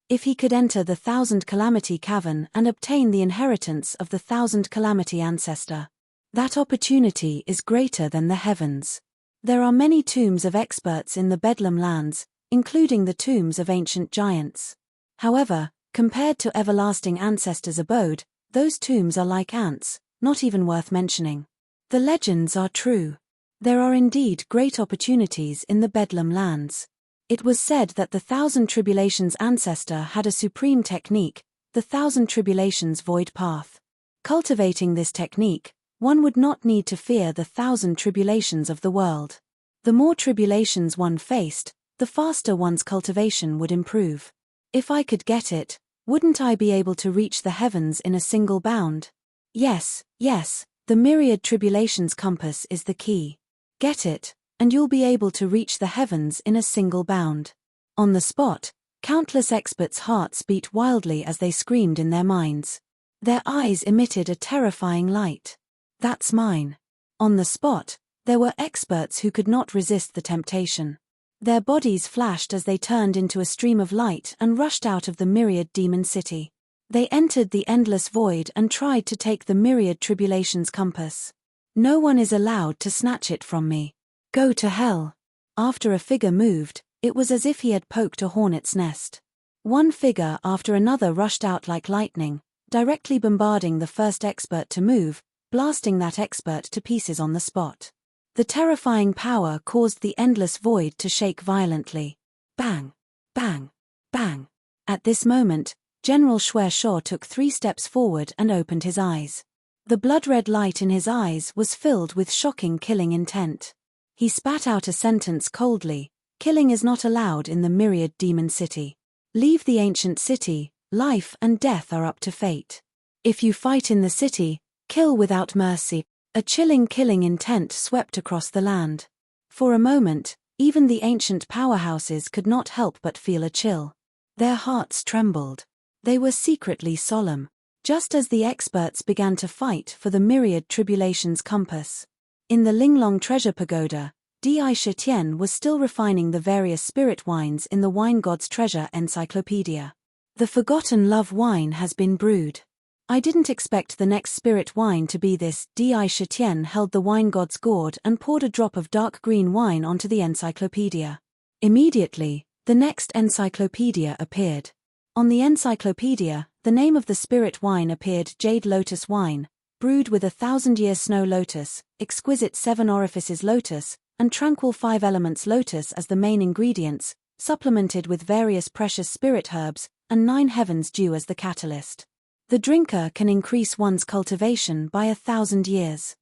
If he could enter the Thousand Calamity Cavern and obtain the inheritance of the Thousand Calamity ancestor, that opportunity is greater than the heavens. There are many tombs of experts in the Bedlam lands, including the tombs of ancient giants. However, compared to everlasting ancestors' abode, those tombs are like ants, not even worth mentioning. The legends are true. There are indeed great opportunities in the Bedlam lands. It was said that the Thousand Tribulations ancestor had a supreme technique, the Thousand Tribulations void path. Cultivating this technique, one would not need to fear the thousand tribulations of the world. The more tribulations one faced, the faster one's cultivation would improve. If I could get it, wouldn't I be able to reach the heavens in a single bound? Yes, the myriad tribulations compass is the key. Get it, and you'll be able to reach the heavens in a single bound. On the spot, countless experts' hearts beat wildly as they screamed in their minds. Their eyes emitted a terrifying light. That's mine. On the spot, there were experts who could not resist the temptation. Their bodies flashed as they turned into a stream of light and rushed out of the myriad demon city. They entered the endless void and tried to take the myriad tribulations compass. No one is allowed to snatch it from me. Go to hell. After a figure moved, it was as if he had poked a hornet's nest. One figure after another rushed out like lightning, directly bombarding the first expert to move, blasting that expert to pieces on the spot. The terrifying power caused the endless void to shake violently. Bang! Bang! Bang! At this moment, General Shuai took 3 steps forward and opened his eyes. The blood-red light in his eyes was filled with shocking killing intent. He spat out a sentence coldly: "Killing is not allowed in the myriad demon city. Leave the ancient city, life and death are up to fate. If you fight in the city, kill without mercy." A chilling killing intent swept across the land. For a moment, even the ancient powerhouses could not help but feel a chill. Their hearts trembled. They were secretly solemn, just as the experts began to fight for the myriad tribulations compass. In the Linglong Treasure Pagoda, Di Shitian was still refining the various spirit wines in the Wine God's Treasure Encyclopedia. "The Forgotten Love wine has been brewed. I didn't expect the next spirit wine to be this." Di Shitian held the wine god's gourd and poured a drop of dark green wine onto the encyclopedia. Immediately, the next encyclopedia appeared. On the encyclopedia, the name of the spirit wine appeared: Jade Lotus Wine, brewed with 1,000-year snow lotus, exquisite 7 orifices lotus, and tranquil 5 elements lotus as the main ingredients, supplemented with various precious spirit herbs, and 9 heavens dew as the catalyst. The drinker can increase one's cultivation by 1,000 years.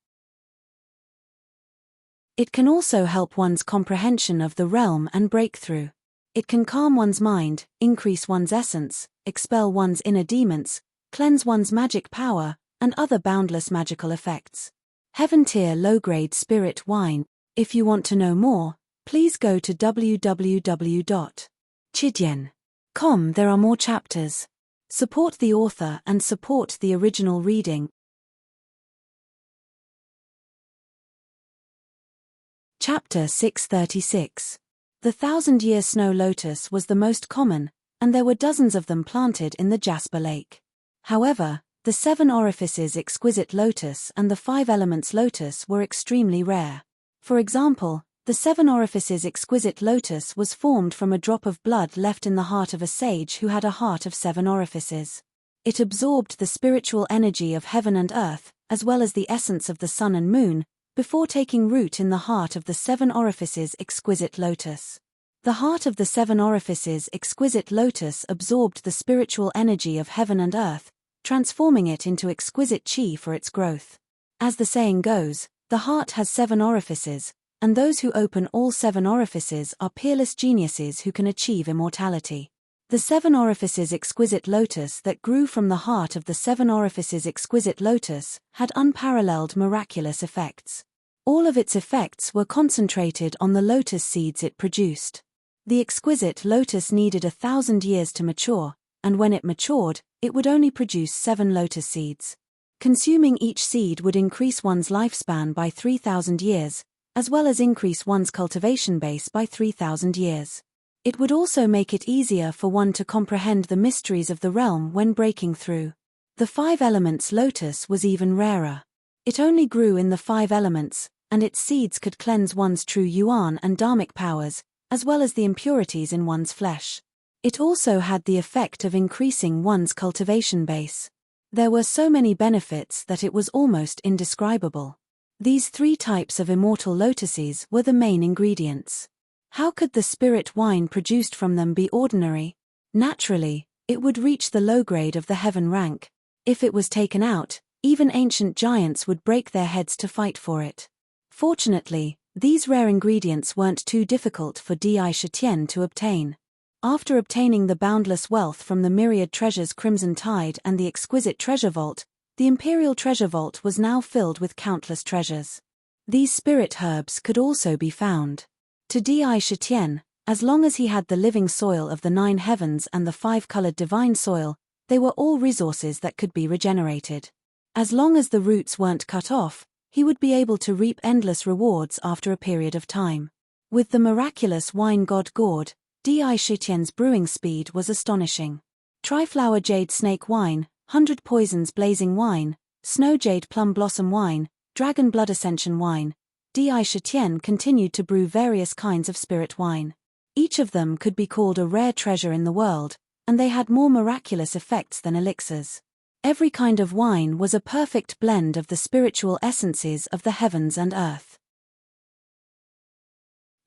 It can also help one's comprehension of the realm and breakthrough. It can calm one's mind, increase one's essence, expel one's inner demons, cleanse one's magic power, and other boundless magical effects. Heaven tier low-grade spirit wine. If you want to know more, please go to www.chidian.com. There are more chapters. Support the author and support the original reading. Chapter 636. The 1,000-year snow lotus was the most common, and there were dozens of them planted in the Jasper Lake. However, the 7 orifices exquisite lotus and the 5 elements lotus were extremely rare. For example, the 7 orifices exquisite lotus was formed from a drop of blood left in the heart of a sage who had a heart of 7 orifices. It absorbed the spiritual energy of heaven and earth, as well as the essence of the sun and moon, before taking root in the heart of the 7 orifices exquisite lotus. The heart of the 7 orifices exquisite lotus absorbed the spiritual energy of heaven and earth, transforming it into exquisite chi for its growth. As the saying goes, the heart has 7 orifices, and those who open all 7 orifices are peerless geniuses who can achieve immortality. The 7 orifices exquisite lotus that grew from the heart of the 7 orifices exquisite lotus had unparalleled miraculous effects. All of its effects were concentrated on the lotus seeds it produced. The exquisite lotus needed 1,000 years to mature, and when it matured, it would only produce 7 lotus seeds. Consuming each seed would increase one's lifespan by 3,000 years, as well as increase one's cultivation base by 3,000 years. It would also make it easier for one to comprehend the mysteries of the realm when breaking through. The 5 elements lotus was even rarer. It only grew in the 5 elements, and its seeds could cleanse one's true yuan and dharmic powers, as well as the impurities in one's flesh. It also had the effect of increasing one's cultivation base. There were so many benefits that it was almost indescribable. These 3 types of immortal lotuses were the main ingredients. How could the spirit wine produced from them be ordinary? Naturally, it would reach the low grade of the heaven rank. If it was taken out, even ancient giants would break their heads to fight for it. Fortunately, these rare ingredients weren't too difficult for Di Shitian to obtain. After obtaining the boundless wealth from the myriad treasures Crimson Tide and the exquisite treasure vault, the imperial treasure vault was now filled with countless treasures. These spirit herbs could also be found. To Di Shitian, as long as he had the living soil of the 9 heavens and the 5-colored divine soil, they were all resources that could be regenerated. As long as the roots weren't cut off, he would be able to reap endless rewards after a period of time. With the miraculous wine god gourd, Di Shitian's brewing speed was astonishing. Triflower jade snake wine, 100 poisons blazing wine, snow jade plum blossom wine, dragon blood ascension wine. Di Shitian continued to brew various kinds of spirit wine. Each of them could be called a rare treasure in the world, and they had more miraculous effects than elixirs. Every kind of wine was a perfect blend of the spiritual essences of the heavens and earth.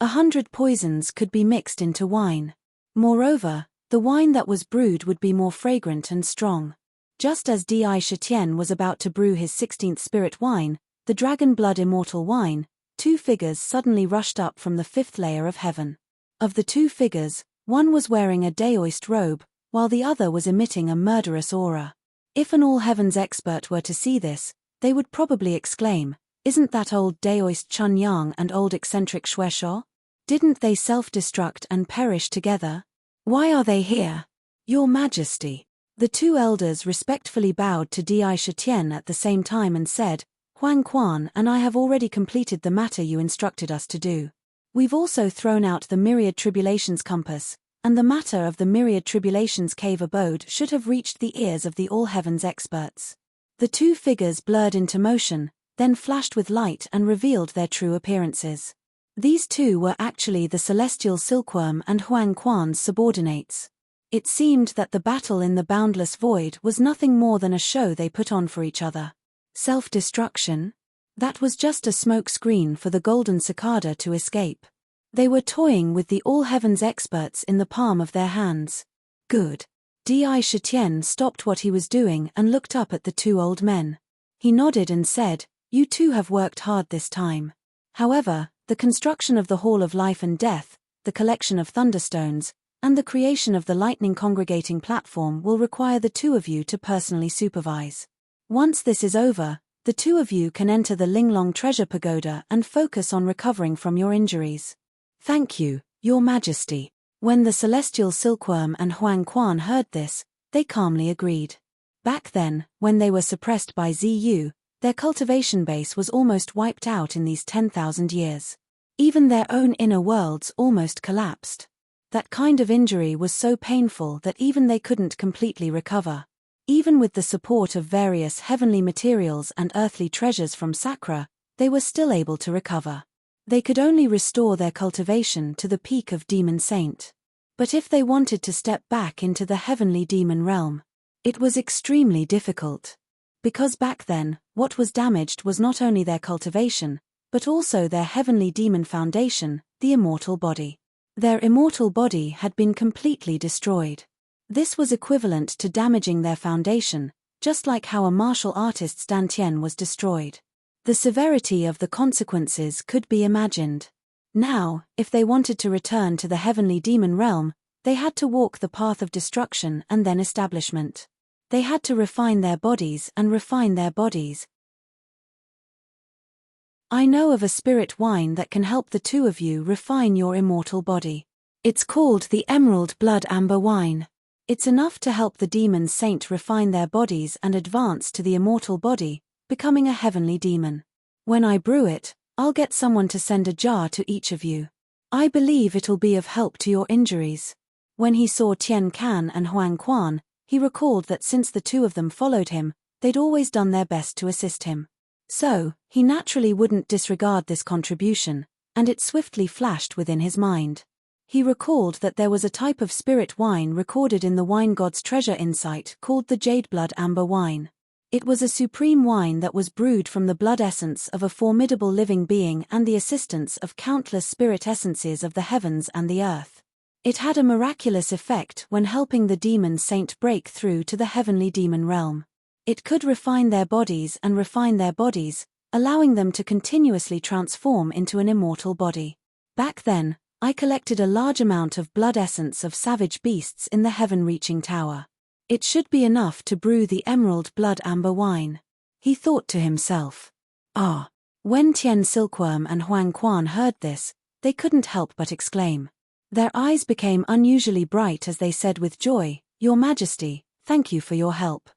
100 poisons could be mixed into wine. Moreover, the wine that was brewed would be more fragrant and strong. Just as Di Shetien was about to brew his 16th spirit wine, the dragon blood immortal wine, two figures suddenly rushed up from the 5th layer of heaven. Of the two figures, one was wearing a daoist robe, while the other was emitting a murderous aura. If an all-heavens expert were to see this, they would probably exclaim, "Isn't that old daoist Chun Yang and old eccentric Shuesho? Didn't they self-destruct and perish together? Why are they here? Your Majesty." The two elders respectfully bowed to Di Shetien at the same time and said, "Huang Quan and I have already completed the matter you instructed us to do. We've also thrown out the Myriad Tribulations compass, and the matter of the Myriad Tribulations cave abode should have reached the ears of the all-heavens experts." The two figures blurred into motion, then flashed with light and revealed their true appearances. These two were actually the celestial silkworm and Huang Quan's subordinates. It seemed that the battle in the boundless void was nothing more than a show they put on for each other. Self-destruction? That was just a smoke screen for the golden cicada to escape. They were toying with the all-heavens experts in the palm of their hands. Good. Di Shetien stopped what he was doing and looked up at the two old men. He nodded and said, "You two have worked hard this time. However, the construction of the Hall of Life and Death, the collection of thunderstones, and the creation of the lightning congregating platform will require the two of you to personally supervise. Once this is over, the two of you can enter the Linglong Treasure Pagoda and focus on recovering from your injuries." "Thank you, Your Majesty." When the celestial silkworm and Huang Quan heard this, they calmly agreed. Back then, when they were suppressed by Ziyu, their cultivation base was almost wiped out in these 10,000 years. Even their own inner worlds almost collapsed. That kind of injury was so painful that even they couldn't completely recover. Even with the support of various heavenly materials and earthly treasures from Sakra, they were still able to recover. They could only restore their cultivation to the peak of Demon Saint. But if they wanted to step back into the heavenly demon realm, it was extremely difficult. Because back then, what was damaged was not only their cultivation, but also their heavenly demon foundation, the immortal body. Their immortal body had been completely destroyed. This was equivalent to damaging their foundation, just like how a martial artist's dantian was destroyed. The severity of the consequences could be imagined. Now, if they wanted to return to the heavenly demon realm, they had to walk the path of destruction and then establishment. They had to refine their bodies and refine their bodies. I know of a spirit wine that can help the two of you refine your immortal body. It's called the Emerald Blood Amber Wine. It's enough to help the demon saint refine their bodies and advance to the immortal body, becoming a heavenly demon. When I brew it, I'll get someone to send a jar to each of you. I believe it'll be of help to your injuries. When he saw Tian Can and Huang Quan, he recalled that since the two of them followed him, they'd always done their best to assist him. So, he naturally wouldn't disregard this contribution, and it swiftly flashed within his mind. He recalled that there was a type of spirit wine recorded in the Wine God's Treasure Insight called the Jade Blood Amber Wine. It was a supreme wine that was brewed from the blood essence of a formidable living being and the assistance of countless spirit essences of the heavens and the earth. It had a miraculous effect when helping the demon saint break through to the heavenly demon realm. It could refine their bodies and refine their bodies, allowing them to continuously transform into an immortal body. Back then, I collected a large amount of blood essence of savage beasts in the heaven-reaching tower. It should be enough to brew the emerald blood amber wine. He thought to himself. Ah. When Tian Silkworm and Huang Quan heard this, they couldn't help but exclaim. Their eyes became unusually bright as they said with joy, "Your Majesty, thank you for your help."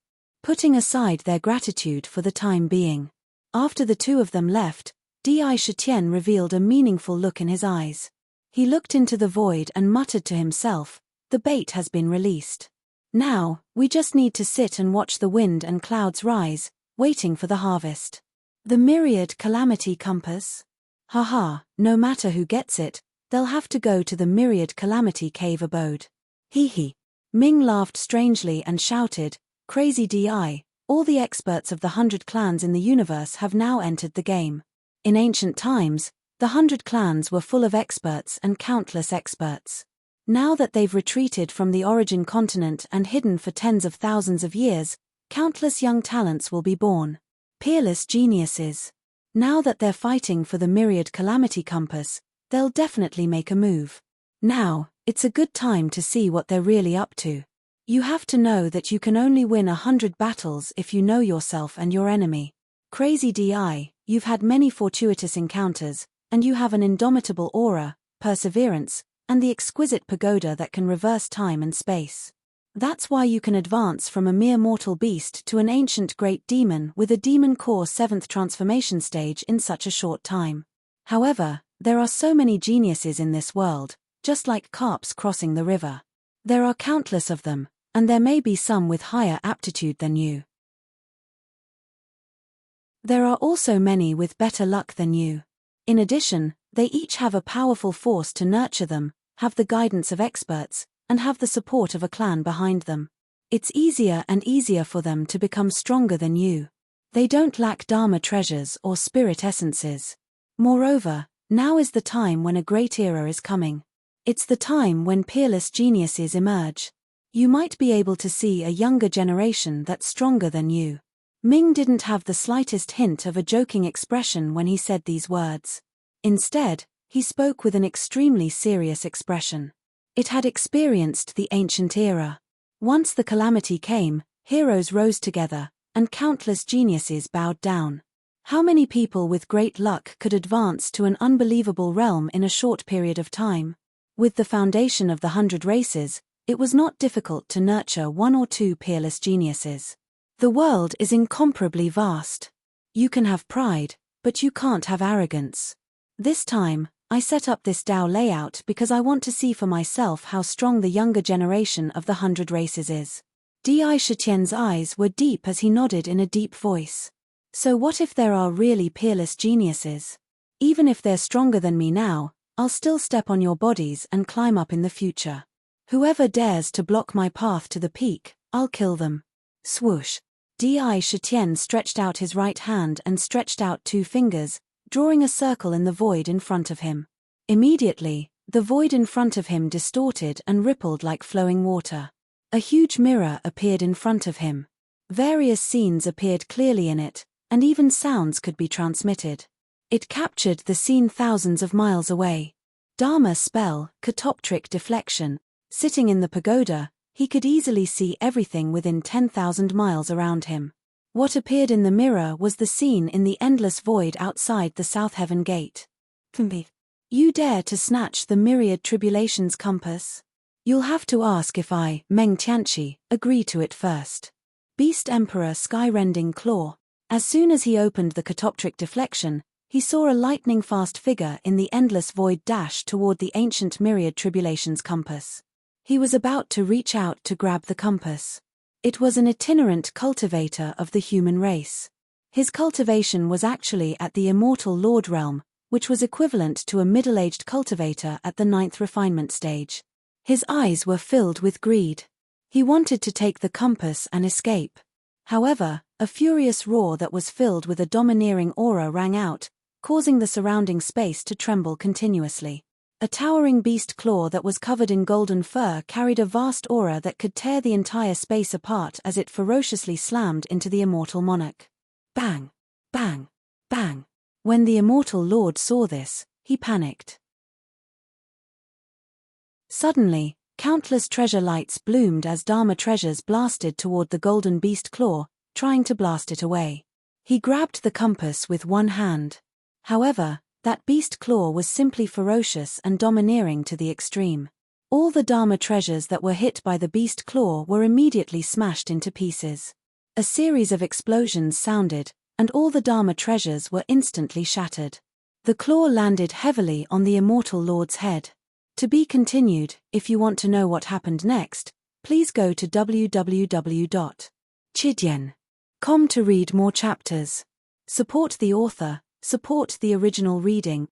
Putting aside their gratitude for the time being. After the two of them left, Di Shetien revealed a meaningful look in his eyes. He looked into the void and muttered to himself, "The bait has been released. Now, we just need to sit and watch the wind and clouds rise, waiting for the harvest." The Myriad Calamity Compass? Haha, no matter who gets it, they'll have to go to the Myriad Calamity Cave abode. Hee hee. Ming laughed strangely and shouted, "Crazy Di, All the experts of the 100 clans in the universe have now entered the game. In ancient times, the 100 clans were full of experts and countless experts. Now that they've retreated from the origin continent and hidden for tens of thousands of years, countless young talents will be born. Peerless geniuses. Now that they're fighting for the myriad calamity compass, they'll definitely make a move. Now, it's a good time to see what they're really up to. You have to know that you can only win 100 battles if you know yourself and your enemy. Crazy DI, you've had many fortuitous encounters, and you have an indomitable aura, perseverance, and the exquisite pagoda that can reverse time and space. That's why you can advance from a mere mortal beast to an ancient great demon with a demon core 7th transformation stage in such a short time. However, there are so many geniuses in this world, just like carps crossing the river. There are countless of them, and there may be some with higher aptitude than you. There are also many with better luck than you. In addition, they each have a powerful force to nurture them, have the guidance of experts, and have the support of a clan behind them. It's easier and easier for them to become stronger than you. They don't lack Dharma treasures or spirit essences. Moreover, now is the time when a great era is coming. It's the time when peerless geniuses emerge. You might be able to see a younger generation that's stronger than you. Ming didn't have the slightest hint of a joking expression when he said these words. Instead, he spoke with an extremely serious expression. It had experienced the ancient era. Once the calamity came, heroes rose together, and countless geniuses bowed down. How many people with great luck could advance to an unbelievable realm in a short period of time? With the foundation of the 100 races, it was not difficult to nurture 1 or 2 peerless geniuses. The world is incomparably vast. You can have pride, but you can't have arrogance. This time, I set up this DAO layout because I want to see for myself how strong the younger generation of the 100 races is. Di Shitian's eyes were deep as he nodded in a deep voice. So what if there are really peerless geniuses? Even if they're stronger than me now, I'll still step on your bodies and climb up in the future. Whoever dares to block my path to the peak, I'll kill them. Swoosh. Di Shitian stretched out his right hand and stretched out 2 fingers, drawing a circle in the void in front of him. Immediately, the void in front of him distorted and rippled like flowing water. A huge mirror appeared in front of him. Various scenes appeared clearly in it, and even sounds could be transmitted. It captured the scene thousands of miles away. Dharma spell, catoptric deflection. Sitting in the pagoda, he could easily see everything within 10,000 miles around him. What appeared in the mirror was the scene in the endless void outside the South Heaven Gate. You dare to snatch the myriad tribulations compass? You'll have to ask if I, Meng Tianqi, agree to it first. Beast Emperor Skyrending Claw. As soon as he opened the catoptric deflection, he saw a lightning-fast figure in the endless void dash toward the ancient myriad tribulations compass. He was about to reach out to grab the compass. It was an itinerant cultivator of the human race. His cultivation was actually at the immortal Lord realm, which was equivalent to a middle-aged cultivator at the 9th refinement stage. His eyes were filled with greed. He wanted to take the compass and escape. However, a furious roar that was filled with a domineering aura rang out, causing the surrounding space to tremble continuously. A towering beast claw that was covered in golden fur carried a vast aura that could tear the entire space apart as it ferociously slammed into the immortal monarch. Bang! Bang! Bang! When the immortal lord saw this, he panicked. Suddenly, countless treasure lights bloomed as Dharma treasures blasted toward the golden beast claw, trying to blast it away. He grabbed the compass with one hand. However, that beast claw was simply ferocious and domineering to the extreme. All the Dharma treasures that were hit by the beast claw were immediately smashed into pieces. A series of explosions sounded, and all the Dharma treasures were instantly shattered. The claw landed heavily on the immortal lord's head. To be continued. If you want to know what happened next, please go to www.chidian.com to read more chapters. Support the author, support the original reading.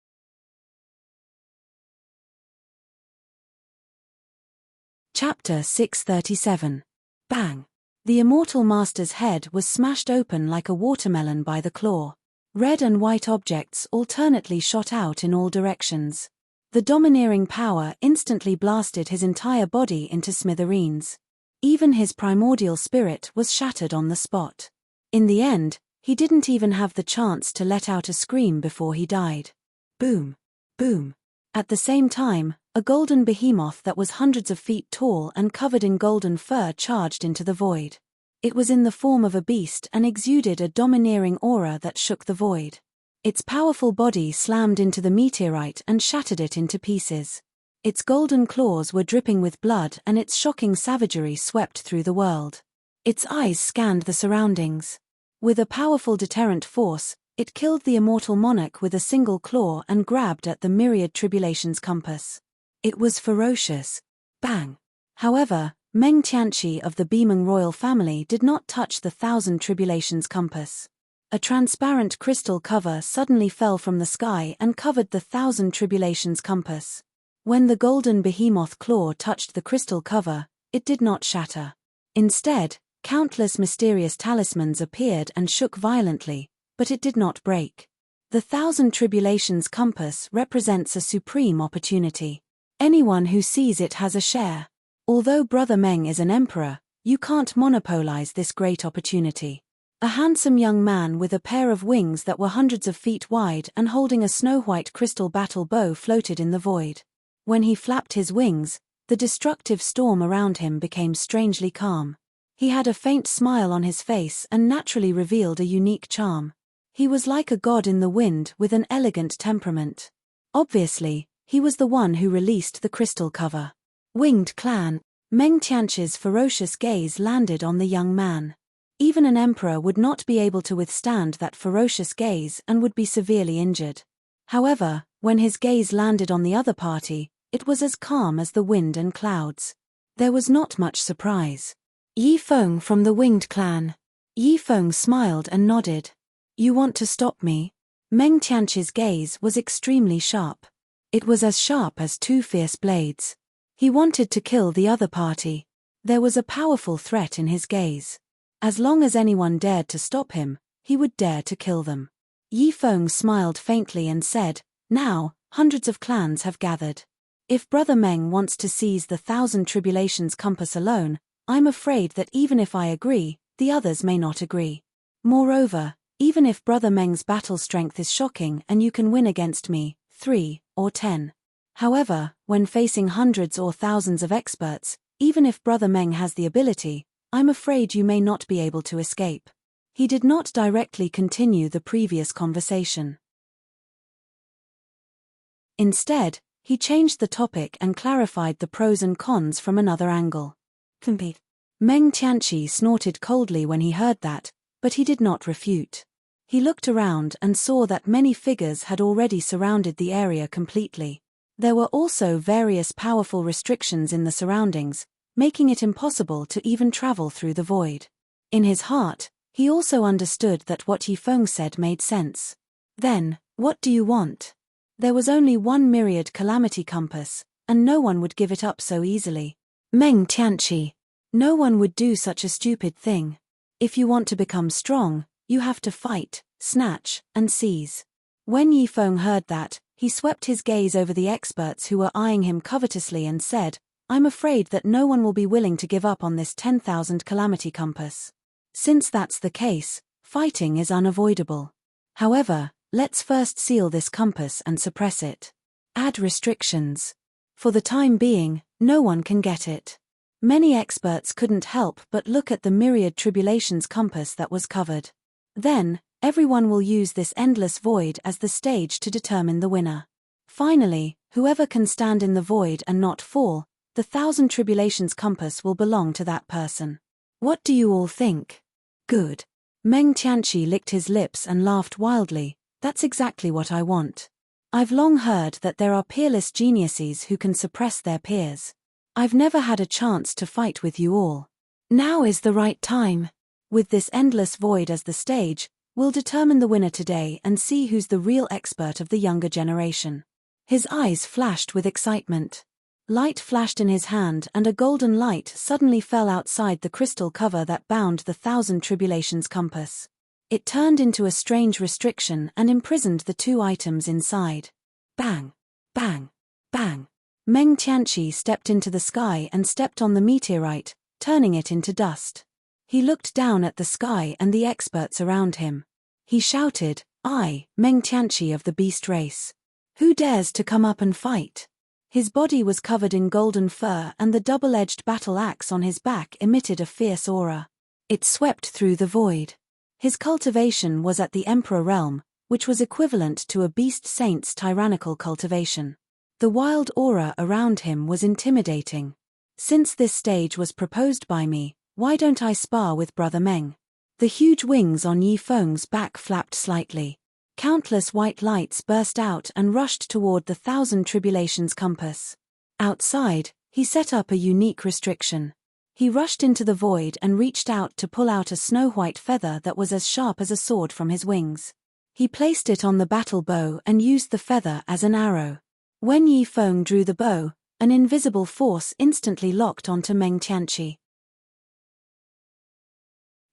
Chapter 637. Bang! The immortal master's head was smashed open like a watermelon by the claw. Red and white objects alternately shot out in all directions. The domineering power instantly blasted his entire body into smithereens. Even his primordial spirit was shattered on the spot. In the end, he didn't even have the chance to let out a scream before he died. Boom! Boom! At the same time, a golden behemoth that was hundreds of feet tall and covered in golden fur charged into the void. It was in the form of a beast and exuded a domineering aura that shook the void. Its powerful body slammed into the meteorite and shattered it into pieces. Its golden claws were dripping with blood and its shocking savagery swept through the world. Its eyes scanned the surroundings. With a powerful deterrent force, it killed the immortal monarch with a single claw and grabbed at the myriad tribulations compass. It was ferocious. Bang! However, Meng Tianqi of the Beimeng royal family did not touch the 1,000 tribulations compass. A transparent crystal cover suddenly fell from the sky and covered the 1,000 tribulations compass. When the golden behemoth claw touched the crystal cover, it did not shatter. Instead, countless mysterious talismans appeared and shook violently, but it did not break. The 1,000 tribulations compass represents a supreme opportunity. Anyone who sees it has a share. Although Brother Meng is an emperor, you can't monopolize this great opportunity. A handsome young man with a pair of wings that were hundreds of feet wide and holding a snow-white crystal battle bow floated in the void. When he flapped his wings, the destructive storm around him became strangely calm. He had a faint smile on his face and naturally revealed a unique charm. He was like a god in the wind with an elegant temperament. Obviously, he was the one who released the crystal cover. Winged clan. Meng Tianqi's ferocious gaze landed on the young man. Even an emperor would not be able to withstand that ferocious gaze and would be severely injured. However, when his gaze landed on the other party, it was as calm as the wind and clouds. There was not much surprise. Yi Feng from the Winged clan. Yi Feng smiled and nodded. You want to stop me? Meng Tianqi's gaze was extremely sharp. It was as sharp as two fierce blades. He wanted to kill the other party. There was a powerful threat in his gaze. As long as anyone dared to stop him, he would dare to kill them. Yi Feng smiled faintly and said, Now, hundreds of clans have gathered. If Brother Meng wants to seize the 1,000 tribulations compass alone, I'm afraid that even if I agree, the others may not agree. Moreover, even if Brother Meng's battle strength is shocking and you can win against me, 3 or 10. However, when facing hundreds or thousands of experts, even if Brother Meng has the ability, I'm afraid you may not be able to escape. He did not directly continue the previous conversation. Instead, he changed the topic and clarified the pros and cons from another angle. Meng Tianqi snorted coldly when he heard that, but he did not refute. He looked around and saw that many figures had already surrounded the area completely. There were also various powerful restrictions in the surroundings, making it impossible to even travel through the void. In his heart, he also understood that what Yi Feng said made sense. Then, what do you want? There was only one myriad calamity compass, and no one would give it up so easily. Meng Tianqi. No one would do such a stupid thing. If you want to become strong, you have to fight, snatch, and seize. When Yi Feng heard that, he swept his gaze over the experts who were eyeing him covetously and said, I'm afraid that no one will be willing to give up on this 10,000 calamity compass. Since that's the case, fighting is unavoidable. However, let's first seal this compass and suppress it. Add restrictions. For the time being, no one can get it. Many experts couldn't help but look at the myriad tribulations compass that was covered. Then, everyone will use this endless void as the stage to determine the winner. Finally, whoever can stand in the void and not fall, the 1,000 tribulations compass will belong to that person. What do you all think? Good. Meng Tianqi licked his lips and laughed wildly. That's exactly what I want. I've long heard that there are peerless geniuses who can suppress their peers. I've never had a chance to fight with you all. Now is the right time. With this endless void as the stage, we'll determine the winner today and see who's the real expert of the younger generation. His eyes flashed with excitement. Light flashed in his hand and a golden light suddenly fell outside the crystal cover that bound the thousand tribulations compass. It turned into a strange restriction and imprisoned the two items inside. Bang! Bang! Bang! Meng Tianqi stepped into the sky and stepped on the meteorite, turning it into dust. He looked down at the sky and the experts around him. He shouted, "I, Meng Tianqi of the beast race. Who dares to come up and fight?" His body was covered in golden fur and the double-edged battle axe on his back emitted a fierce aura. It swept through the void. His cultivation was at the Emperor realm, which was equivalent to a beast saint's tyrannical cultivation. The wild aura around him was intimidating. Since this stage was proposed by me, why don't I spar with Brother Meng? The huge wings on Yi Feng's back flapped slightly. Countless white lights burst out and rushed toward the thousand tribulations compass. Outside, he set up a unique restriction. He rushed into the void and reached out to pull out a snow-white feather that was as sharp as a sword from his wings. He placed it on the battle bow and used the feather as an arrow. When Yi Feng drew the bow, an invisible force instantly locked onto Meng Tianqi.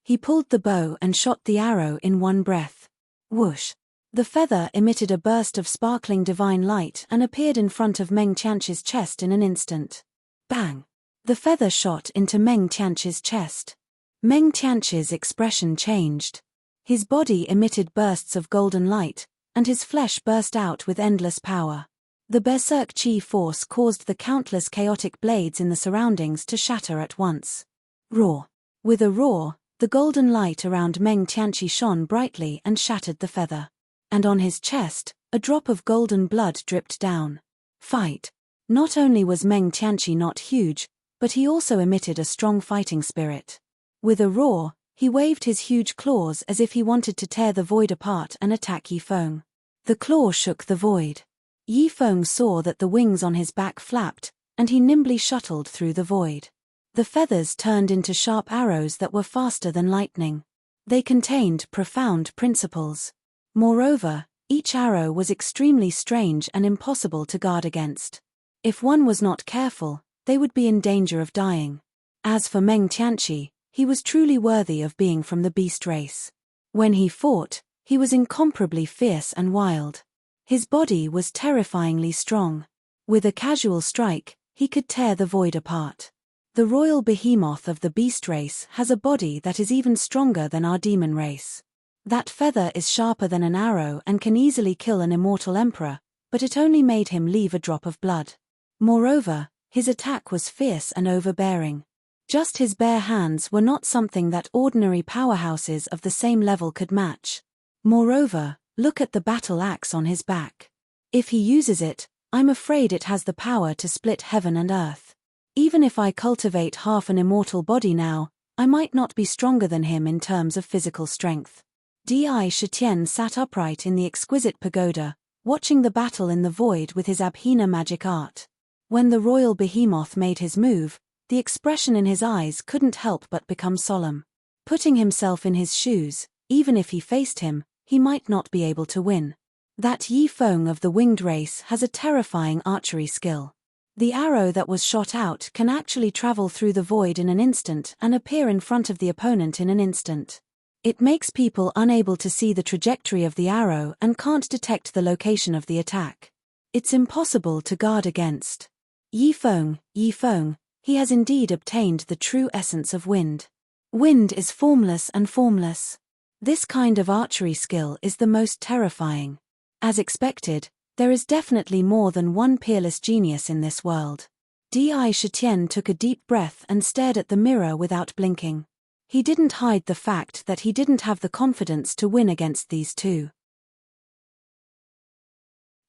He pulled the bow and shot the arrow in one breath. Whoosh! The feather emitted a burst of sparkling divine light and appeared in front of Meng Tianqi's chest in an instant. Bang! The feather shot into Meng Tianqi's chest. Meng Tianqi's expression changed. His body emitted bursts of golden light, and his flesh burst out with endless power. The berserk chi force caused the countless chaotic blades in the surroundings to shatter at once. Roar! With a roar, the golden light around Meng Tianqi shone brightly and shattered the feather. And on his chest, a drop of golden blood dripped down. Fight! Not only was Meng Tianqi not huge, but he also emitted a strong fighting spirit. With a roar, he waved his huge claws as if he wanted to tear the void apart and attack Yi Feng. The claw shook the void. Yi Feng saw that the wings on his back flapped, and he nimbly shuttled through the void. The feathers turned into sharp arrows that were faster than lightning. They contained profound principles. Moreover, each arrow was extremely strange and impossible to guard against. If one was not careful, they would be in danger of dying. As for Meng Tianqi, he was truly worthy of being from the beast race. When he fought, he was incomparably fierce and wild. His body was terrifyingly strong. With a casual strike, he could tear the void apart. The royal behemoth of the beast race has a body that is even stronger than our demon race. That feather is sharper than an arrow and can easily kill an immortal emperor, but it only made him leave a drop of blood. Moreover, his attack was fierce and overbearing. Just his bare hands were not something that ordinary powerhouses of the same level could match. Moreover, look at the battle axe on his back. If he uses it, I'm afraid it has the power to split heaven and earth. Even if I cultivate half an immortal body now, I might not be stronger than him in terms of physical strength. Di Shitian sat upright in the exquisite pagoda, watching the battle in the void with his Abhina magic art. When the royal behemoth made his move, the expression in his eyes couldn't help but become solemn. Putting himself in his shoes, even if he faced him, he might not be able to win. That Yi Feng of the winged race has a terrifying archery skill. The arrow that was shot out can actually travel through the void in an instant and appear in front of the opponent in an instant. It makes people unable to see the trajectory of the arrow and can't detect the location of the attack. It's impossible to guard against. Yi Feng, he has indeed obtained the true essence of wind. Wind is formless and formless. This kind of archery skill is the most terrifying. As expected, there is definitely more than one peerless genius in this world. Di Shitian took a deep breath and stared at the mirror without blinking. He didn't hide the fact that he didn't have the confidence to win against these two.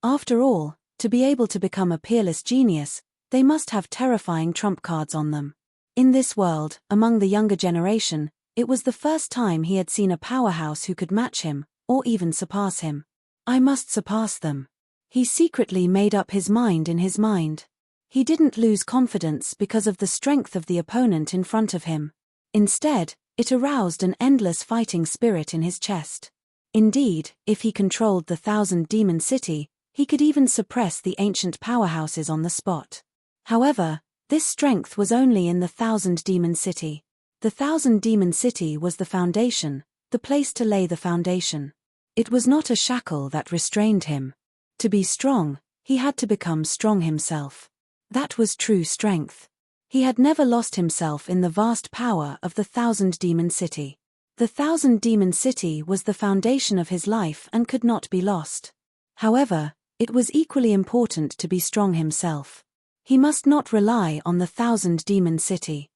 After all, to be able to become a peerless genius, they must have terrifying trump cards on them. In this world, among the younger generation, it was the first time he had seen a powerhouse who could match him, or even surpass him. I must surpass them. He secretly made up his mind in his mind. He didn't lose confidence because of the strength of the opponent in front of him. Instead, it aroused an endless fighting spirit in his chest. Indeed, if he controlled the 1,000 demon city, he could even suppress the ancient powerhouses on the spot. However, this strength was only in the 1,000-demon city. The 1,000-demon city was the foundation, the place to lay the foundation. It was not a shackle that restrained him. To be strong, he had to become strong himself. That was true strength. He had never lost himself in the vast power of the 1,000-demon city. The 1,000-demon city was the foundation of his life and could not be lost. However, it was equally important to be strong himself. He must not rely on the 1,000-demon city.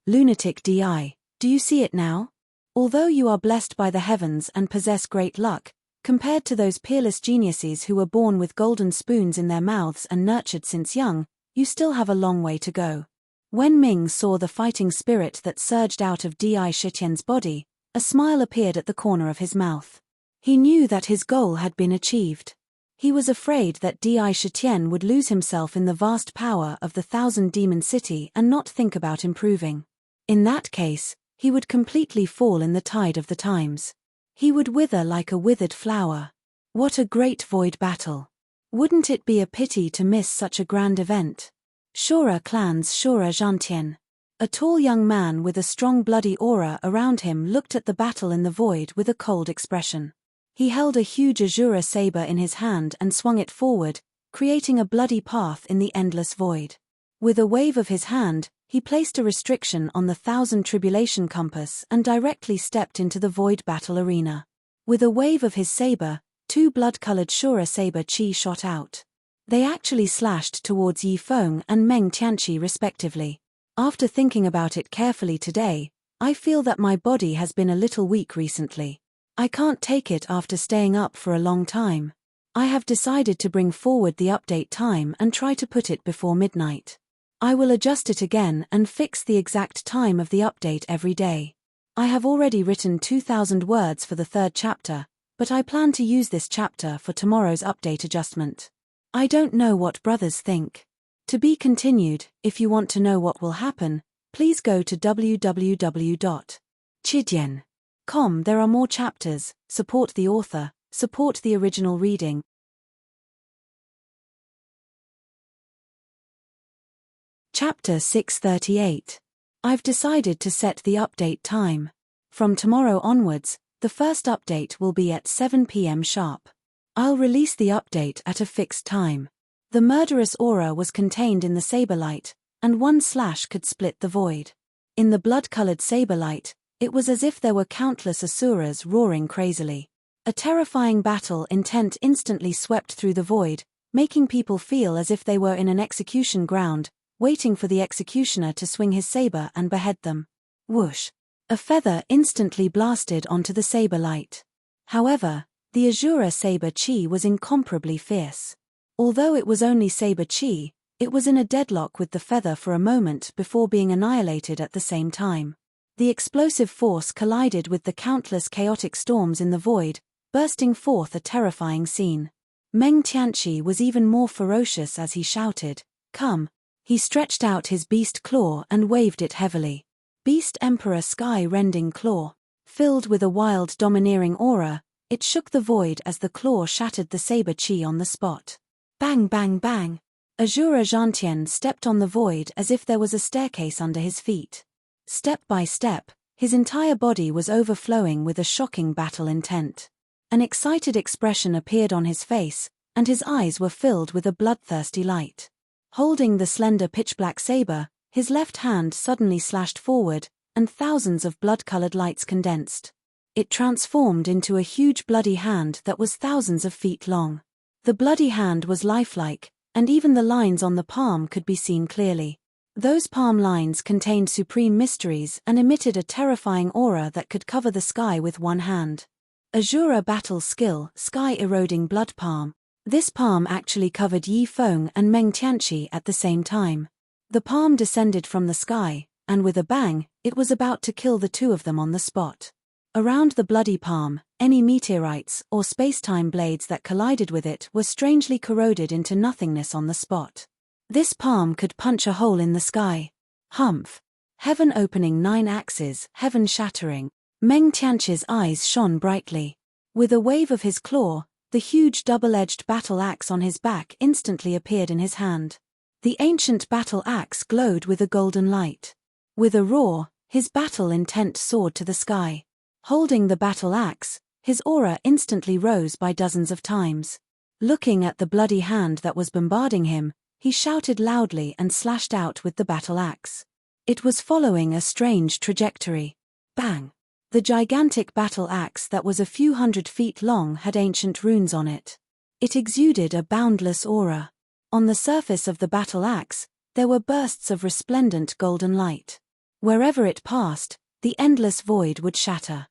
Lunatic DI, do you see it now? Although you are blessed by the heavens and possess great luck, compared to those peerless geniuses who were born with golden spoons in their mouths and nurtured since young, you still have a long way to go. When Ming saw the fighting spirit that surged out of Di Shitian's body, a smile appeared at the corner of his mouth. He knew that his goal had been achieved. He was afraid that Di Shitian would lose himself in the vast power of the 1,000-demon city and not think about improving. In that case, he would completely fall in the tide of the times. He would wither like a withered flower. What a great void battle. Wouldn't it be a pity to miss such a grand event? Shura clan's Shura Zhantien. A tall young man with a strong bloody aura around him looked at the battle in the void with a cold expression. He held a huge Azura saber in his hand and swung it forward, creating a bloody path in the endless void. With a wave of his hand, he placed a restriction on the 1,000 tribulation compass and directly stepped into the void battle arena. With a wave of his saber, 2 blood-colored Shura saber chi shot out. They actually slashed towards Yi Feng and Meng Tianqi respectively. After thinking about it carefully today, I feel that my body has been a little weak recently. I can't take it after staying up for a long time. I have decided to bring forward the update time and try to put it before midnight. I will adjust it again and fix the exact time of the update every day. I have already written 2,000 words for the 3rd chapter, but I plan to use this chapter for tomorrow's update adjustment. I don't know what brothers think. To be continued. If you want to know what will happen, please go to www.chidian.com. There are more chapters. Support the author, support the original reading. Chapter 638. I've decided to set the update time. From tomorrow onwards, the first update will be at 7 p.m. sharp. I'll release the update at a fixed time. The murderous aura was contained in the saber light, and one slash could split the void. In the blood-colored saber light, it was as if there were countless asuras roaring crazily. A terrifying battle intent instantly swept through the void, making people feel as if they were in an execution ground, waiting for the executioner to swing his saber and behead them. Whoosh! A feather instantly blasted onto the saber light. However, the Azura saber chi was incomparably fierce. Although it was only saber chi, it was in a deadlock with the feather for a moment before being annihilated at the same time. The explosive force collided with the countless chaotic storms in the void, bursting forth a terrifying scene. Meng Tianqi was even more ferocious as he shouted, "Come!" He stretched out his beast claw and waved it heavily. Beast Emperor Sky-rending claw. Filled with a wild domineering aura, it shook the void as the claw shattered the saber chi on the spot. Bang bang bang! Azura Zhantien stepped on the void as if there was a staircase under his feet. Step by step, his entire body was overflowing with a shocking battle intent. An excited expression appeared on his face, and his eyes were filled with a bloodthirsty light. Holding the slender pitch-black saber, his left hand suddenly slashed forward, and thousands of blood-colored lights condensed. It transformed into a huge bloody hand that was thousands of feet long. The bloody hand was lifelike, and even the lines on the palm could be seen clearly. Those palm lines contained supreme mysteries and emitted a terrifying aura that could cover the sky with one hand. Azura battle skill, sky-eroding blood palm. This palm actually covered Yi Feng and Meng Tianqi at the same time. The palm descended from the sky, and with a bang, it was about to kill the two of them on the spot. Around the bloody palm, any meteorites or space-time blades that collided with it were strangely corroded into nothingness on the spot. This palm could punch a hole in the sky. Humph! Heaven opening 9 axes, heaven shattering. Meng Tianqi's eyes shone brightly. With a wave of his claw, the huge double-edged battle axe on his back instantly appeared in his hand. The ancient battle axe glowed with a golden light. With a roar, his battle intent soared to the sky. Holding the battle axe, his aura instantly rose by dozens of times. Looking at the bloody hand that was bombarding him, he shouted loudly and slashed out with the battle axe. It was following a strange trajectory. Bang! The gigantic battle axe that was a few 100 feet long had ancient runes on it. It exuded a boundless aura. On the surface of the battle axe, there were bursts of resplendent golden light. Wherever it passed, the endless void would shatter.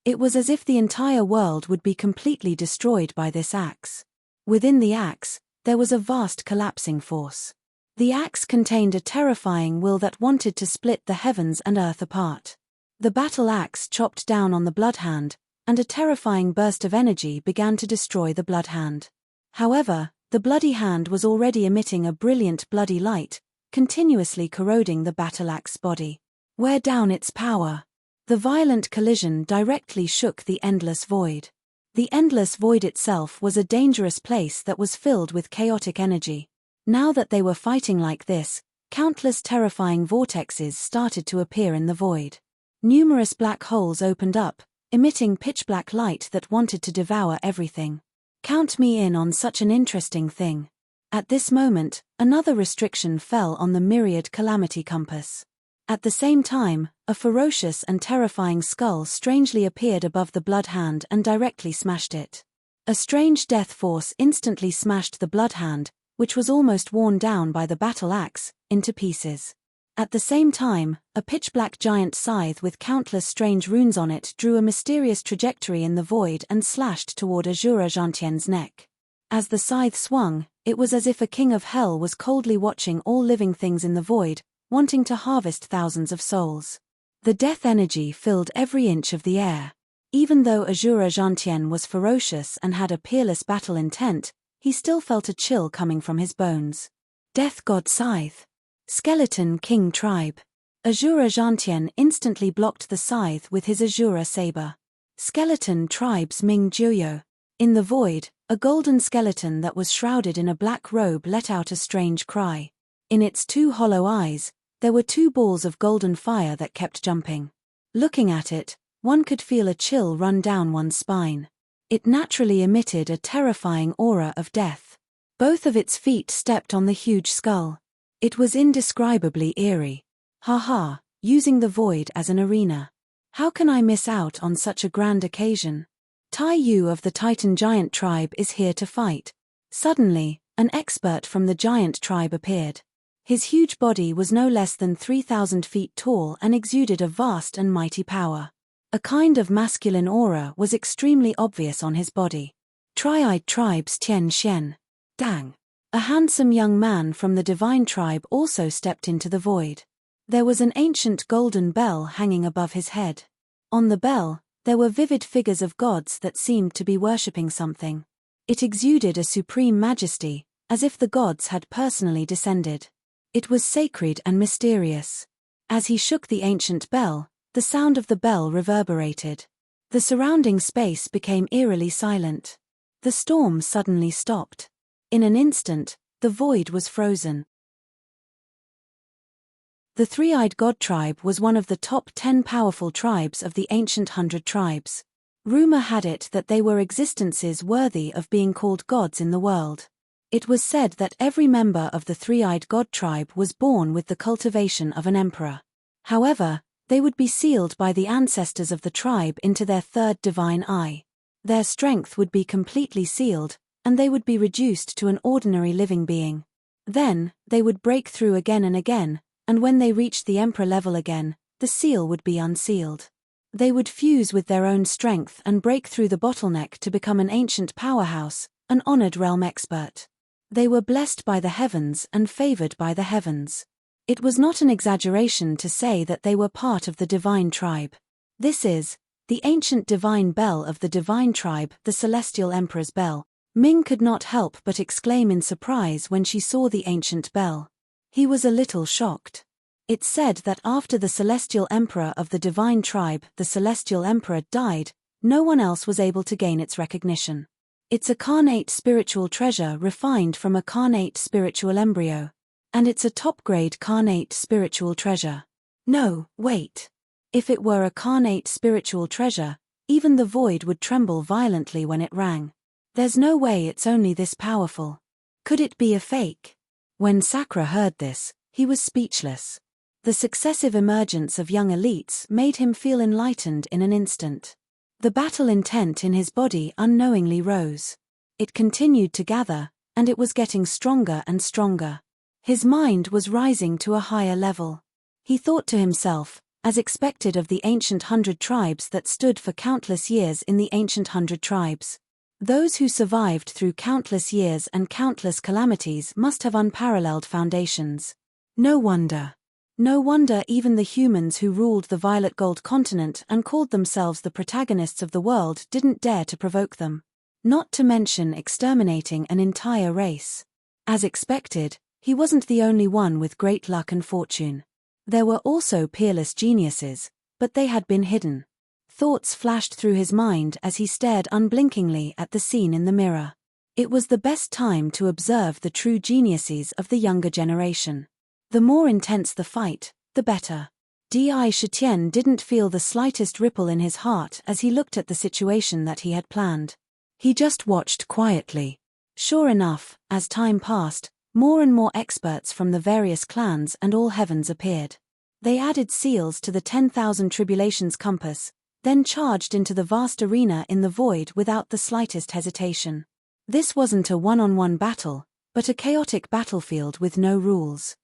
It was as if the entire world would be completely destroyed by this axe. Within the axe, there was a vast collapsing force. The axe contained a terrifying will that wanted to split the heavens and earth apart. The battle axe chopped down on the bloodhand, and a terrifying burst of energy began to destroy the bloodhand. However, the bloody hand was already emitting a brilliant bloody light, continuously corroding the battle axe's body. Wear down its power. The violent collision directly shook the endless void. The endless void itself was a dangerous place that was filled with chaotic energy. Now that they were fighting like this, countless terrifying vortexes started to appear in the void. Numerous black holes opened up, emitting pitch-black light that wanted to devour everything. Count me in on such an interesting thing. At this moment, another restriction fell on the myriad calamity compass. At the same time, a ferocious and terrifying skull strangely appeared above the bloodhand and directly smashed it. A strange death force instantly smashed the bloodhand, which was almost worn down by the battle axe, into pieces. At the same time, a pitch-black giant scythe with countless strange runes on it drew a mysterious trajectory in the void and slashed toward Azura Gentien's neck. As the scythe swung, it was as if a king of hell was coldly watching all living things in the void, wanting to harvest thousands of souls. The death energy filled every inch of the air. Even though Azura Gentien was ferocious and had a peerless battle intent, he still felt a chill coming from his bones. Death God Scythe. Skeleton King Tribe. Azura Gentien instantly blocked the scythe with his Azura saber. Skeleton Tribe's Ming Jiuyo. In the void, a golden skeleton that was shrouded in a black robe let out a strange cry. In its two hollow eyes, there were two balls of golden fire that kept jumping. Looking at it, one could feel a chill run down one's spine. It naturally emitted a terrifying aura of death. Both of its feet stepped on the huge skull. It was indescribably eerie. Ha, using the void as an arena. How can I miss out on such a grand occasion? Tai Yu of the Titan Giant tribe is here to fight. Suddenly, an expert from the giant tribe appeared. His huge body was no less than 3,000 feet tall and exuded a vast and mighty power. A kind of masculine aura was extremely obvious on his body. Triad Tribe's Tian Xian. Dang. A handsome young man from the divine tribe also stepped into the void. There was an ancient golden bell hanging above his head. On the bell, there were vivid figures of gods that seemed to be worshipping something. It exuded a supreme majesty, as if the gods had personally descended. It was sacred and mysterious. As he shook the ancient bell, the sound of the bell reverberated. The surrounding space became eerily silent. The storm suddenly stopped. In an instant, the void was frozen. The Three-Eyed God tribe was one of the top 10 powerful tribes of the ancient 100 tribes. Rumor had it that they were existences worthy of being called gods in the world. It was said that every member of the Three-Eyed God tribe was born with the cultivation of an emperor. However, they would be sealed by the ancestors of the tribe into their third divine eye. Their strength would be completely sealed, and they would be reduced to an ordinary living being. Then, they would break through again and again, and when they reached the emperor level again, the seal would be unsealed. They would fuse with their own strength and break through the bottleneck to become an ancient powerhouse, an honored realm expert. They were blessed by the heavens and favored by the heavens. It was not an exaggeration to say that they were part of the divine tribe. This is the ancient divine bell of the divine tribe, the celestial emperor's bell. Ming could not help but exclaim in surprise when she saw the ancient bell. He was a little shocked. It said that after the celestial emperor of the divine tribe, the celestial emperor, died, no one else was able to gain its recognition. It's a carnate spiritual treasure refined from a carnate spiritual embryo. And it's a top-grade carnate spiritual treasure. No, wait. If it were a carnate spiritual treasure, even the void would tremble violently when it rang. There's no way it's only this powerful. Could it be a fake? When Sakra heard this, he was speechless. The successive emergence of young elites made him feel enlightened in an instant. The battle intent in his body unknowingly rose. It continued to gather, and it was getting stronger and stronger. His mind was rising to a higher level. He thought to himself, as expected of the ancient 100 tribes that stood for countless years in the ancient 100 tribes. Those who survived through countless years and countless calamities must have unparalleled foundations. No wonder. No wonder even the humans who ruled the Violet Gold continent and called themselves the protagonists of the world didn't dare to provoke them. Not to mention exterminating an entire race. As expected, he wasn't the only one with great luck and fortune. There were also peerless geniuses, but they had been hidden. Thoughts flashed through his mind as he stared unblinkingly at the scene in the mirror. It was the best time to observe the true geniuses of the younger generation. The more intense the fight, the better. Di Shitian didn't feel the slightest ripple in his heart as he looked at the situation that he had planned. He just watched quietly. Sure enough, as time passed, more and more experts from the various clans and all heavens appeared. They added seals to the 10,000 tribulations compass, then charged into the vast arena in the void without the slightest hesitation. This wasn't a one-on-one battle, but a chaotic battlefield with no rules.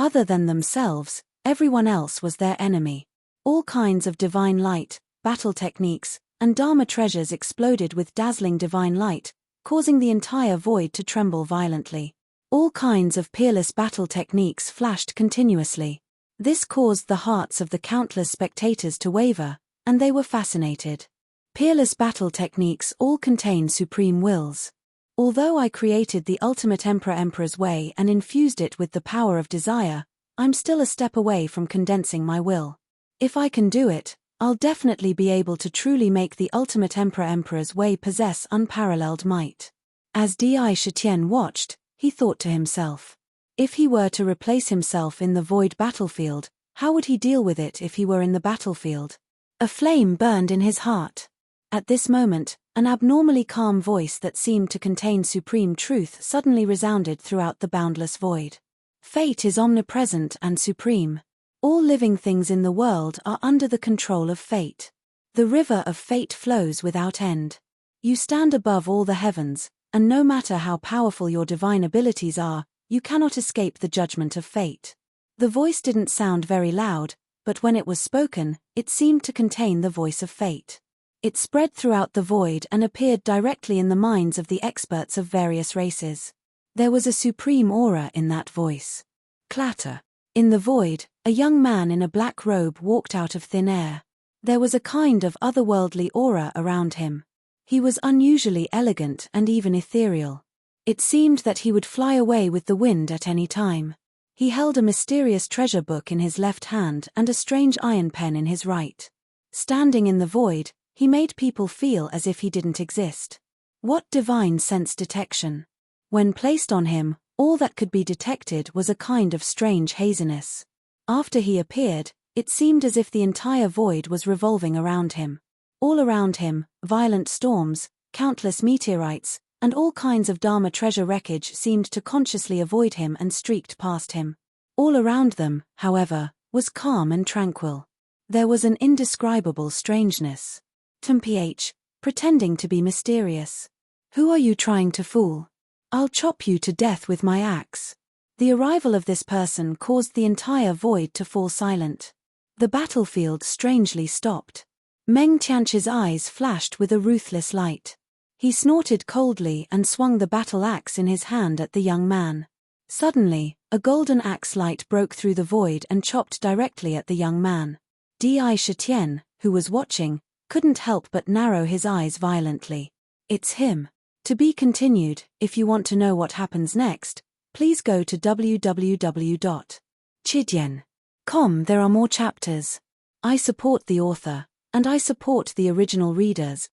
Other than themselves, everyone else was their enemy. All kinds of divine light, battle techniques, and Dharma treasures exploded with dazzling divine light, causing the entire void to tremble violently. All kinds of peerless battle techniques flashed continuously. This caused the hearts of the countless spectators to waver, and they were fascinated. Peerless battle techniques all contain supreme wills. Although I created the ultimate Emperor's way and infused it with the power of desire, I'm still a step away from condensing my will. If I can do it, I'll definitely be able to truly make the ultimate Emperor's way possess unparalleled might. As Di Shitian watched, he thought to himself. If he were to replace himself in the void battlefield, how would he deal with it if he were in the battlefield? A flame burned in his heart. At this moment, an abnormally calm voice that seemed to contain supreme truth suddenly resounded throughout the boundless void. Fate is omnipresent and supreme. All living things in the world are under the control of fate. The river of fate flows without end. You stand above all the heavens, and no matter how powerful your divine abilities are, you cannot escape the judgment of fate. The voice didn't sound very loud, but when it was spoken, it seemed to contain the voice of fate. It spread throughout the void and appeared directly in the minds of the experts of various races. There was a supreme aura in that voice. Clatter. In the void, a young man in a black robe walked out of thin air. There was a kind of otherworldly aura around him. He was unusually elegant and even ethereal. It seemed that he would fly away with the wind at any time. He held a mysterious treasure book in his left hand and a strange iron pen in his right. Standing in the void, he made people feel as if he didn't exist. What divine sense detection! When placed on him, all that could be detected was a kind of strange haziness. After he appeared, it seemed as if the entire void was revolving around him. All around him, violent storms, countless meteorites, and all kinds of Dharma treasure wreckage seemed to consciously avoid him and streaked past him. All around them, however, was calm and tranquil. There was an indescribable strangeness. TMPH, pretending to be mysterious. Who are you trying to fool? I'll chop you to death with my axe. The arrival of this person caused the entire void to fall silent. The battlefield strangely stopped. Meng Tianchi's eyes flashed with a ruthless light. He snorted coldly and swung the battle axe in his hand at the young man. Suddenly, a golden axe light broke through the void and chopped directly at the young man. Di Shitian, who was watching, couldn't help but narrow his eyes violently. It's him. To be continued. If you want to know what happens next, please go to www.chidian.com. There are more chapters. I support the author, and I support the original readers.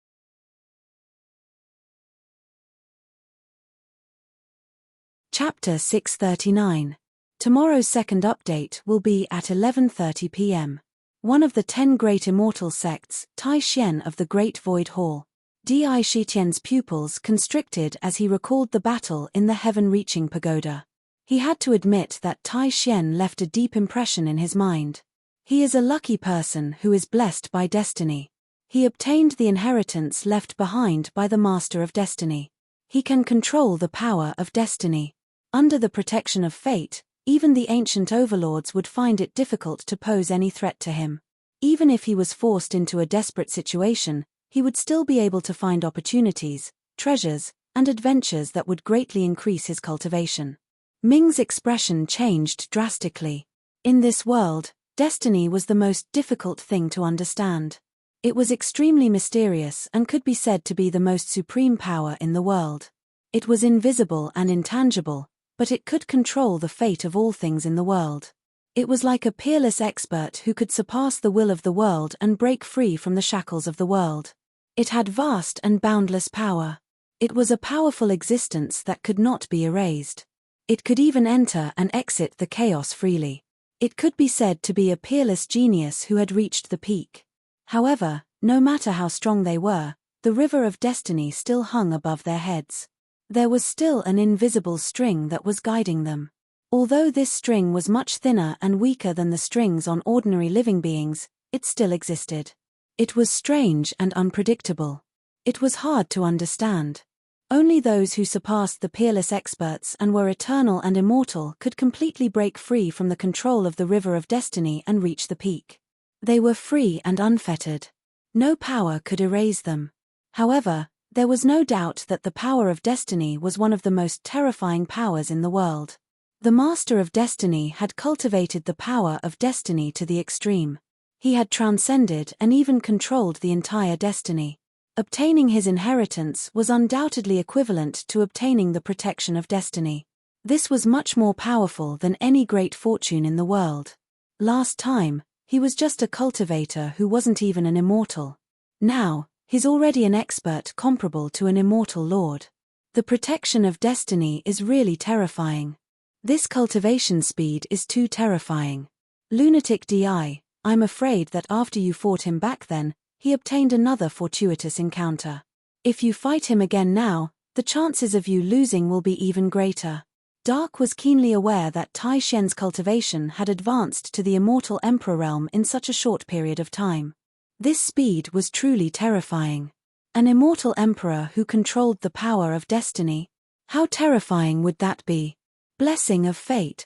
Chapter 639. Tomorrow's second update will be at 11:30 p.m. One of the 10 great immortal sects, Tai Xian of the Great Void Hall. Di Shitian's pupils constricted as he recalled the battle in the heaven-reaching pagoda. He had to admit that Tai Xian left a deep impression in his mind. He is a lucky person who is blessed by destiny. He obtained the inheritance left behind by the Master of Destiny. He can control the power of destiny. Under the protection of fate, even the ancient overlords would find it difficult to pose any threat to him. Even if he was forced into a desperate situation, he would still be able to find opportunities, treasures, and adventures that would greatly increase his cultivation. Ming's expression changed drastically. In this world, destiny was the most difficult thing to understand. It was extremely mysterious and could be said to be the most supreme power in the world. It was invisible and intangible, but it could control the fate of all things in the world. It was like a peerless expert who could surpass the will of the world and break free from the shackles of the world. It had vast and boundless power. It was a powerful existence that could not be erased. It could even enter and exit the chaos freely. It could be said to be a peerless genius who had reached the peak. However, no matter how strong they were, the river of destiny still hung above their heads. There was still an invisible string that was guiding them. Although this string was much thinner and weaker than the strings on ordinary living beings, it still existed. It was strange and unpredictable. It was hard to understand. Only those who surpassed the peerless experts and were eternal and immortal could completely break free from the control of the river of destiny and reach the peak. They were free and unfettered. No power could erase them. However, there was no doubt that the power of destiny was one of the most terrifying powers in the world. The Master of Destiny had cultivated the power of destiny to the extreme. He had transcended and even controlled the entire destiny. Obtaining his inheritance was undoubtedly equivalent to obtaining the protection of destiny. This was much more powerful than any great fortune in the world. Last time, he was just a cultivator who wasn't even an immortal. Now, he's already an expert comparable to an immortal lord. The protection of destiny is really terrifying. This cultivation speed is too terrifying. Lunatic Di, I'm afraid that after you fought him back then, he obtained another fortuitous encounter. If you fight him again now, the chances of you losing will be even greater. Dark was keenly aware that Tai Xian's cultivation had advanced to the immortal emperor realm in such a short period of time. This speed was truly terrifying. An immortal emperor who controlled the power of destiny. How terrifying would that be? Blessing of fate.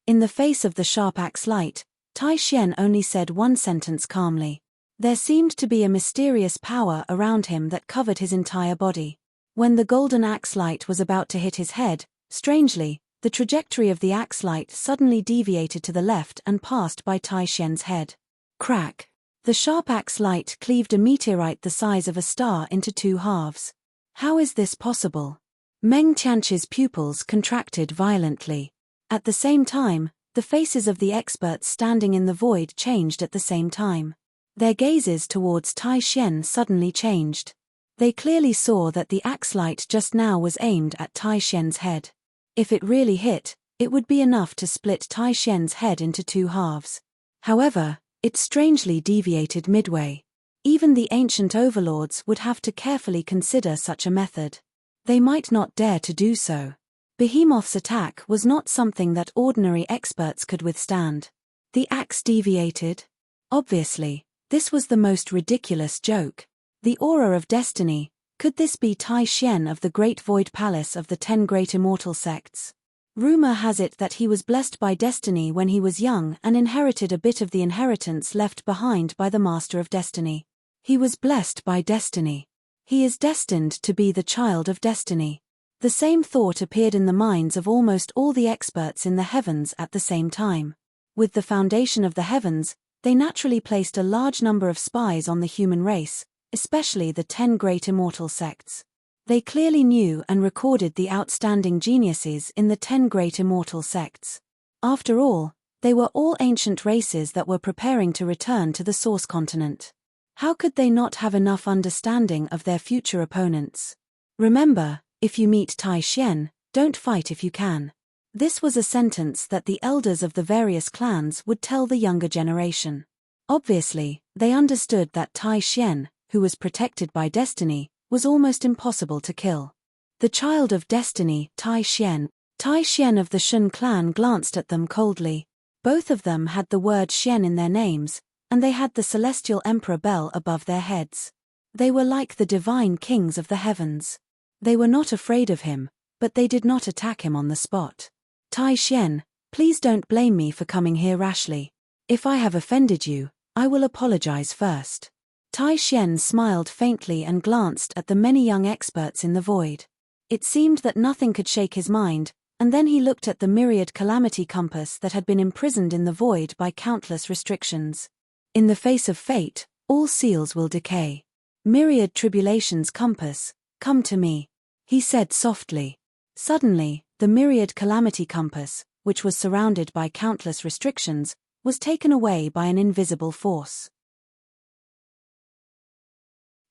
In the face of the sharp axe light, Tai Xian only said one sentence calmly. There seemed to be a mysterious power around him that covered his entire body. When the golden axe light was about to hit his head, strangely, the trajectory of the axe light suddenly deviated to the left and passed by Tai Xian's head. Crack! The sharp axe light cleaved a meteorite the size of a star into two halves. How is this possible? Meng Tianqi's pupils contracted violently. At the same time, the faces of the experts standing in the void changed at the same time. Their gazes towards Tai Xian suddenly changed. They clearly saw that the axe light just now was aimed at Tai Xian's head. If it really hit, it would be enough to split Tai Xian's head into two halves. However, it strangely deviated midway. Even the ancient overlords would have to carefully consider such a method. They might not dare to do so. Behemoth's attack was not something that ordinary experts could withstand. The axe deviated? Obviously, this was the most ridiculous joke. The aura of destiny, could this be Tai Xian of the Great Void Palace of the 10 Great Immortal Sects? Rumor has it that he was blessed by destiny when he was young and inherited a bit of the inheritance left behind by the Master of Destiny. He was blessed by destiny. He is destined to be the child of destiny. The same thought appeared in the minds of almost all the experts in the heavens at the same time. With the foundation of the heavens, they naturally placed a large number of spies on the human race, especially the 10 great immortal sects. They clearly knew and recorded the outstanding geniuses in the 10 great immortal sects. After all, they were all ancient races that were preparing to return to the source continent. How could they not have enough understanding of their future opponents? Remember, If you meet Tai Xian, don't fight if you can. This was a sentence that the elders of the various clans would tell the younger generation. Obviously, they understood that Tai Xian, who was protected by destiny, was almost impossible to kill. The child of destiny, Tai Xian of the Shun clan glanced at them coldly. Both of them had the word Xian in their names, and they had the celestial emperor bell above their heads. They were like the divine kings of the heavens. They were not afraid of him, but they did not attack him on the spot. Tai Xian, please don't blame me for coming here rashly. If I have offended you, I will apologize first. Tai Xian smiled faintly and glanced at the many young experts in the void. It seemed that nothing could shake his mind, and then he looked at the myriad calamity compass that had been imprisoned in the void by countless restrictions. In the face of fate, all seals will decay. Myriad tribulations compass, come to me, he said softly. Suddenly, the myriad calamity compass, which was surrounded by countless restrictions, was taken away by an invisible force.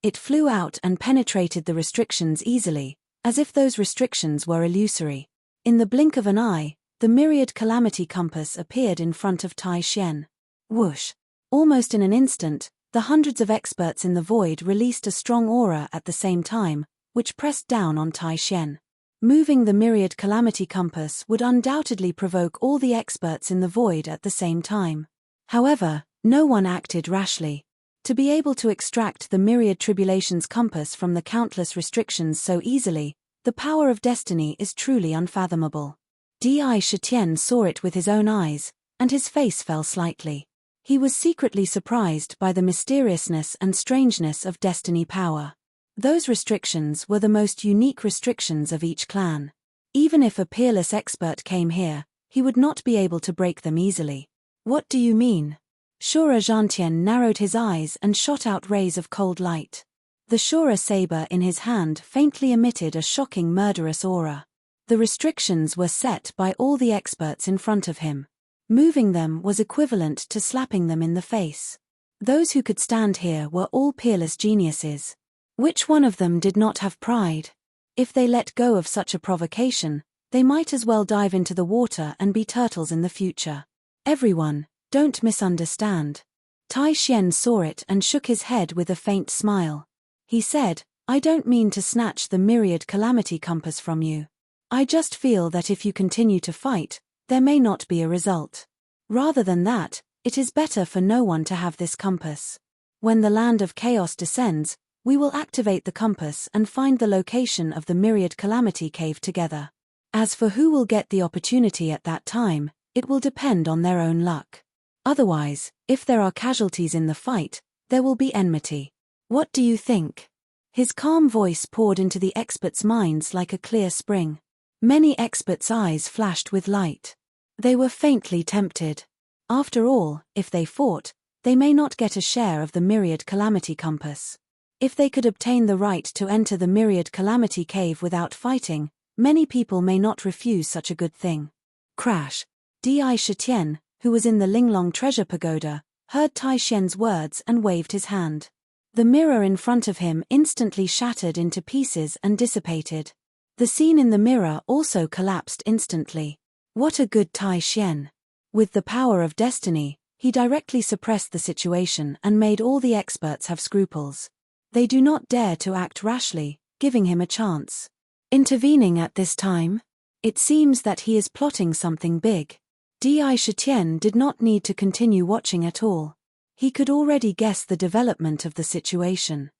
It flew out and penetrated the restrictions easily, as if those restrictions were illusory. In the blink of an eye, the myriad calamity compass appeared in front of Tai Xian. Whoosh! Almost in an instant, the hundreds of experts in the void released a strong aura at the same time, which pressed down on Tai Xian. Moving the myriad calamity compass would undoubtedly provoke all the experts in the void at the same time. However, no one acted rashly. To be able to extract the myriad tribulations compass from the countless restrictions so easily, the power of destiny is truly unfathomable. Di Shitian saw it with his own eyes, and his face fell slightly. He was secretly surprised by the mysteriousness and strangeness of destiny power. Those restrictions were the most unique restrictions of each clan. Even if a peerless expert came here, he would not be able to break them easily. What do you mean? Shura Zhantian narrowed his eyes and shot out rays of cold light. The Shura saber in his hand faintly emitted a shocking murderous aura. The restrictions were set by all the experts in front of him. Moving them was equivalent to slapping them in the face. Those who could stand here were all peerless geniuses. Which one of them did not have pride? If they let go of such a provocation, they might as well dive into the water and be turtles in the future. Everyone, don't misunderstand. Tai Xian saw it and shook his head with a faint smile. He said, I don't mean to snatch the myriad calamity compass from you. I just feel that if you continue to fight, there may not be a result. Rather than that, it is better for no one to have this compass. When the land of chaos descends, we will activate the compass and find the location of the myriad calamity cave together. As for who will get the opportunity at that time, it will depend on their own luck. Otherwise, if there are casualties in the fight, there will be enmity. What do you think? His calm voice poured into the experts' minds like a clear spring. Many experts' eyes flashed with light. They were faintly tempted. After all, if they fought, they may not get a share of the myriad calamity compass. If they could obtain the right to enter the myriad calamity cave without fighting, many people may not refuse such a good thing. Crash! Di Shitian, who was in the Linglong treasure pagoda, heard Tai Xian's words and waved his hand. The mirror in front of him instantly shattered into pieces and dissipated. The scene in the mirror also collapsed instantly. What a good Tai Xian! With the power of destiny, he directly suppressed the situation and made all the experts have scruples. They do not dare to act rashly, giving him a chance. Intervening at this time? It seems that he is plotting something big. Di Shitian did not need to continue watching at all. He could already guess the development of the situation.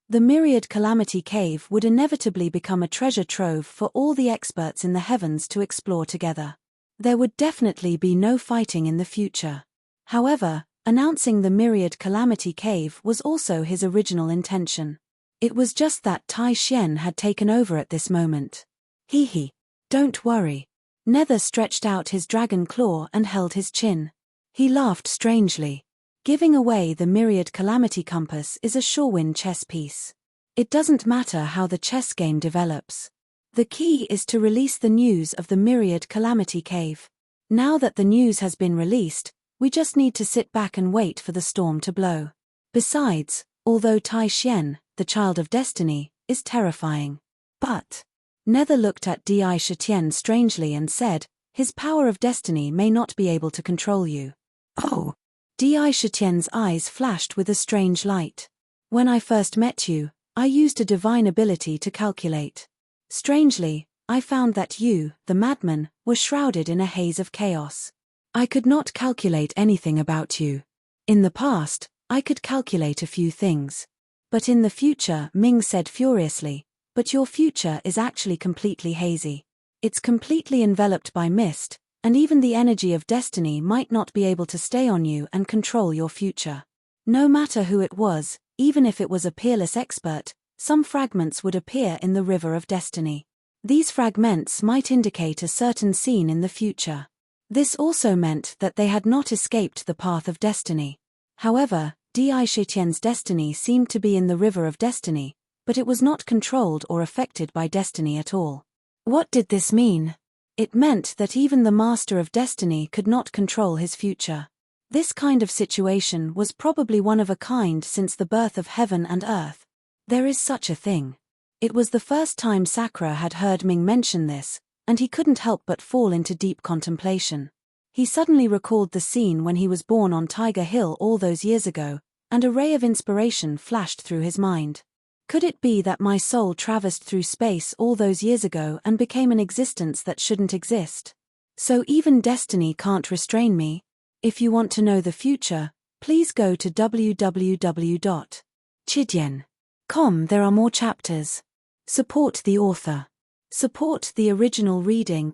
The myriad calamity cave would inevitably become a treasure trove for all the experts in the heavens to explore together. There would definitely be no fighting in the future. However, announcing the myriad calamity cave was also his original intention. It was just that Tai Xian had taken over at this moment. Hee. Don't worry. Nether stretched out his dragon claw and held his chin. He laughed strangely. Giving away the myriad calamity compass is a sure-win chess piece. It doesn't matter how the chess game develops. The key is to release the news of the myriad calamity cave. Now that the news has been released, we just need to sit back and wait for the storm to blow. Besides, although Tai Xian, the child of destiny, is terrifying. But Nether looked at Di Shitian strangely and said, his power of destiny may not be able to control you. Oh! Di Shitian's eyes flashed with a strange light. When I first met you, I used a divine ability to calculate. Strangely, I found that you, the madman, were shrouded in a haze of chaos. I could not calculate anything about you. In the past, I could calculate a few things. But in the future, Ming said furiously, but your future is actually completely hazy. It's completely enveloped by mist, and even the energy of destiny might not be able to stay on you and control your future. No matter who it was, even if it was a peerless expert, some fragments would appear in the river of destiny. These fragments might indicate a certain scene in the future. This also meant that they had not escaped the path of destiny. However, Di Shitian's destiny seemed to be in the river of destiny, but it was not controlled or affected by destiny at all. What did this mean? It meant that even the master of destiny could not control his future. This kind of situation was probably one of a kind since the birth of heaven and earth. There is such a thing. It was the first time Sakura had heard Ming mention this, and he couldn't help but fall into deep contemplation. He suddenly recalled the scene when he was born on Tiger Hill all those years ago, and a ray of inspiration flashed through his mind. Could it be that my soul traversed through space all those years ago and became an existence that shouldn't exist? So even destiny can't restrain me? If you want to know the future, please go to www.chidian.com. There are more chapters. Support the author. Support the original reading.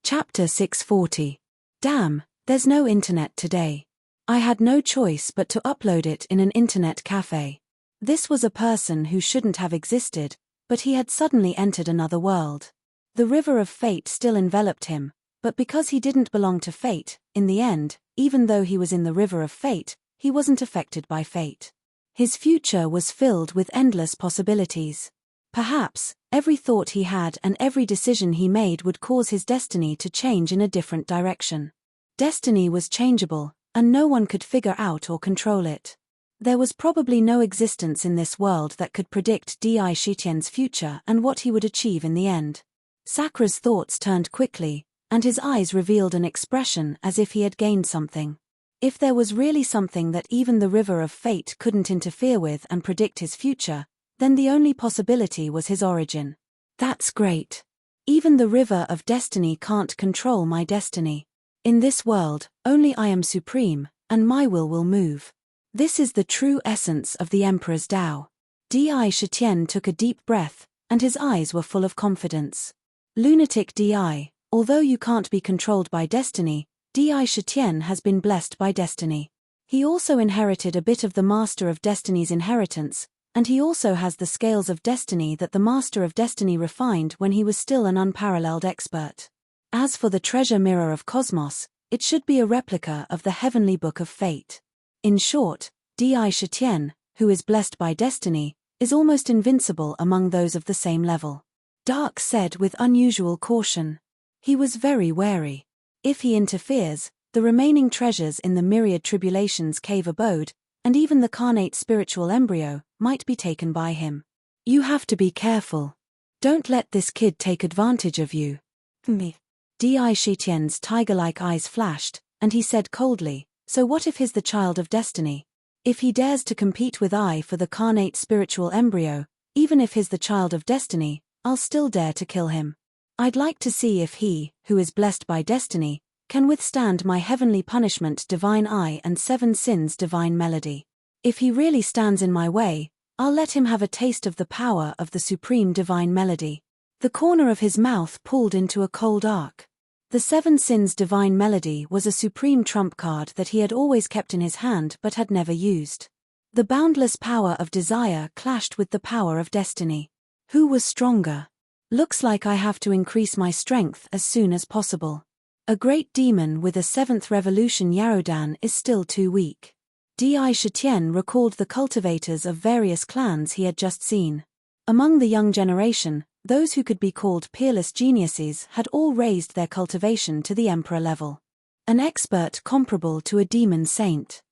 Chapter 640. Damn, there's no internet today. I had no choice but to upload it in an internet cafe. This was a person who shouldn't have existed, but he had suddenly entered another world. The river of fate still enveloped him, but because he didn't belong to fate, in the end, even though he was in the river of fate, he wasn't affected by fate. His future was filled with endless possibilities. Perhaps, every thought he had and every decision he made would cause his destiny to change in a different direction. Destiny was changeable, and no one could figure out or control it. There was probably no existence in this world that could predict Di Shitian's future and what he would achieve in the end. Sakura's thoughts turned quickly, and his eyes revealed an expression as if he had gained something. If there was really something that even the river of fate couldn't interfere with and predict his future, then the only possibility was his origin. That's great. Even the river of destiny can't control my destiny. In this world, only I am supreme, and my will move. This is the true essence of the Emperor's Tao. Di Shitian took a deep breath, and his eyes were full of confidence. Lunatic Di, although you can't be controlled by destiny, Di Shitian has been blessed by destiny. He also inherited a bit of the Master of Destiny's inheritance, and he also has the scales of destiny that the Master of Destiny refined when he was still an unparalleled expert. As for the treasure mirror of Cosmos, it should be a replica of the heavenly book of fate. In short, Di Shitian, who is blessed by destiny, is almost invincible among those of the same level. Dark said with unusual caution. He was very wary. If he interferes, the remaining treasures in the myriad tribulations cave abode, and even the carnate spiritual embryo, might be taken by him. You have to be careful. Don't let this kid take advantage of you. Me. Di Shitian's tiger-like eyes flashed, and he said coldly, so what if he's the child of destiny? If he dares to compete with I for the carnate spiritual embryo, even if he's the child of destiny, I'll still dare to kill him. I'd like to see if he, who is blessed by destiny, can withstand my heavenly punishment divine eye and 7 sins divine melody. If he really stands in my way, I'll let him have a taste of the power of the supreme divine melody. The corner of his mouth pulled into a cold arc. The 7 sins divine melody was a supreme trump card that he had always kept in his hand but had never used. The boundless power of desire clashed with the power of destiny. Who was stronger? Looks like I have to increase my strength as soon as possible. A great demon with a 7th revolution Yarodan is still too weak. Di Shitian recalled the cultivators of various clans he had just seen. Among the young generation, those who could be called peerless geniuses had all raised their cultivation to the emperor level. An expert comparable to a demon saint.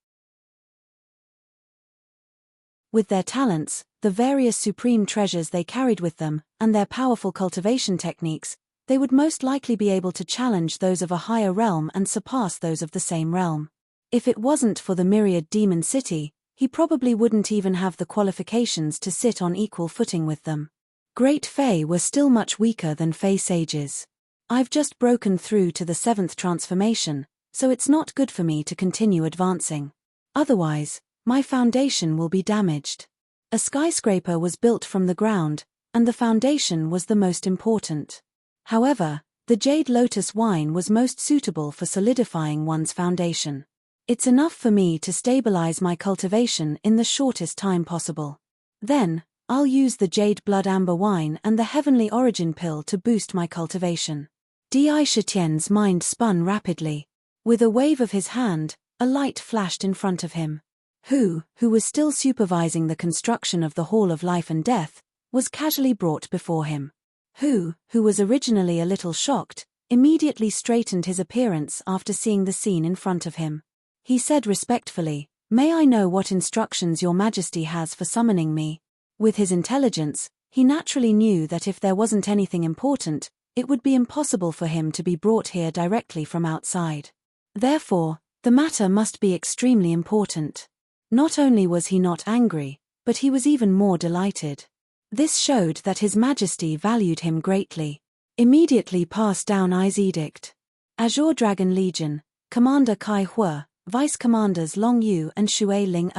With their talents, the various supreme treasures they carried with them, and their powerful cultivation techniques, they would most likely be able to challenge those of a higher realm and surpass those of the same realm. If it wasn't for the myriad demon city, he probably wouldn't even have the qualifications to sit on equal footing with them. Great Fae were still much weaker than Fae sages. I've just broken through to the 7th transformation, so it's not good for me to continue advancing. Otherwise, my foundation will be damaged. A skyscraper was built from the ground, and the foundation was the most important. However, the Jade Lotus wine was most suitable for solidifying one's foundation. It's enough for me to stabilize my cultivation in the shortest time possible. Then, I'll use the Jade Blood Amber wine and the Heavenly Origin pill to boost my cultivation. Di Shitian's mind spun rapidly. With a wave of his hand, a light flashed in front of him. Who was still supervising the construction of the Hall of Life and Death, was casually brought before him. Who was originally a little shocked, immediately straightened his appearance after seeing the scene in front of him. He said respectfully, "May I know what instructions your Majesty has for summoning me?" With his intelligence, he naturally knew that if there wasn't anything important, it would be impossible for him to be brought here directly from outside. Therefore, the matter must be extremely important. Not only was he not angry, but he was even more delighted. This showed that His Majesty valued him greatly. Immediately pass down I's edict. Azure Dragon Legion, Commander Kai Hua, Vice Commanders Long Yu and Shui Ling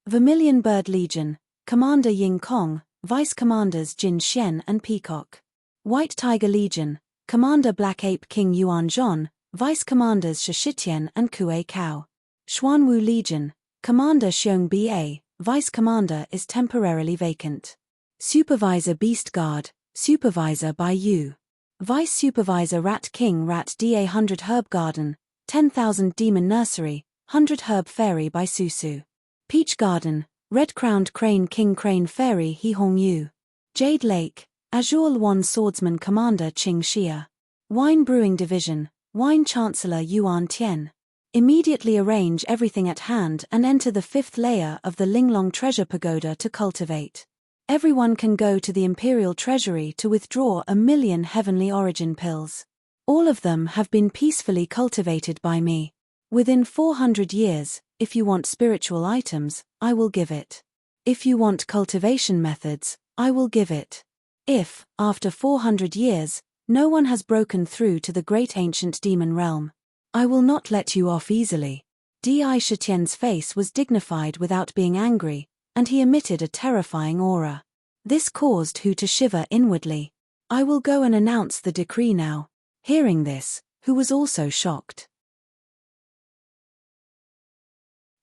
Vermilion Bird Legion, Commander Ying Kong, Vice Commanders Jin Xian and Peacock. White Tiger Legion, Commander Black Ape King Yuan Zhon, Vice Commanders Shishitian and Kuei Kao. Xuanwu Legion, Commander Xiong Ba, Vice Commander is temporarily vacant. Supervisor Beast Guard, Supervisor Bai Yu. Vice Supervisor Rat King Rat Da 100 Herb Garden, 10,000 Demon Nursery, 100 Herb Fairy by Susu. Peach Garden, Red Crowned Crane King Crane Fairy He Hong Yu. Jade Lake, Azure Luan Swordsman Commander Qing Xia. Wine Brewing Division, Wine Chancellor Yuan Tian. Immediately arrange everything at hand and enter the 5th layer of the Linglong Treasure Pagoda to cultivate. Everyone can go to the Imperial Treasury to withdraw 1,000,000 Heavenly Origin pills. All of them have been peacefully cultivated by me. Within 400 years, if you want spiritual items, I will give it. If you want cultivation methods, I will give it. If, after 400 years, no one has broken through to the great ancient demon realm, I will not let you off easily. Di Shitian's face was dignified without being angry, and he emitted a terrifying aura. This caused Hu to shiver inwardly. I will go and announce the decree now. Hearing this, Hu was also shocked.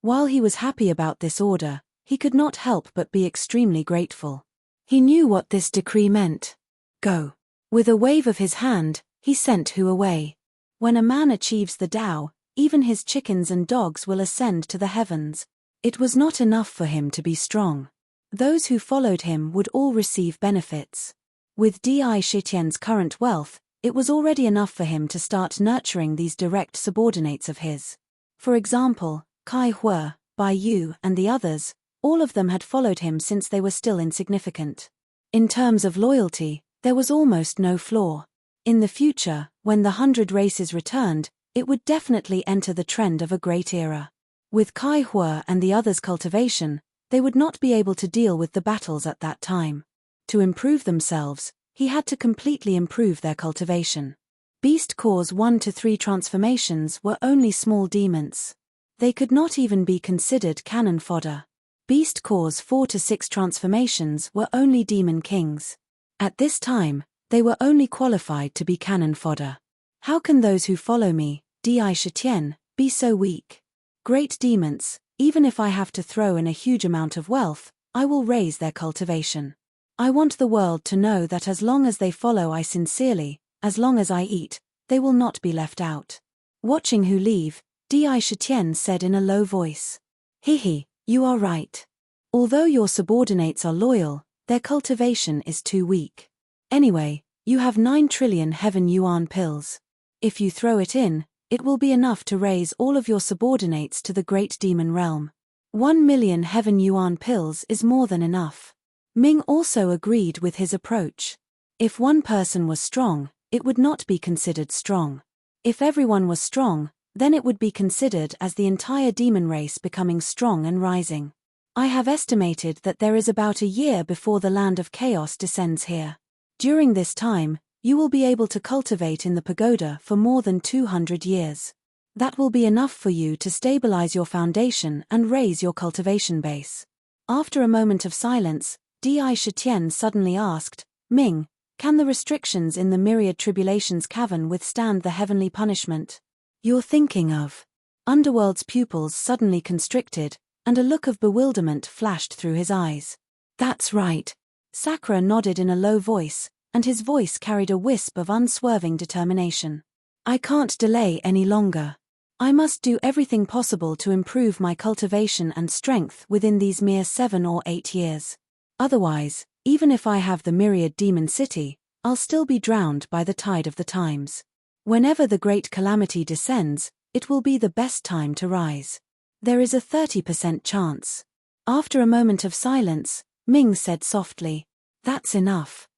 While he was happy about this order, he could not help but be extremely grateful. He knew what this decree meant. Go. With a wave of his hand, he sent Hu away. When a man achieves the Tao, even his chickens and dogs will ascend to the heavens. It was not enough for him to be strong. Those who followed him would all receive benefits. With Di Shitian's current wealth, it was already enough for him to start nurturing these direct subordinates of his. For example, Kai Hua, Bai Yu and the others, all of them had followed him since they were still insignificant. In terms of loyalty, there was almost no flaw. In the future, when the 100 races returned, it would definitely enter the trend of a great era. With Kai Hua and the others' cultivation, they would not be able to deal with the battles at that time. To improve themselves, he had to completely improve their cultivation. Beast Cores 1 to 3 transformations were only small demons. They could not even be considered cannon fodder. Beast Cores 4 to 6 transformations were only demon kings. At this time, they were only qualified to be cannon fodder. How can those who follow me, Di Shitian, be so weak? Great demons, even if I have to throw in a huge amount of wealth, I will raise their cultivation. I want the world to know that as long as they follow I sincerely, as long as I eat, they will not be left out. Watching Hu leave, Di Shitian said in a low voice. Hihi, you are right. Although your subordinates are loyal, their cultivation is too weak. Anyway, you have 9 trillion heaven yuan pills. If you throw it in, It will be enough to raise all of your subordinates to the great demon realm. 1,000,000 heaven yuan pills is more than enough. Ming also agreed with his approach. If one person was strong, it would not be considered strong. If everyone was strong, then it would be considered as the entire demon race becoming strong and rising. I have estimated that there is about a year before the land of chaos descends here. During this time, you will be able to cultivate in the pagoda for more than 200 years. That will be enough for you to stabilize your foundation and raise your cultivation base. After a moment of silence, Di Shitian suddenly asked, Ming, can the restrictions in the Myriad Tribulations cavern withstand the heavenly punishment you're thinking of? Underworld's pupils suddenly constricted, and a look of bewilderment flashed through his eyes. That's right. Sakura nodded in a low voice, and his voice carried a wisp of unswerving determination. I can't delay any longer. I must do everything possible to improve my cultivation and strength within these mere 7 or 8 years. Otherwise, even if I have the Myriad Demon City, I'll still be drowned by the tide of the times. Whenever the great calamity descends, it will be the best time to rise. There is a 30% chance. After a moment of silence, Ming said softly, That's enough.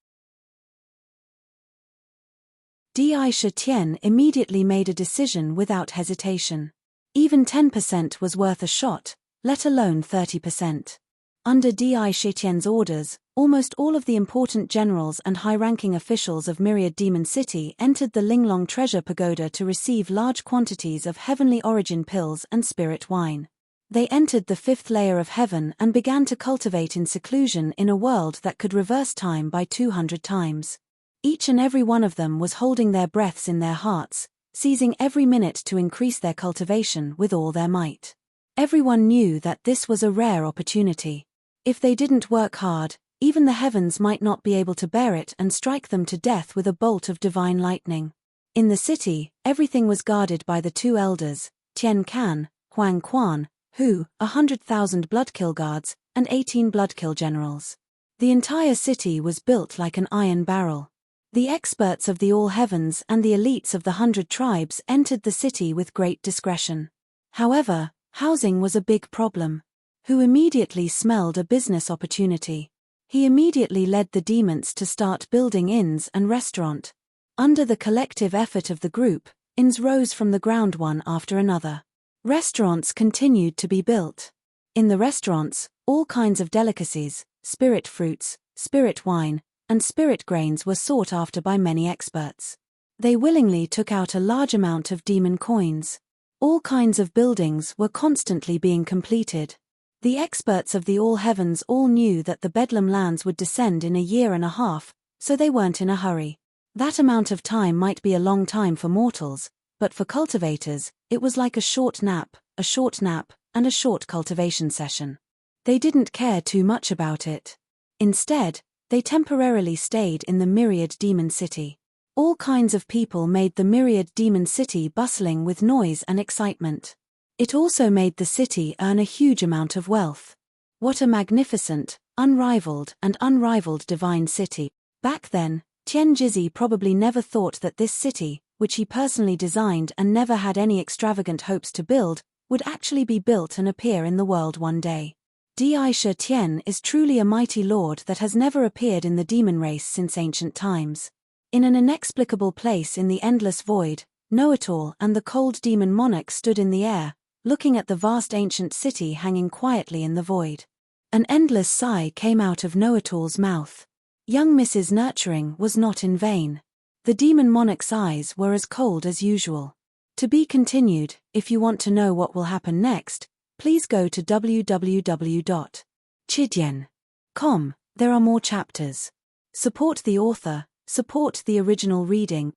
Di Shitian immediately made a decision without hesitation. Even 10% was worth a shot, let alone 30%. Under Di Shitian's orders, almost all of the important generals and high-ranking officials of Myriad Demon City entered the Linglong Treasure Pagoda to receive large quantities of heavenly origin pills and spirit wine. They entered the 5th layer of heaven and began to cultivate in seclusion in a world that could reverse time by 200 times. Each and every one of them was holding their breaths in their hearts, seizing every minute to increase their cultivation with all their might. Everyone knew that this was a rare opportunity. If they didn't work hard, even the heavens might not be able to bear it and strike them to death with a bolt of divine lightning. In the city, everything was guarded by the 2 elders, Tian Kan, Huang Quan, Hu, 100,000 bloodkill guards, and 18 bloodkill generals. The entire city was built like an iron barrel. The experts of the All Heavens and the elites of the 100 tribes entered the city with great discretion. However, housing was a big problem. Hu immediately smelled a business opportunity. He immediately led the demons to start building inns and restaurant. Under the collective effort of the group, inns rose from the ground one after another. Restaurants continued to be built. In the restaurants, all kinds of delicacies, spirit fruits, spirit wine, and spirit grains were sought after by many experts. They willingly took out a large amount of demon coins. All kinds of buildings were constantly being completed. The experts of the All Heavens all knew that the Bedlam lands would descend in a year and a half, so they weren't in a hurry. That amount of time might be a long time for mortals, but for cultivators, it was like a short nap, and a short cultivation session. They didn't care too much about it. Instead, they temporarily stayed in the Myriad Demon City. All kinds of people made the Myriad Demon City bustling with noise and excitement. It also made the city earn a huge amount of wealth. What a magnificent, unrivaled divine city. Back then, Tian Jizhi probably never thought that this city, which he personally designed and never had any extravagant hopes to build, would actually be built and appear in the world one day. Di Shitian is truly a mighty lord that has never appeared in the demon race since ancient times. In an inexplicable place in the endless void, Know-it-all and the cold demon monarch stood in the air, looking at the vast ancient city hanging quietly in the void. An endless sigh came out of Know-it-all's mouth. Young Mrs. Nurturing was not in vain. The demon monarch's eyes were as cold as usual. To be continued. If you want to know what will happen next, please go to www.chidian.com. There are more chapters. Support the author, support the original reading.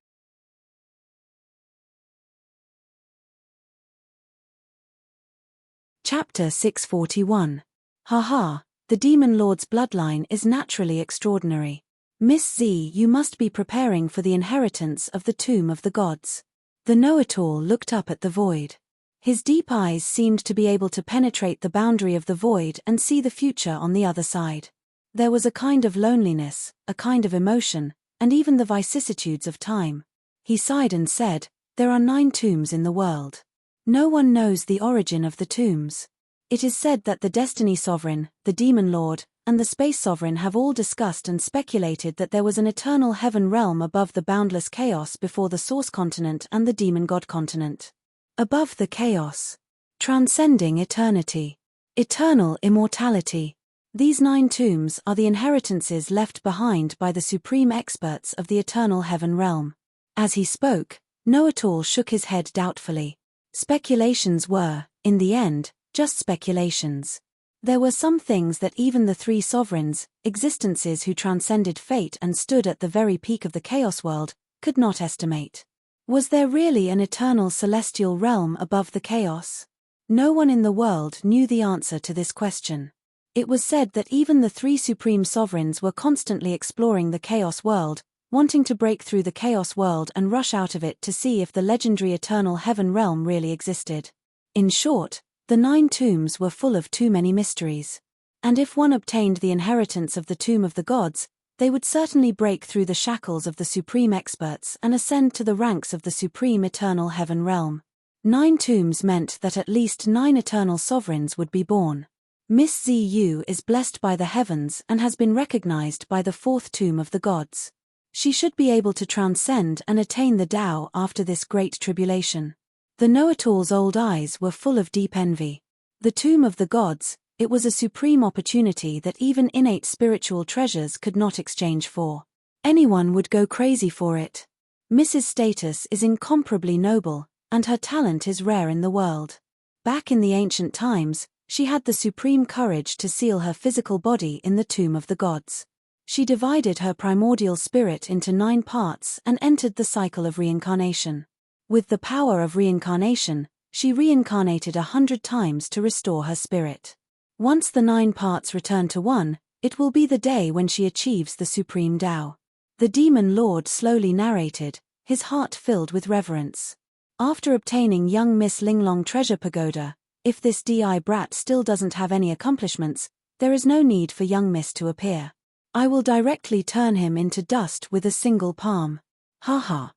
Chapter 641. Haha, the Demon Lord's bloodline is naturally extraordinary. Miss Z, you must be preparing for the inheritance of the Tomb of the Gods. The know-it-all looked up at the void. His deep eyes seemed to be able to penetrate the boundary of the void and see the future on the other side. There was a kind of loneliness, a kind of emotion, and even the vicissitudes of time. He sighed and said, There are 9 tombs in the world. No one knows the origin of the tombs. It is said that the Destiny Sovereign, the Demon Lord, and the Space Sovereign have all discussed and speculated that there was an eternal heaven realm above the boundless chaos before the Source Continent and the Demon God Continent. Above the chaos. Transcending eternity. Eternal immortality. These 9 tombs are the inheritances left behind by the supreme experts of the eternal heaven realm. As he spoke, Know-it-all shook his head doubtfully. Speculations were, in the end, just speculations. There were some things that even the 3 sovereigns, existences who transcended fate and stood at the very peak of the chaos world, could not estimate. Was there really an eternal celestial realm above the chaos? No one in the world knew the answer to this question. It was said that even the 3 supreme sovereigns were constantly exploring the chaos world, wanting to break through the chaos world and rush out of it to see if the legendary eternal heaven realm really existed. In short, the 9 tombs were full of too many mysteries. And if one obtained the inheritance of the tomb of the gods, they would certainly break through the shackles of the supreme experts and ascend to the ranks of the supreme eternal heaven realm. 9 tombs meant that at least 9 eternal sovereigns would be born. Miss ZU is blessed by the heavens and has been recognized by the 4th tomb of the gods. She should be able to transcend and attain the Tao after this great tribulation. The know-it-all's old eyes were full of deep envy. The tomb of the gods, it was a supreme opportunity that even innate spiritual treasures could not exchange for. Anyone would go crazy for it. Mrs. Status is incomparably noble, and her talent is rare in the world. Back in the ancient times, she had the supreme courage to seal her physical body in the tomb of the gods. She divided her primordial spirit into 9 parts and entered the cycle of reincarnation. With the power of reincarnation, she reincarnated 100 times to restore her spirit. Once the 9 parts return to one, it will be the day when she achieves the supreme Tao. The Demon Lord slowly narrated, his heart filled with reverence. After obtaining young Miss Linglong Treasure Pagoda, if this DI brat still doesn't have any accomplishments, there is no need for young Miss to appear. I will directly turn him into dust with a single palm. Ha ha.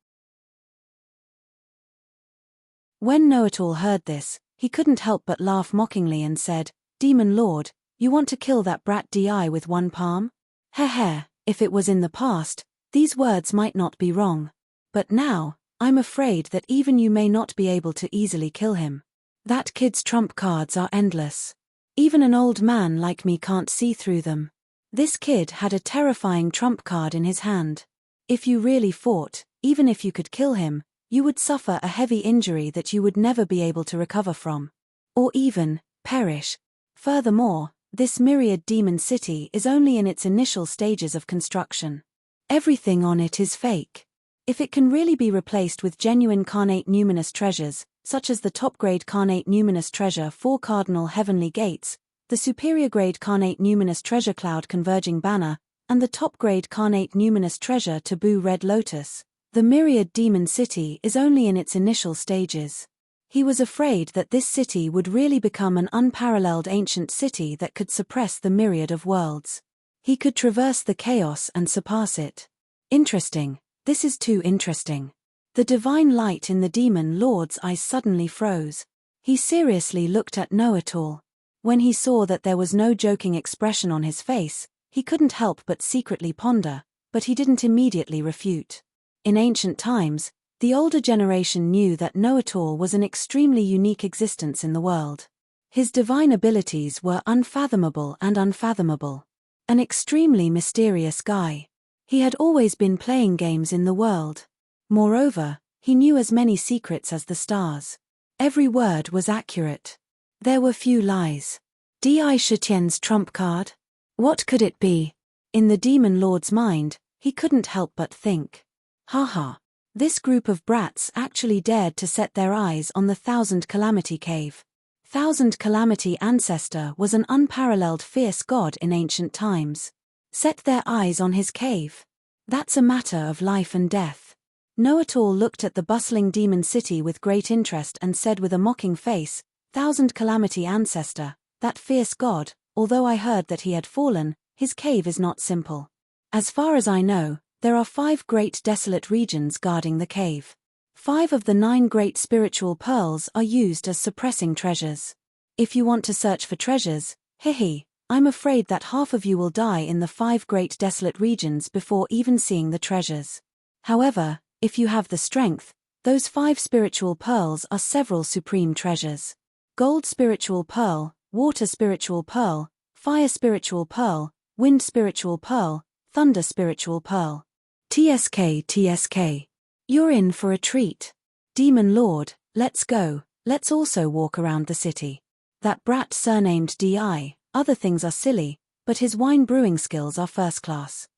When Know-it-all heard this, he couldn't help but laugh mockingly and said, Demon Lord, you want to kill that brat DI with 1 palm? Heh, if it was in the past, these words might not be wrong. But now, I'm afraid that even you may not be able to easily kill him. That kid's trump cards are endless. Even an old man like me can't see through them. This kid had a terrifying trump card in his hand. If you really fought, even if you could kill him, you would suffer a heavy injury that you would never be able to recover from. Or even, perish. Furthermore, this myriad demon city is only in its initial stages of construction. Everything on it is fake. If it can really be replaced with genuine carnate numinous treasures, such as the top-grade carnate numinous treasure 4 cardinal heavenly gates, the superior-grade carnate numinous treasure cloud converging banner, and the top-grade carnate numinous treasure taboo red lotus, the myriad demon city is only in its initial stages. He was afraid that this city would really become an unparalleled ancient city that could suppress the myriad of worlds. He could traverse the chaos and surpass it. Interesting, this is too interesting. The divine light in the demon lord's eyes suddenly froze. He seriously looked at Know-it-all. When he saw that there was no joking expression on his face, he couldn't help but secretly ponder, but he didn't immediately refute. In ancient times, the older generation knew that Know-it-all was an extremely unique existence in the world. His divine abilities were unfathomable and unfathomable. An extremely mysterious guy. He had always been playing games in the world. Moreover, he knew as many secrets as the stars. Every word was accurate. There were few lies. Di Shutien's trump card? What could it be? In the demon lord's mind, he couldn't help but think. Haha. This group of brats actually dared to set their eyes on the Thousand Calamity Cave. Thousand Calamity Ancestor was an unparalleled fierce god in ancient times. Set their eyes on his cave. That's a matter of life and death. Know-it-all looked at the bustling demon city with great interest and said with a mocking face, Thousand Calamity Ancestor, that fierce god, although I heard that he had fallen, his cave is not simple. As far as I know, there are 5 great desolate regions guarding the cave. 5 of the 9 great spiritual pearls are used as suppressing treasures. If you want to search for treasures, I'm afraid that half of you will die in the 5 great desolate regions before even seeing the treasures. However, if you have the strength, those 5 spiritual pearls are several supreme treasures. Gold spiritual pearl, water spiritual pearl, fire spiritual pearl, wind spiritual pearl, thunder spiritual pearl. TSK. You're in for a treat. Demon Lord, let's go, let's also walk around the city. That brat surnamed DI, other things are silly, but his wine brewing skills are first class.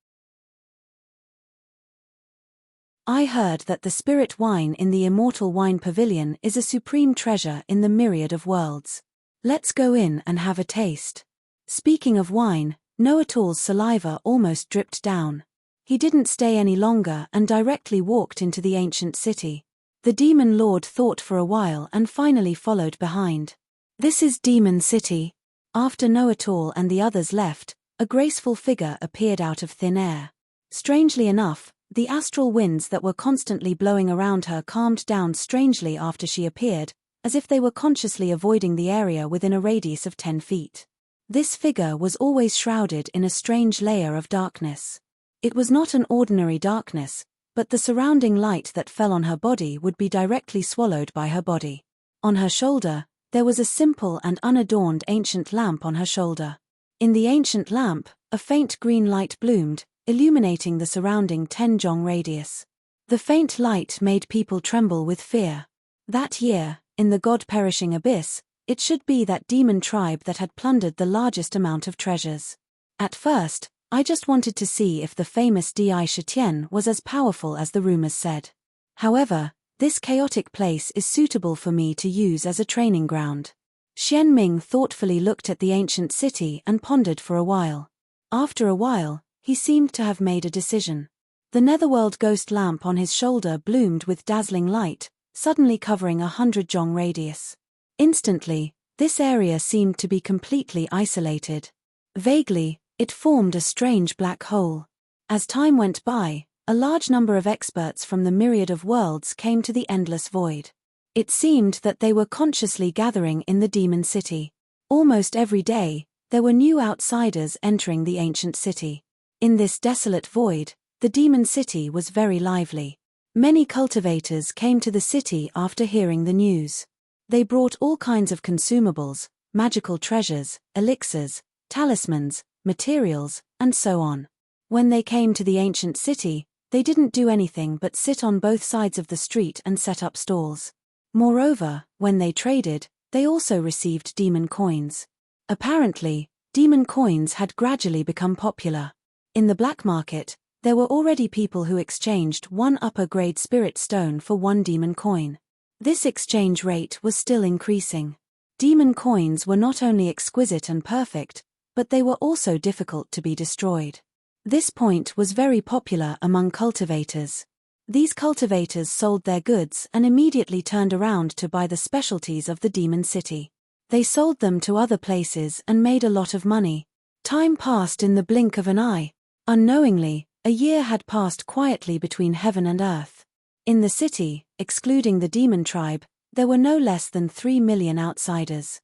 I heard that the spirit wine in the immortal wine pavilion is a supreme treasure in the myriad of worlds. Let's go in and have a taste. Speaking of wine, Know-it-all's saliva almost dripped down. He didn't stay any longer and directly walked into the ancient city. The Demon Lord thought for a while and finally followed behind. This is Demon City. After Know-it-all and the others left, a graceful figure appeared out of thin air. Strangely enough, the astral winds that were constantly blowing around her calmed down strangely after she appeared, as if they were consciously avoiding the area within a radius of 10 feet. This figure was always shrouded in a strange layer of darkness. It was not an ordinary darkness, but the surrounding light that fell on her body would be directly swallowed by her body. On her shoulder, there was a simple and unadorned ancient lamp on her shoulder. In the ancient lamp, a faint green light bloomed, illuminating the surrounding 10 jong radius. The faint light made people tremble with fear. That year, in the god-perishing abyss, it should be that demon tribe that had plundered the largest amount of treasures. At first, I just wanted to see if the famous Di Shitian was as powerful as the rumors said. However, this chaotic place is suitable for me to use as a training ground. Xian Ming thoughtfully looked at the ancient city and pondered for a while. After a while, he seemed to have made a decision. The netherworld ghost lamp on his shoulder bloomed with dazzling light, suddenly covering 100 jong radius. Instantly, this area seemed to be completely isolated. Vaguely, it formed a strange black hole. As time went by, a large number of experts from the myriad of worlds came to the endless void. It seemed that they were consciously gathering in the demon city. Almost every day, there were new outsiders entering the ancient city. In this desolate void, the demon city was very lively. Many cultivators came to the city after hearing the news. They brought all kinds of consumables, magical treasures, elixirs, talismans, materials, and so on. When they came to the ancient city, they didn't do anything but sit on both sides of the street and set up stalls. Moreover, when they traded, they also received demon coins. Apparently, demon coins had gradually become popular. In the black market, there were already people who exchanged 1 upper-grade spirit stone for 1 demon coin. This exchange rate was still increasing. Demon coins were not only exquisite and perfect, but they were also difficult to be destroyed. This point was very popular among cultivators. These cultivators sold their goods and immediately turned around to buy the specialties of the demon city. They sold them to other places and made a lot of money. Time passed in the blink of an eye. Unknowingly, a year had passed quietly between heaven and earth. In the city, excluding the demon tribe, there were no less than 3 million outsiders.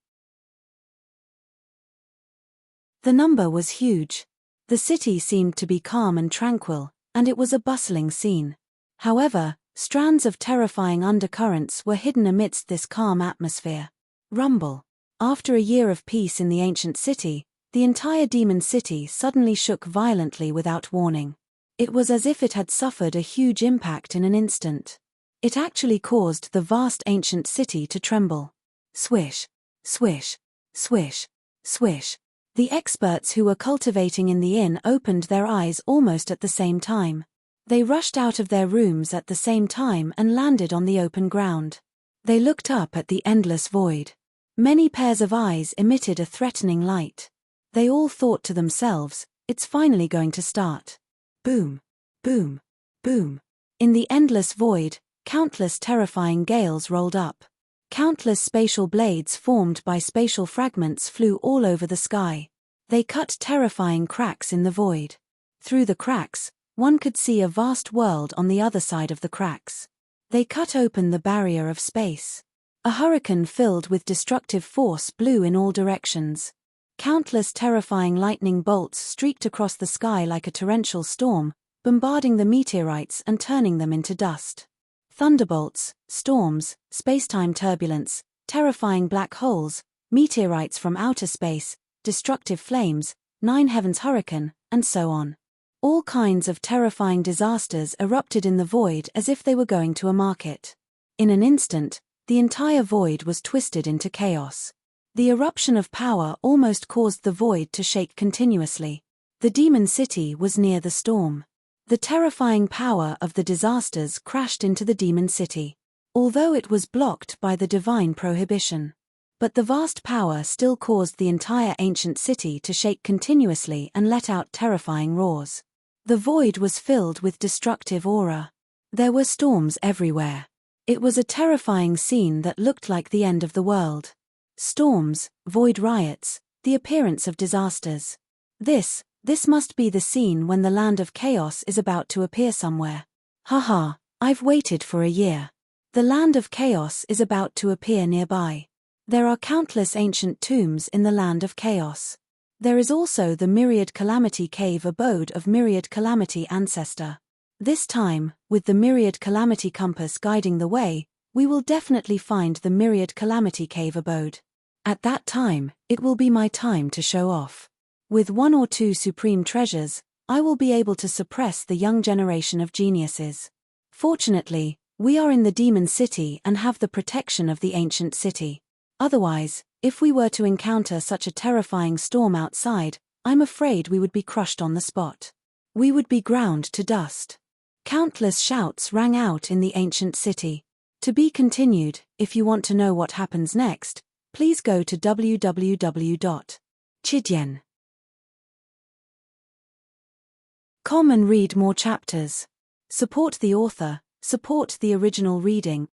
The number was huge. The city seemed to be calm and tranquil, and it was a bustling scene. However, strands of terrifying undercurrents were hidden amidst this calm atmosphere. Rumble. After a year of peace in the ancient city, the entire demon city suddenly shook violently without warning. It was as if it had suffered a huge impact in an instant. It actually caused the vast ancient city to tremble. Swish, swish, swish, swish. The experts who were cultivating in the inn opened their eyes almost at the same time. They rushed out of their rooms at the same time and landed on the open ground. They looked up at the endless void. Many pairs of eyes emitted a threatening light. They all thought to themselves, it's finally going to start. Boom, boom, boom. In the endless void, countless terrifying gales rolled up. Countless spatial blades formed by spatial fragments flew all over the sky. They cut terrifying cracks in the void. Through the cracks, one could see a vast world on the other side of the cracks. They cut open the barrier of space. A hurricane filled with destructive force blew in all directions. Countless terrifying lightning bolts streaked across the sky like a torrential storm, bombarding the meteorites and turning them into dust. Thunderbolts, storms, spacetime turbulence, terrifying black holes, meteorites from outer space, destructive flames, nine heavens hurricane, and so on. All kinds of terrifying disasters erupted in the void as if they were going to a market. In an instant, the entire void was twisted into chaos. The eruption of power almost caused the void to shake continuously. The demon city was near the storm. The terrifying power of the disasters crashed into the demon city, although it was blocked by the divine prohibition. But the vast power still caused the entire ancient city to shake continuously and let out terrifying roars. The void was filled with destructive aura. There were storms everywhere. It was a terrifying scene that looked like the end of the world. Storms, void riots, the appearance of disasters. This must be the scene when the land of chaos is about to appear somewhere. Haha, I've waited for a year. The land of chaos is about to appear nearby. There are countless ancient tombs in the land of chaos. There is also the Myriad Calamity Cave abode of Myriad Calamity Ancestor. This time, with the Myriad Calamity Compass guiding the way, we will definitely find the Myriad Calamity Cave abode. At that time, it will be my time to show off. With one or two supreme treasures, I will be able to suppress the young generation of geniuses. Fortunately, we are in the demon city and have the protection of the ancient city. Otherwise, if we were to encounter such a terrifying storm outside, I'm afraid we would be crushed on the spot. We would be ground to dust. Countless shouts rang out in the ancient city. To be continued. If you want to know what happens next, please go to www.chidyen.com and read more chapters. Support the author, support the original reading.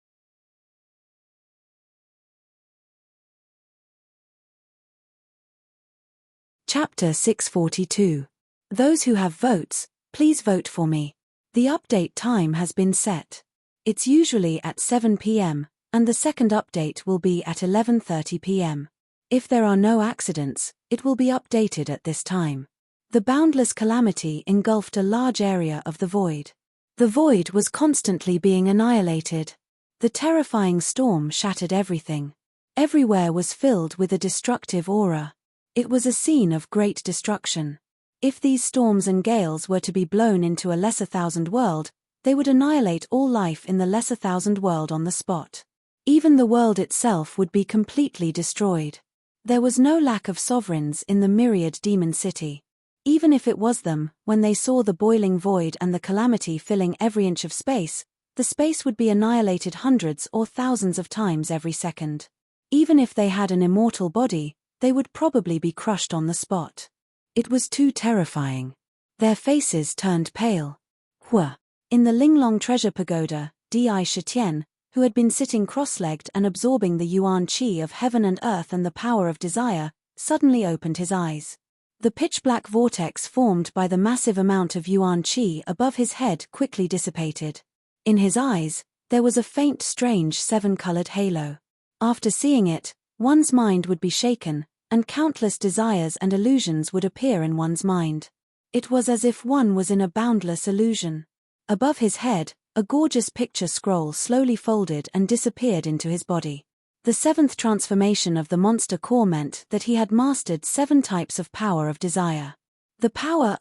Chapter 642. Those who have votes, please vote for me. The update time has been set. It's usually at 7 p.m., and the second update will be at 11:30 p.m. If there are no accidents, it will be updated at this time. The boundless calamity engulfed a large area of the void. The void was constantly being annihilated. The terrifying storm shattered everything. Everywhere was filled with a destructive aura. It was a scene of great destruction. If these storms and gales were to be blown into a lesser thousand world, they would annihilate all life in the lesser thousand world on the spot. Even the world itself would be completely destroyed. There was no lack of sovereigns in the myriad demon city. Even if it was them, when they saw the boiling void and the calamity filling every inch of space, the space would be annihilated hundreds or thousands of times every second. Even if they had an immortal body, they would probably be crushed on the spot. It was too terrifying. Their faces turned pale. In the Linglong Treasure Pagoda, Di Shitian, who had been sitting cross-legged and absorbing the yuan qi of heaven and earth and the power of desire, suddenly opened his eyes. The pitch-black vortex formed by the massive amount of yuan qi above his head quickly dissipated. In his eyes, there was a faint, strange seven-colored halo. After seeing it, one's mind would be shaken, and countless desires and illusions would appear in one's mind. It was as if one was in a boundless illusion. Above his head, a gorgeous picture scroll slowly folded and disappeared into his body. The seventh transformation of the monster core meant that he had mastered 7 types of power of desire. The power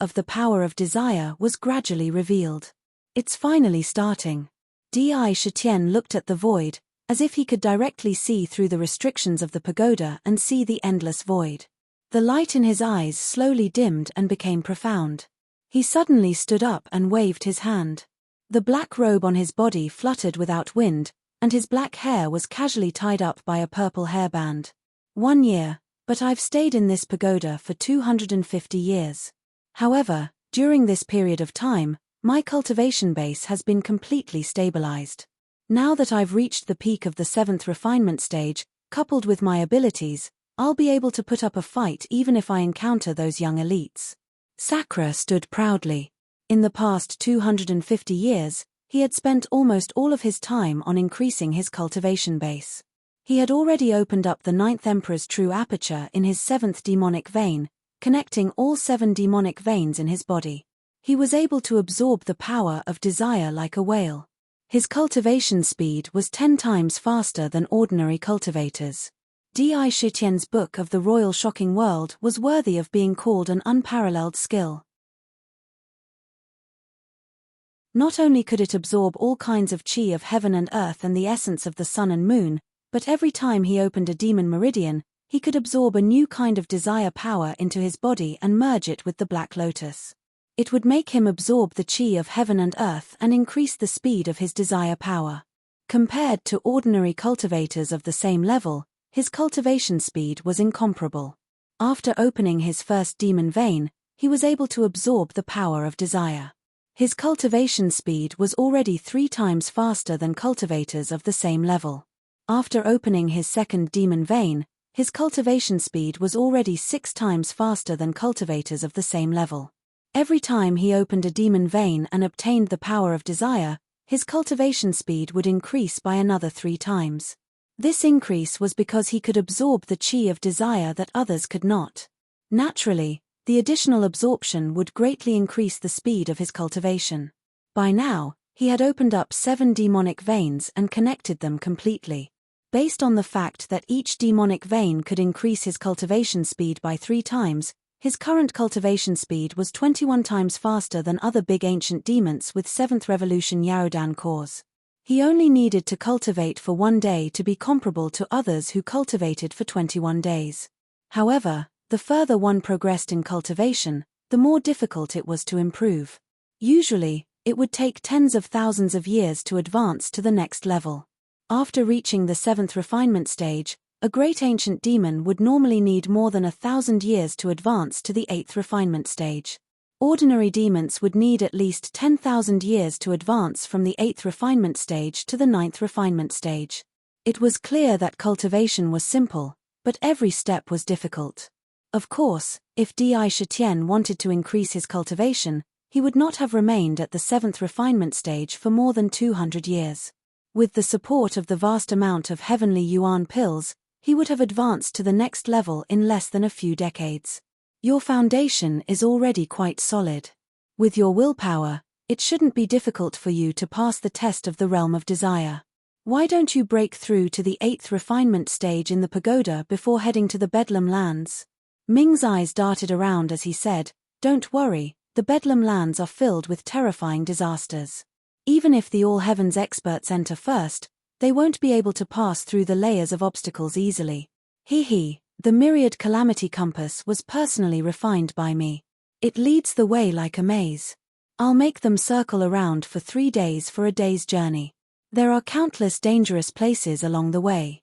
of desire was gradually revealed. It's finally starting. Di Shitian looked at the void, as if he could directly see through the restrictions of the pagoda and see the endless void. The light in his eyes slowly dimmed and became profound. He suddenly stood up and waved his hand. The black robe on his body fluttered without wind, and his black hair was casually tied up by a purple hairband. 1 year, but I've stayed in this pagoda for 250 years. However, during this period of time, my cultivation base has been completely stabilized. Now that I've reached the peak of the 7th refinement stage, coupled with my abilities, I'll be able to put up a fight even if I encounter those young elites. Sakura stood proudly. In the past 250 years, He had spent almost all of his time on increasing his cultivation base. He had already opened up the 9th Emperor's true aperture in his 7th demonic vein, connecting all 7 demonic veins in his body. He was able to absorb the power of desire like a whale. His cultivation speed was 10 times faster than ordinary cultivators. Di Shitian's book of the Royal Shocking World was worthy of being called an unparalleled skill. Not only could it absorb all kinds of chi of heaven and earth and the essence of the sun and moon, but every time he opened a demon meridian, he could absorb a new kind of desire power into his body and merge it with the Black Lotus. It would make him absorb the chi of heaven and earth and increase the speed of his desire power. Compared to ordinary cultivators of the same level, his cultivation speed was incomparable. After opening his first demon vein, he was able to absorb the power of desire. His cultivation speed was already 3 times faster than cultivators of the same level. After opening his second demon vein, his cultivation speed was already 6 times faster than cultivators of the same level. Every time he opened a demon vein and obtained the power of desire, his cultivation speed would increase by another 3 times. This increase was because he could absorb the chi of desire that others could not. Naturally, the additional absorption would greatly increase the speed of his cultivation. By now, he had opened up 7 demonic veins and connected them completely. Based on the fact that each demonic vein could increase his cultivation speed by 3 times, his current cultivation speed was 21 times faster than other big ancient demons with 7th Revolution Yaodan cores. He only needed to cultivate for 1 day to be comparable to others who cultivated for 21 days. However, the further one progressed in cultivation, the more difficult it was to improve. Usually, it would take tens of thousands of years to advance to the next level. After reaching the 7th refinement stage, a great ancient demon would normally need more than 1,000 years to advance to the 8th refinement stage. Ordinary demons would need at least 10,000 years to advance from the 8th refinement stage to the 9th refinement stage. It was clear that cultivation was simple, but every step was difficult. Of course, if Di Shitian wanted to increase his cultivation, he would not have remained at the 7th refinement stage for more than 200 years. With the support of the vast amount of heavenly yuan pills, he would have advanced to the next level in less than a few decades. Your foundation is already quite solid. With your willpower, it shouldn't be difficult for you to pass the test of the realm of desire. Why don't you break through to the 8th refinement stage in the pagoda before heading to the Bedlam lands? Ming's eyes darted around as he said, "Don't worry, the Bedlam lands are filled with terrifying disasters. Even if the All Heavens experts enter first, they won't be able to pass through the layers of obstacles easily. The myriad calamity compass was personally refined by me. It leads the way like a maze. I'll make them circle around for 3 days for a day's journey. There are countless dangerous places along the way.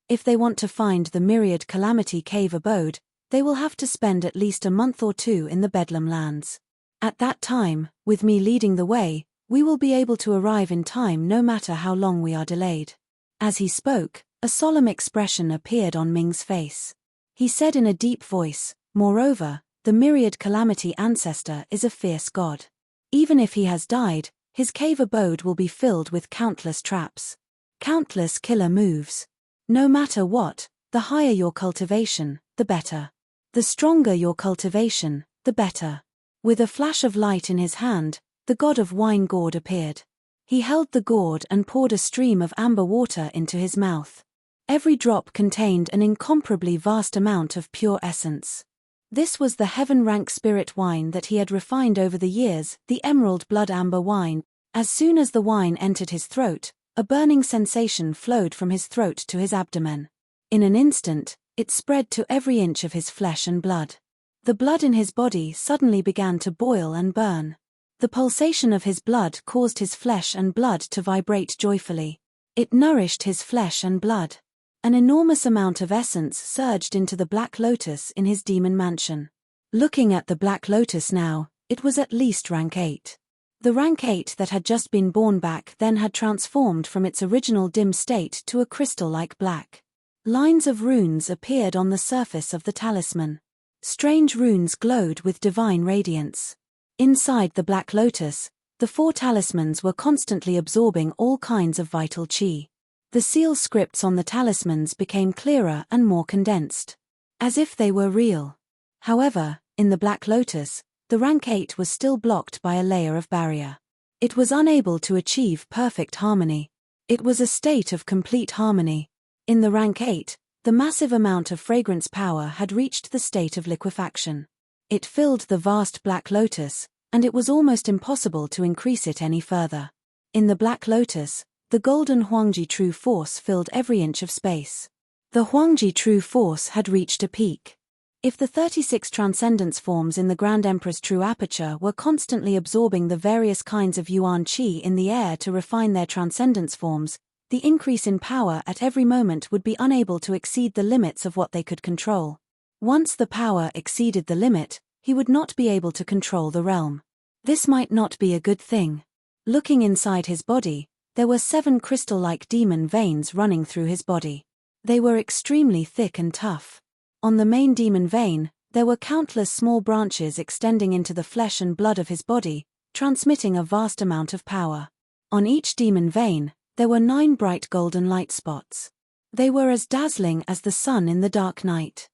If they want to find the myriad calamity cave abode, they will have to spend at least a month or 2 in the Bedlam lands. At that time, with me leading the way, we will be able to arrive in time no matter how long we are delayed." As he spoke, a solemn expression appeared on Ming's face. He said in a deep voice, "Moreover, the myriad calamity ancestor is a fierce god. Even if he has died, his cave abode will be filled with countless traps. Countless killer moves. No matter what, the higher your cultivation, the better. The stronger your cultivation, the better." With a flash of light in his hand, the god of wine gourd appeared. He held the gourd and poured a stream of amber water into his mouth. Every drop contained an incomparably vast amount of pure essence. This was the heaven-rank spirit wine that he had refined over the years, the emerald blood amber wine. As soon as the wine entered his throat, a burning sensation flowed from his throat to his abdomen. In an instant, it spread to every inch of his flesh and blood. The blood in his body suddenly began to boil and burn. The pulsation of his blood caused his flesh and blood to vibrate joyfully. It nourished his flesh and blood. An enormous amount of essence surged into the Black Lotus in his demon mansion. Looking at the Black Lotus now, it was at least rank 8. The rank 8 that had just been born back then had transformed from its original dim state to a crystal-like black. Lines of runes appeared on the surface of the talisman. Strange runes glowed with divine radiance. Inside the Black Lotus, the 4 talismans were constantly absorbing all kinds of vital qi. The seal scripts on the talismans became clearer and more condensed, as if they were real. However, in the Black Lotus, the rank 8 was still blocked by a layer of barrier. It was unable to achieve perfect harmony. It was a state of complete harmony. In the rank 8, the massive amount of fragrance power had reached the state of liquefaction. It filled the vast Black Lotus, and it was almost impossible to increase it any further. In the Black Lotus, the golden Huangji true force filled every inch of space. The Huangji true force had reached a peak. If the 36 transcendence forms in the Grand Emperor's true aperture were constantly absorbing the various kinds of yuan qi in the air to refine their transcendence forms, the increase in power at every moment would be unable to exceed the limits of what they could control. Once the power exceeded the limit, he would not be able to control the realm. This might not be a good thing. Looking inside his body, there were 7 crystal-like demon veins running through his body. They were extremely thick and tough. On the main demon vein, there were countless small branches extending into the flesh and blood of his body, transmitting a vast amount of power. On each demon vein, there were 9 bright golden light spots. They were as dazzling as the sun in the dark night.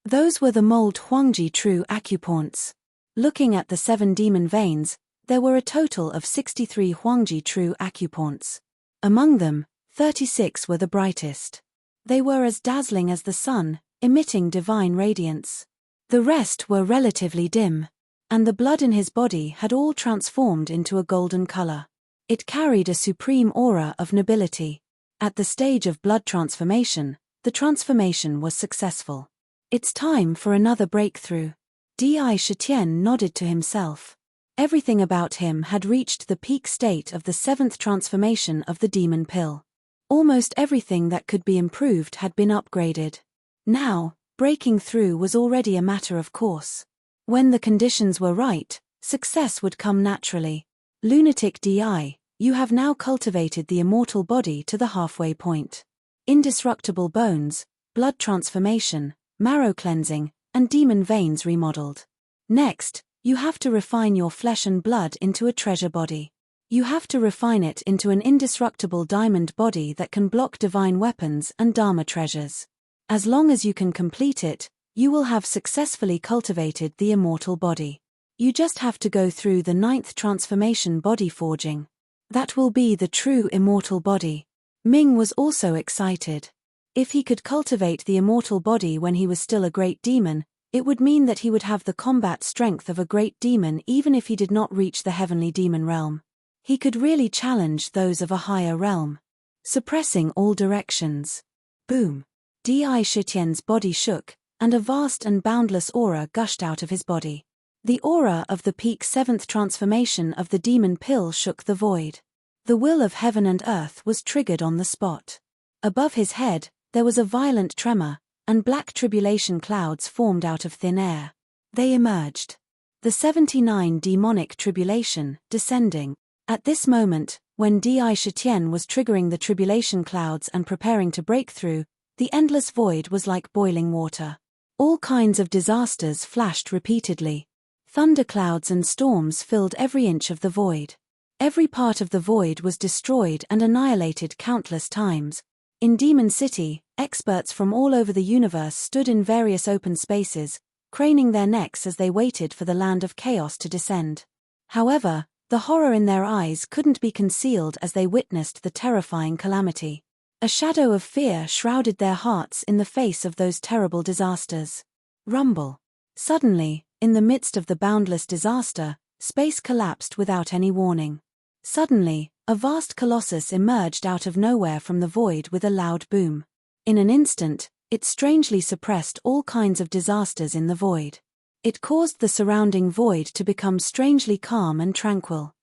Those were the mold Huangji true acupoints. Looking at the 7 demon veins, there were a total of 63 Huangji true acupoints. Among them, 36 were the brightest. They were as dazzling as the sun, emitting divine radiance. The rest were relatively dim, and the blood in his body had all transformed into a golden color. It carried a supreme aura of nobility. At the stage of blood transformation, the transformation was successful. It's time for another breakthrough. Di Shitian nodded to himself. Everything about him had reached the peak state of the 7th transformation of the demon pill. Almost everything that could be improved had been upgraded. Now, breaking through was already a matter of course. When the conditions were right, success would come naturally. Lunatic Di, you have now cultivated the immortal body to the halfway point. Indestructible bones, blood transformation, marrow cleansing, and demon veins remodeled. Next, you have to refine your flesh and blood into a treasure body. You have to refine it into an indestructible diamond body that can block divine weapons and dharma treasures. As long as you can complete it, you will have successfully cultivated the immortal body. You just have to go through the 9th transformation body forging. That will be the true immortal body. Ming was also excited. If he could cultivate the immortal body when he was still a great demon, it would mean that he would have the combat strength of a great demon even if he did not reach the heavenly demon realm. He could really challenge those of a higher realm. Suppressing all directions. Boom. Di Shitian's body shook, and a vast and boundless aura gushed out of his body. The aura of the peak 7th transformation of the demon pill shook the void. The will of heaven and earth was triggered on the spot. Above his head, there was a violent tremor, and black tribulation clouds formed out of thin air. They emerged. The 79 demonic tribulation, descending. At this moment, when Di Shitian was triggering the tribulation clouds and preparing to break through, the endless void was like boiling water. All kinds of disasters flashed repeatedly. Thunderclouds and storms filled every inch of the void. Every part of the void was destroyed and annihilated countless times. In Demon City, experts from all over the universe stood in various open spaces, craning their necks as they waited for the land of chaos to descend. However, the horror in their eyes couldn't be concealed as they witnessed the terrifying calamity. A shadow of fear shrouded their hearts in the face of those terrible disasters. Rumble. Suddenly, in the midst of the boundless disaster, space collapsed without any warning. Suddenly, a vast colossus emerged out of nowhere from the void with a loud boom. In an instant, it strangely suppressed all kinds of disasters in the void. It caused the surrounding void to become strangely calm and tranquil.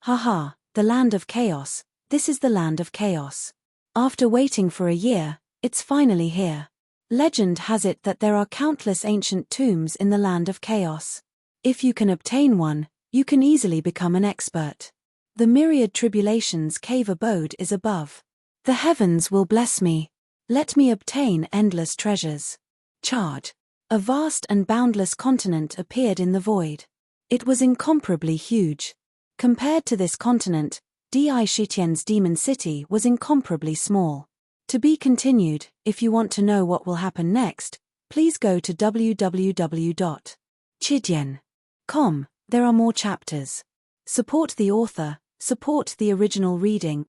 Haha, the land of chaos, this is the land of chaos. After waiting for a year, it's finally here. Legend has it that there are countless ancient tombs in the land of chaos. If you can obtain one, you can easily become an expert. The myriad tribulations cave abode is above. The heavens will bless me. Let me obtain endless treasures. Charge. A vast and boundless continent appeared in the void. It was incomparably huge. Compared to this continent, Di Shitian's demon city was incomparably small. To be continued. If you want to know what will happen next, please go to www.chidian.com. There are more chapters. Support the author, support the original reading.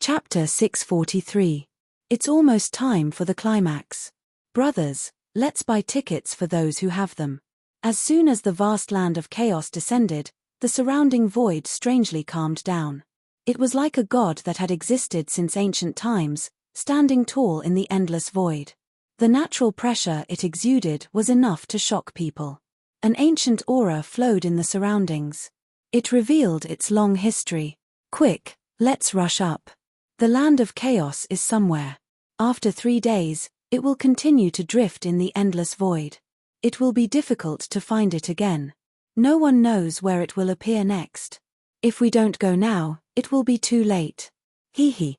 Chapter 643. It's almost time for the climax. Brothers, let's buy tickets for those who have them. As soon as the vast land of chaos descended, the surrounding void strangely calmed down. It was like a god that had existed since ancient times, standing tall in the endless void. The natural pressure it exuded was enough to shock people. An ancient aura flowed in the surroundings. It revealed its long history. Quick, let's rush up. The land of chaos is somewhere. After 3 days, it will continue to drift in the endless void. It will be difficult to find it again. No one knows where it will appear next. If we don't go now, it will be too late. The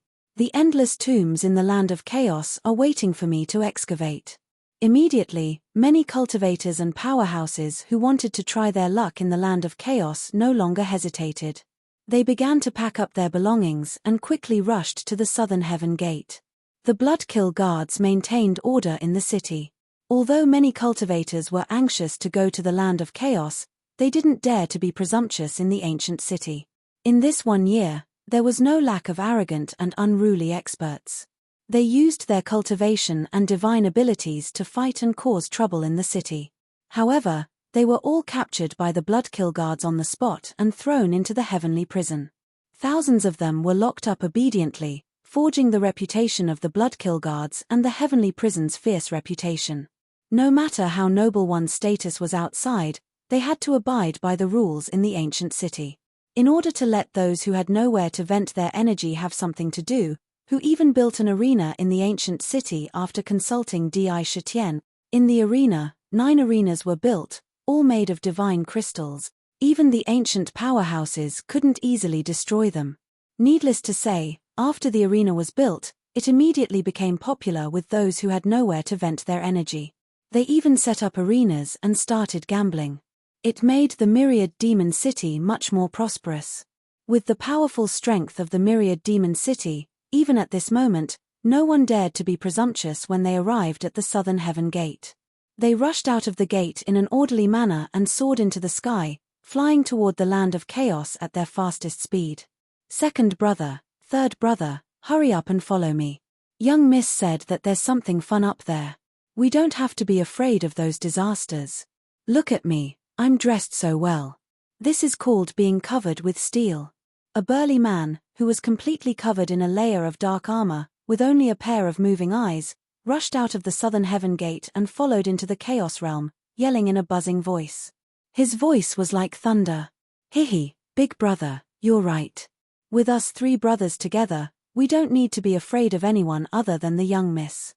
endless tombs in the land of chaos are waiting for me to excavate. Immediately, many cultivators and powerhouses who wanted to try their luck in the land of chaos no longer hesitated. They began to pack up their belongings and quickly rushed to the southern heaven gate. The Bloodkill guards maintained order in the city. Although many cultivators were anxious to go to the land of chaos, they didn't dare to be presumptuous in the ancient city. In this 1 year, there was no lack of arrogant and unruly experts. They used their cultivation and divine abilities to fight and cause trouble in the city. However, they were all captured by the Bloodkill guards on the spot and thrown into the heavenly prison. Thousands of them were locked up obediently, forging the reputation of the Bloodkill guards and the heavenly prison's fierce reputation. No matter how noble one's status was outside, they had to abide by the rules in the ancient city. In order to let those who had nowhere to vent their energy have something to do, who even built an arena in the ancient city after consulting Di Shitian. In the arena, 9 arenas were built, all made of divine crystals. Even the ancient powerhouses couldn't easily destroy them. Needless to say, after the arena was built, it immediately became popular with those who had nowhere to vent their energy. They even set up arenas and started gambling. It made the Myriad Demon City much more prosperous. With the powerful strength of the Myriad Demon City, even at this moment, no one dared to be presumptuous when they arrived at the southern heaven gate. They rushed out of the gate in an orderly manner and soared into the sky, flying toward the land of chaos at their fastest speed. Second brother, third brother, hurry up and follow me. Young Miss said that there's something fun up there. We don't have to be afraid of those disasters. Look at me, I'm dressed so well. This is called being covered with steel. A burly man, who was completely covered in a layer of dark armor, with only a pair of moving eyes, rushed out of the southern heaven gate and followed into the chaos realm, yelling in a buzzing voice. His voice was like thunder. Big brother, you're right. With us 3 brothers together, we don't need to be afraid of anyone other than the young miss.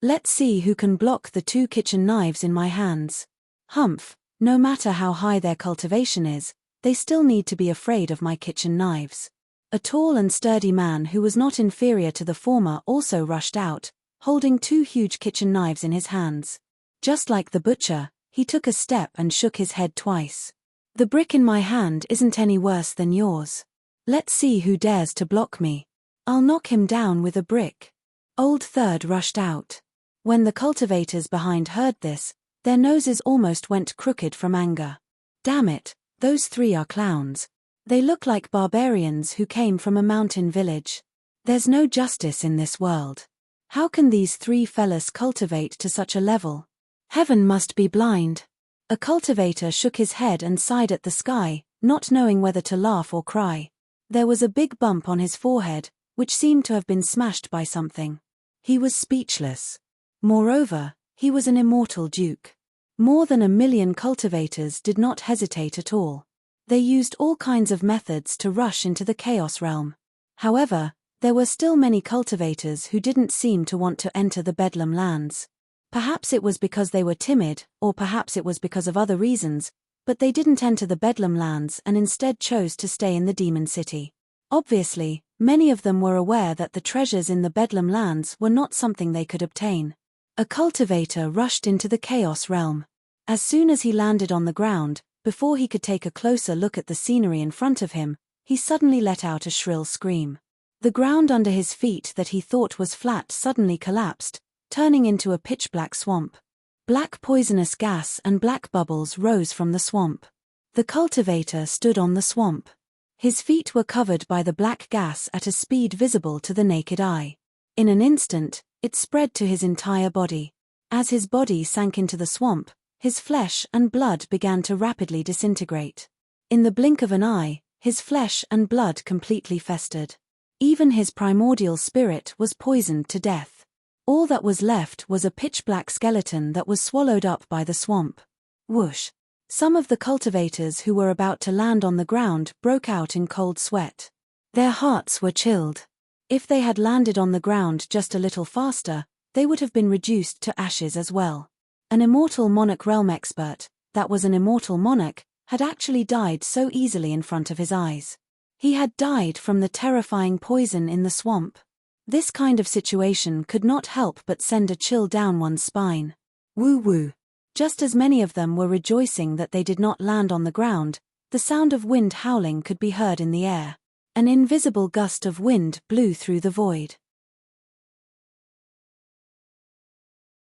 Let's see who can block the 2 kitchen knives in my hands. Humph, no matter how high their cultivation is, they still need to be afraid of my kitchen knives. A tall and sturdy man who was not inferior to the former also rushed out, holding 2 huge kitchen knives in his hands. Just like the butcher, he took a step and shook his head twice. The brick in my hand isn't any worse than yours. Let's see who dares to block me. I'll knock him down with a brick. Old Third rushed out. When the cultivators behind heard this, their noses almost went crooked from anger. Damn it, those 3 are clowns. They look like barbarians who came from a mountain village. There's no justice in this world. How can these 3 fellas cultivate to such a level? Heaven must be blind. A cultivator shook his head and sighed at the sky, not knowing whether to laugh or cry. There was a big bump on his forehead, which seemed to have been smashed by something. He was speechless. Moreover, he was an immortal duke. More than 1 million cultivators did not hesitate at all. They used all kinds of methods to rush into the chaos realm. However, there were still many cultivators who didn't seem to want to enter the Bedlam lands. Perhaps it was because they were timid, or perhaps it was because of other reasons, But they didn't enter the Bedlam lands and instead chose to stay in the demon city. Obviously, many of them were aware that the treasures in the Bedlam lands were not something they could obtain. A cultivator rushed into the Chaos realm. As soon as he landed on the ground, before he could take a closer look at the scenery in front of him, he suddenly let out a shrill scream. The ground under his feet that he thought was flat suddenly collapsed, turning into a pitch-black swamp. Black poisonous gas and black bubbles rose from the swamp. The cultivator stood on the swamp. His feet were covered by the black gas at a speed visible to the naked eye. In an instant, it spread to his entire body. As his body sank into the swamp, his flesh and blood began to rapidly disintegrate. In the blink of an eye, his flesh and blood completely festered. Even his primordial spirit was poisoned to death. All that was left was a pitch-black skeleton that was swallowed up by the swamp. Whoosh! Some of the cultivators who were about to land on the ground broke out in cold sweat. Their hearts were chilled. If they had landed on the ground just a little faster, they would have been reduced to ashes as well. An immortal monarch realm expert, that was an immortal monarch, had actually died so easily in front of his eyes. He had died from the terrifying poison in the swamp. This kind of situation could not help but send a chill down one's spine. Woo-woo. Just as many of them were rejoicing that they did not land on the ground, the sound of wind howling could be heard in the air. An invisible gust of wind blew through the void.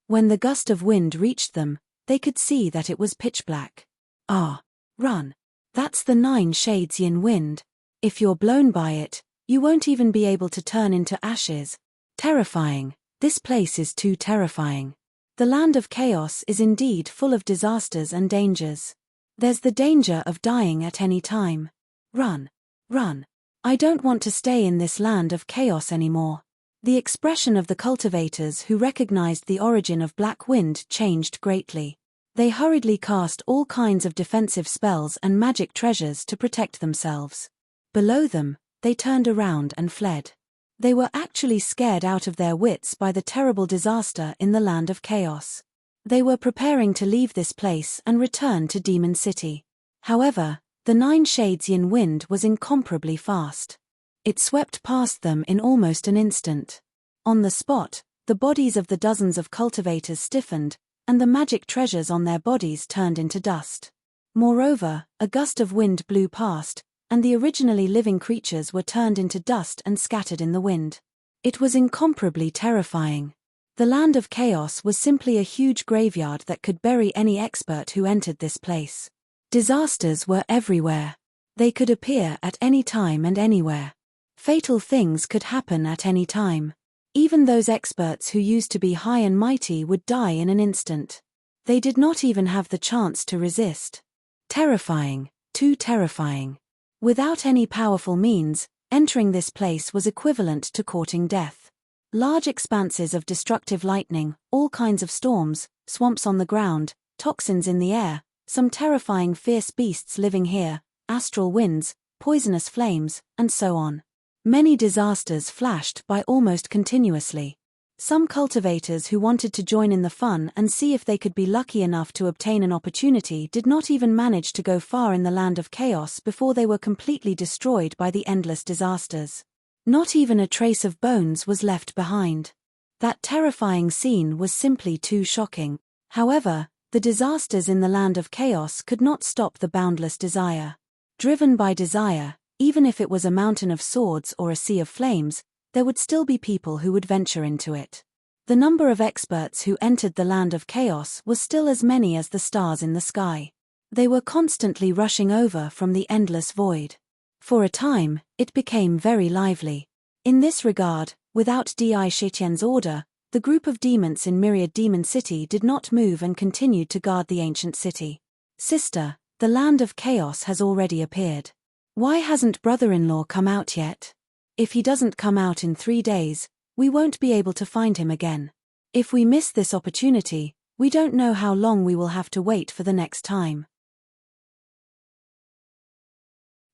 When the gust of wind reached them, they could see that it was pitch black. Ah, run. That's the 9 shades yin wind. If you're blown by it, you won't even be able to turn into ashes. Terrifying. This place is too terrifying. The land of chaos is indeed full of disasters and dangers. There's the danger of dying at any time. Run. Run. I don't want to stay in this land of chaos anymore. The expression of the cultivators who recognized the origin of black wind changed greatly. They hurriedly cast all kinds of defensive spells and magic treasures to protect themselves. Below them, they turned around and fled. They were actually scared out of their wits by the terrible disaster in the land of chaos. They were preparing to leave this place and return to Demon City. However, the 9 shades yin wind was incomparably fast. It swept past them in almost an instant. On the spot, the bodies of the dozens of cultivators stiffened, and the magic treasures on their bodies turned into dust. Moreover, a gust of wind blew past, and the originally living creatures were turned into dust and scattered in the wind. It was incomparably terrifying. The land of chaos was simply a huge graveyard that could bury any expert who entered this place. Disasters were everywhere. They could appear at any time and anywhere. Fatal things could happen at any time. Even those experts who used to be high and mighty would die in an instant. They did not even have the chance to resist. Terrifying, too terrifying. Without any powerful means, entering this place was equivalent to courting death. Large expanses of destructive lightning, all kinds of storms, swamps on the ground, toxins in the air, some terrifying fierce beasts living here, astral winds, poisonous flames, and so on. Many disasters flashed by almost continuously. Some cultivators who wanted to join in the fun and see if they could be lucky enough to obtain an opportunity did not even manage to go far in the land of chaos before they were completely destroyed by the endless disasters. Not even a trace of bones was left behind. That terrifying scene was simply too shocking. However, the disasters in the land of chaos could not stop the boundless desire. Driven by desire, even if it was a mountain of swords or a sea of flames, there would still be people who would venture into it. The number of experts who entered the land of chaos was still as many as the stars in the sky. They were constantly rushing over from the endless void. For a time, it became very lively. In this regard, without Di Shetien's order, the group of demons in Myriad Demon City did not move and continued to guard the ancient city. Sister, the land of chaos has already appeared. Why hasn't brother-in-law come out yet? If he doesn't come out in 3 days, we won't be able to find him again. If we miss this opportunity, we don't know how long we will have to wait for the next time.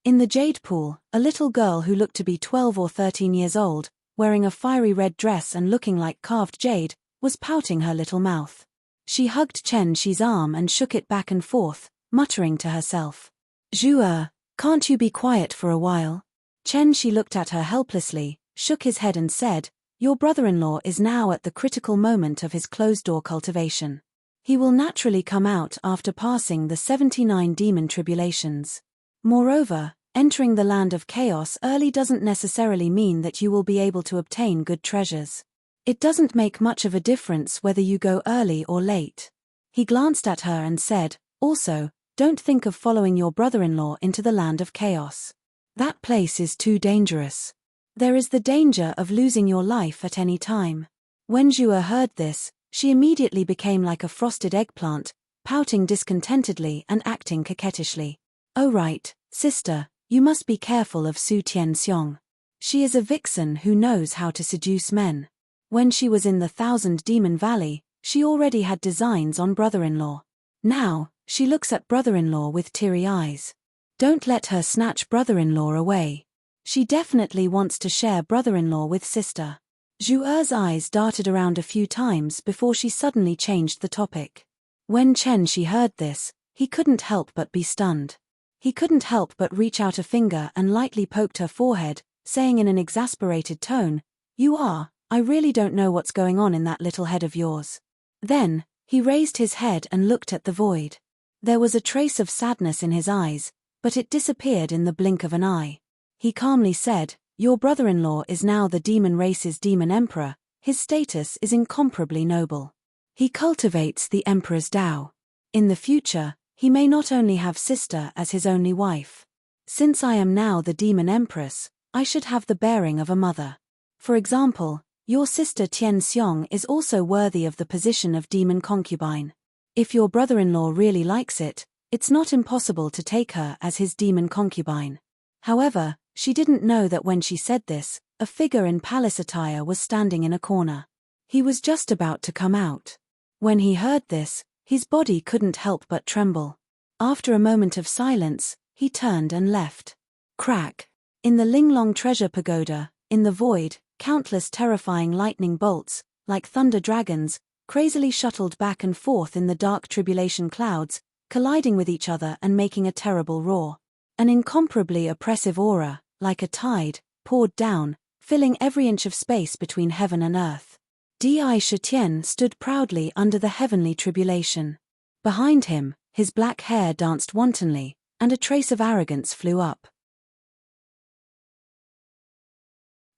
In the jade pool, a little girl who looked to be 12 or 13 years old, wearing a fiery red dress and looking like carved jade, was pouting her little mouth. She hugged Chen Shi's arm and shook it back and forth, muttering to herself. Zhu, can't you be quiet for a while? Chen Shi looked at her helplessly, shook his head and said, your brother-in-law is now at the critical moment of his closed-door cultivation. He will naturally come out after passing the 79 demon tribulations. Moreover, entering the land of chaos early doesn't necessarily mean that you will be able to obtain good treasures. It doesn't make much of a difference whether you go early or late. He glanced at her and said, also, don't think of following your brother-in-law into the land of chaos. That place is too dangerous. There is the danger of losing your life at any time. When Zhu heard this, she immediately became like a frosted eggplant, pouting discontentedly and acting coquettishly. Oh right, sister, you must be careful of Su Tianxiong. She is a vixen who knows how to seduce men. When she was in the 1000 Demon Valley, she already had designs on brother-in-law. Now, she looks at brother-in-law with teary eyes. Don't let her snatch brother-in-law away. She definitely wants to share brother-in-law with sister. Zhu eyes darted around a few times before she suddenly changed the topic. When Chen Shi heard this, he couldn't help but be stunned. He couldn't help but reach out a finger and lightly poked her forehead, saying in an exasperated tone, I really don't know what's going on in that little head of yours. Then, he raised his head and looked at the void. There was a trace of sadness in his eyes, but it disappeared in the blink of an eye. He calmly said, your brother-in-law is now the demon race's demon emperor, his status is incomparably noble. He cultivates the emperor's Tao. In the future, he may not only have sister as his only wife. Since I am now the demon empress, I should have the bearing of a mother. For example, your sister Tian Xiong is also worthy of the position of demon concubine. If your brother-in-law really likes it, it's not impossible to take her as his demon concubine. However, she didn't know that when she said this, a figure in palace attire was standing in a corner. He was just about to come out. When he heard this, his body couldn't help but tremble. After a moment of silence, he turned and left. Crack. In the Linglong treasure pagoda, in the void, countless terrifying lightning bolts, like thunder dragons, crazily shuttled back and forth in the dark tribulation clouds, colliding with each other and making a terrible roar. An incomparably oppressive aura, like a tide, poured down, filling every inch of space between heaven and earth. Di Shitian stood proudly under the heavenly tribulation. Behind him, his black hair danced wantonly, and a trace of arrogance flew up.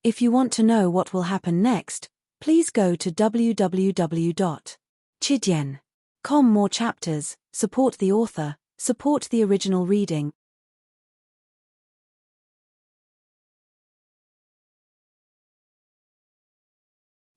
If you want to know what will happen next, please go to www.chidian.com. More chapters, support the author, support the original reading.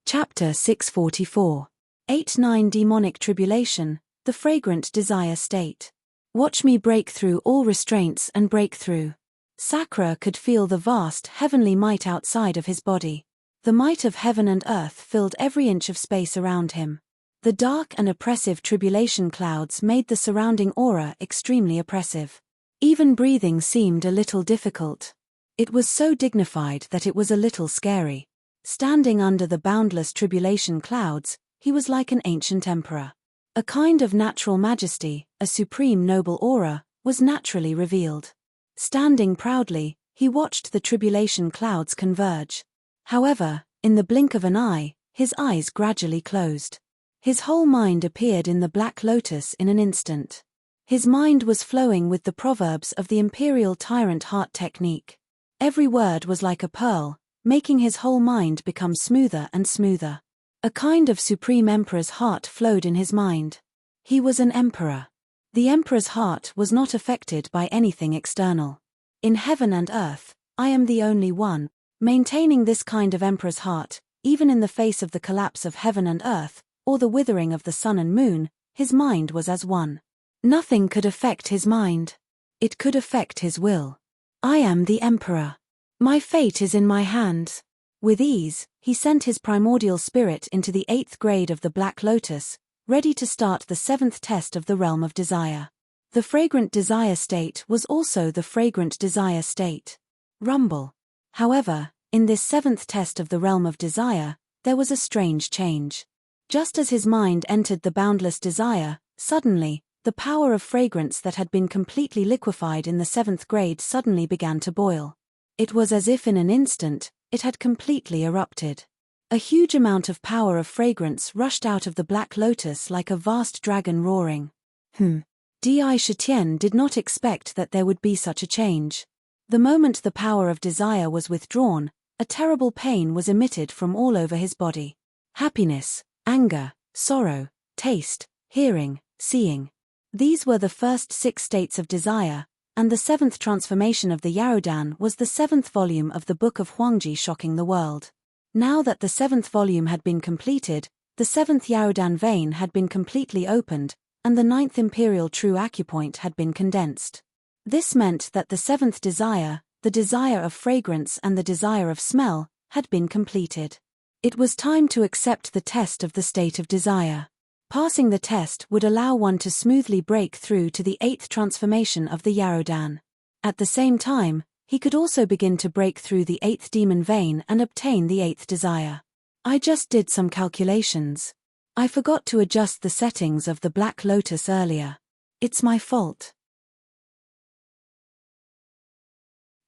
Chapter 644. 8-9 Demonic Tribulation, the Fragrant Desire State. Watch me break through all restraints and break through. Sakura could feel the vast heavenly might outside of his body. The might of heaven and earth filled every inch of space around him. The dark and oppressive tribulation clouds made the surrounding aura extremely oppressive. Even breathing seemed a little difficult. It was so dignified that it was a little scary. Standing under the boundless tribulation clouds, he was like an ancient emperor. A kind of natural majesty, a supreme noble aura, was naturally revealed. Standing proudly, he watched the tribulation clouds converge. However, in the blink of an eye, his eyes gradually closed. His whole mind appeared in the Black Lotus in an instant. His mind was flowing with the proverbs of the imperial tyrant heart technique. Every word was like a pearl, making his whole mind become smoother and smoother. A kind of supreme emperor's heart flowed in his mind. He was an emperor. The emperor's heart was not affected by anything external. In heaven and earth, I am the only one. Maintaining this kind of emperor's heart, even in the face of the collapse of heaven and earth, or the withering of the sun and moon, his mind was as one. Nothing could affect his mind. It could affect his will. I am the emperor. My fate is in my hands. With ease, he sent his primordial spirit into the 8th grade of the Black Lotus, ready to start the 7th test of the realm of desire. The fragrant desire state was also the fragrant desire state. Rumble. However, in this 7th test of the realm of desire, there was a strange change. Just as his mind entered the boundless desire, suddenly, The power of fragrance that had been completely liquefied in the 7th grade suddenly began to boil. It was as if in an instant, it had completely erupted. A huge amount of power of fragrance rushed out of the Black Lotus like a vast dragon roaring. Di Shitian did not expect that there would be such a change. The moment the power of desire was withdrawn, a terrible pain was emitted from all over his body. Happiness, anger, sorrow, taste, hearing, seeing. These were the first 6 states of desire, and the 7th transformation of the Yaodan was the 7th volume of the Book of Huangji shocking the world. Now that the 7th volume had been completed, the 7th Yaodan vein had been completely opened, and the 9th imperial true acupoint had been condensed. This meant that the 7th desire, the desire of fragrance and the desire of smell, had been completed. It was time to accept the test of the state of desire. Passing the test would allow one to smoothly break through to the 8th transformation of the Yaodan. At the same time, he could also begin to break through the 8th demon vein and obtain the 8th desire. I just did some calculations. I forgot to adjust the settings of the Black Lotus earlier. It's my fault.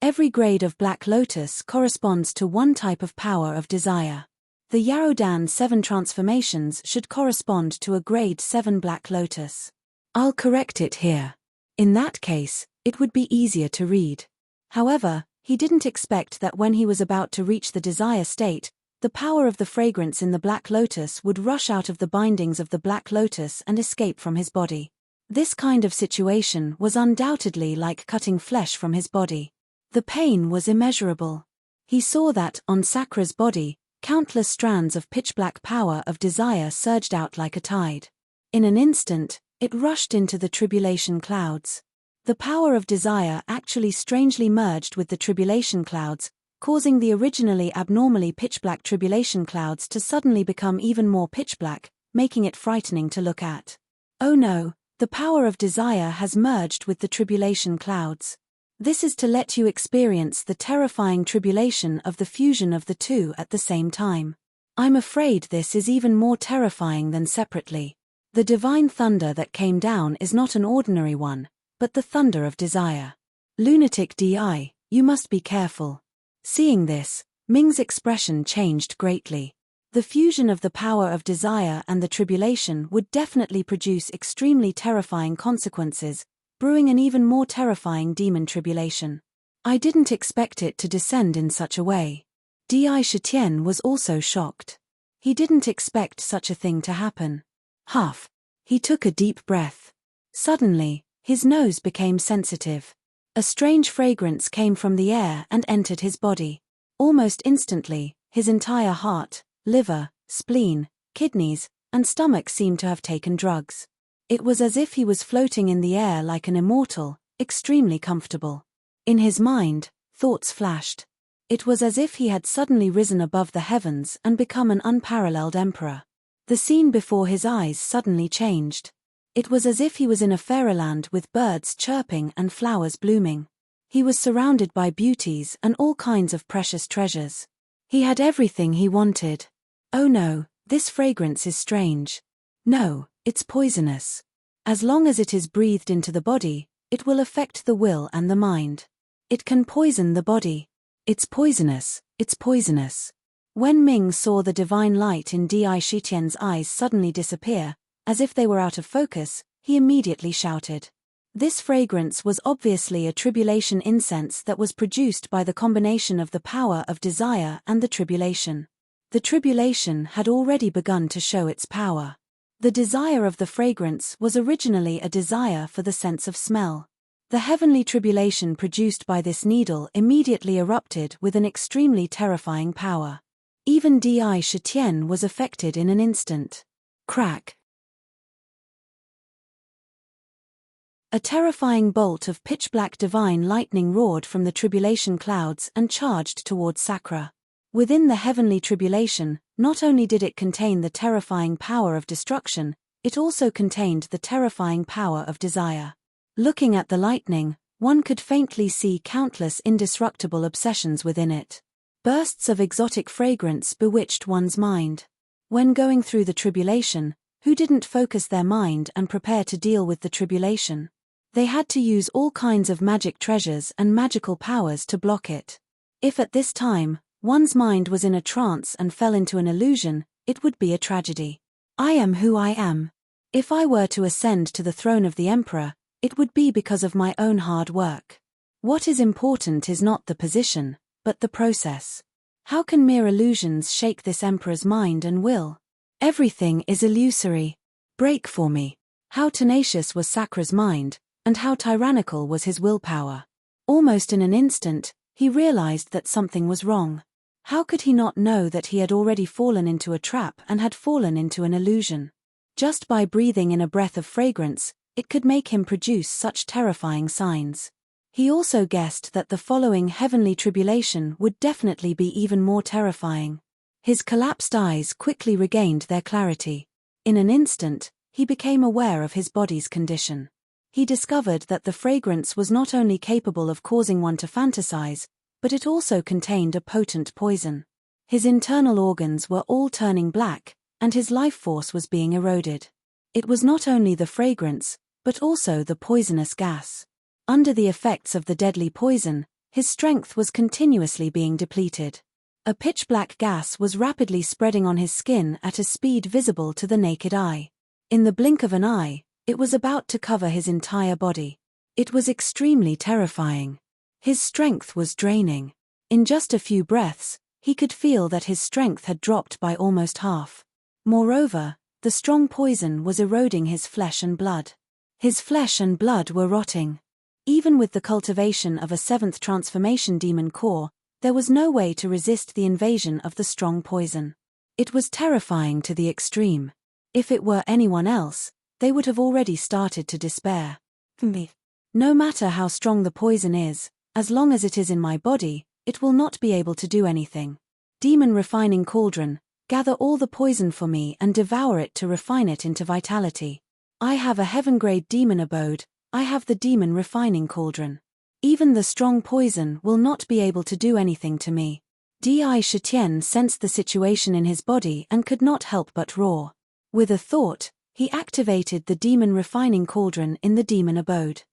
Every grade of Black Lotus corresponds to one type of power of desire. The Yaodan 7 transformations should correspond to a grade 7 Black Lotus. I'll correct it here. In that case, it would be easier to read. However, he didn't expect that when he was about to reach the desire state, the power of the fragrance in the Black Lotus would rush out of the bindings of the Black Lotus and escape from his body. This kind of situation was undoubtedly like cutting flesh from his body. The pain was immeasurable. He saw that, on Sakra's body, countless strands of pitch-black power of desire surged out like a tide. In an instant, it rushed into the tribulation clouds. The power of desire actually strangely merged with the tribulation clouds, causing the originally abnormally pitch-black tribulation clouds to suddenly become even more pitch-black, making it frightening to look at. Oh no, the power of desire has merged with the tribulation clouds. This is to let you experience the terrifying tribulation of the fusion of the two at the same time. I'm afraid this is even more terrifying than separately. The divine thunder that came down is not an ordinary one, but the thunder of desire. Lunatic Di, you must be careful. Seeing this, Ming's expression changed greatly. The fusion of the power of desire and the tribulation would definitely produce extremely terrifying consequences, brewing an even more terrifying demon tribulation. I didn't expect it to descend in such a way. Di Shitian was also shocked. He didn't expect such a thing to happen. Huff. He took a deep breath. Suddenly, his nose became sensitive. A strange fragrance came from the air and entered his body. Almost instantly, his entire heart, liver, spleen, kidneys, and stomach seemed to have taken drugs. It was as if he was floating in the air like an immortal, extremely comfortable. In his mind, thoughts flashed. It was as if he had suddenly risen above the heavens and become an unparalleled emperor. The scene before his eyes suddenly changed. It was as if he was in a fairyland with birds chirping and flowers blooming. He was surrounded by beauties and all kinds of precious treasures. He had everything he wanted. Oh no, this fragrance is strange. No, it's poisonous. As long as it is breathed into the body, it will affect the will and the mind. It can poison the body. It's poisonous, it's poisonous. When Ming saw the divine light in Di Shitian's eyes suddenly disappear, as if they were out of focus, he immediately shouted. This fragrance was obviously a tribulation incense that was produced by the combination of the power of desire and the tribulation. The tribulation had already begun to show its power. The desire of the fragrance was originally a desire for the sense of smell. The heavenly tribulation produced by this needle immediately erupted with an extremely terrifying power. Even Di Shitian was affected in an instant. Crack. A terrifying bolt of pitch-black divine lightning roared from the tribulation clouds and charged towards Sakra. Within the heavenly tribulation, not only did it contain the terrifying power of destruction, it also contained the terrifying power of desire. Looking at the lightning, one could faintly see countless indestructible obsessions within it. Bursts of exotic fragrance bewitched one's mind. When going through the tribulation, who didn't focus their mind and prepare to deal with the tribulation. They had to use all kinds of magic treasures and magical powers to block it. If at this time, one's mind was in a trance and fell into an illusion, it would be a tragedy. I am who I am. If I were to ascend to the throne of the emperor, it would be because of my own hard work. What is important is not the position, but the process. How can mere illusions shake this emperor's mind and will? Everything is illusory. Break for me. How tenacious was Sakra's mind, and how tyrannical was his willpower. Almost in an instant, he realized that something was wrong. How could he not know that he had already fallen into a trap and had fallen into an illusion? Just by breathing in a breath of fragrance, it could make him produce such terrifying signs. He also guessed that the following heavenly tribulation would definitely be even more terrifying. His collapsed eyes quickly regained their clarity. In an instant, he became aware of his body's condition. He discovered that the fragrance was not only capable of causing one to fantasize, but it also contained a potent poison. His internal organs were all turning black, and his life force was being eroded. It was not only the fragrance, but also the poisonous gas. Under the effects of the deadly poison, his strength was continuously being depleted. A pitch-black gas was rapidly spreading on his skin at a speed visible to the naked eye. In the blink of an eye, it was about to cover his entire body. It was extremely terrifying. His strength was draining. In just a few breaths, he could feel that his strength had dropped by almost half. Moreover, the strong poison was eroding his flesh and blood. His flesh and blood were rotting. Even with the cultivation of a seventh transformation demon core, there was no way to resist the invasion of the strong poison. It was terrifying to the extreme. If it were anyone else, they would have already started to despair. No matter how strong the poison is, as long as it is in my body, it will not be able to do anything. Demon refining cauldron, gather all the poison for me and devour it to refine it into vitality. I have a heaven-grade demon abode, I have the demon refining cauldron. Even the strong poison will not be able to do anything to me. Di Shitian sensed the situation in his body and could not help but roar. With a thought, he activated the demon refining cauldron in the demon abode.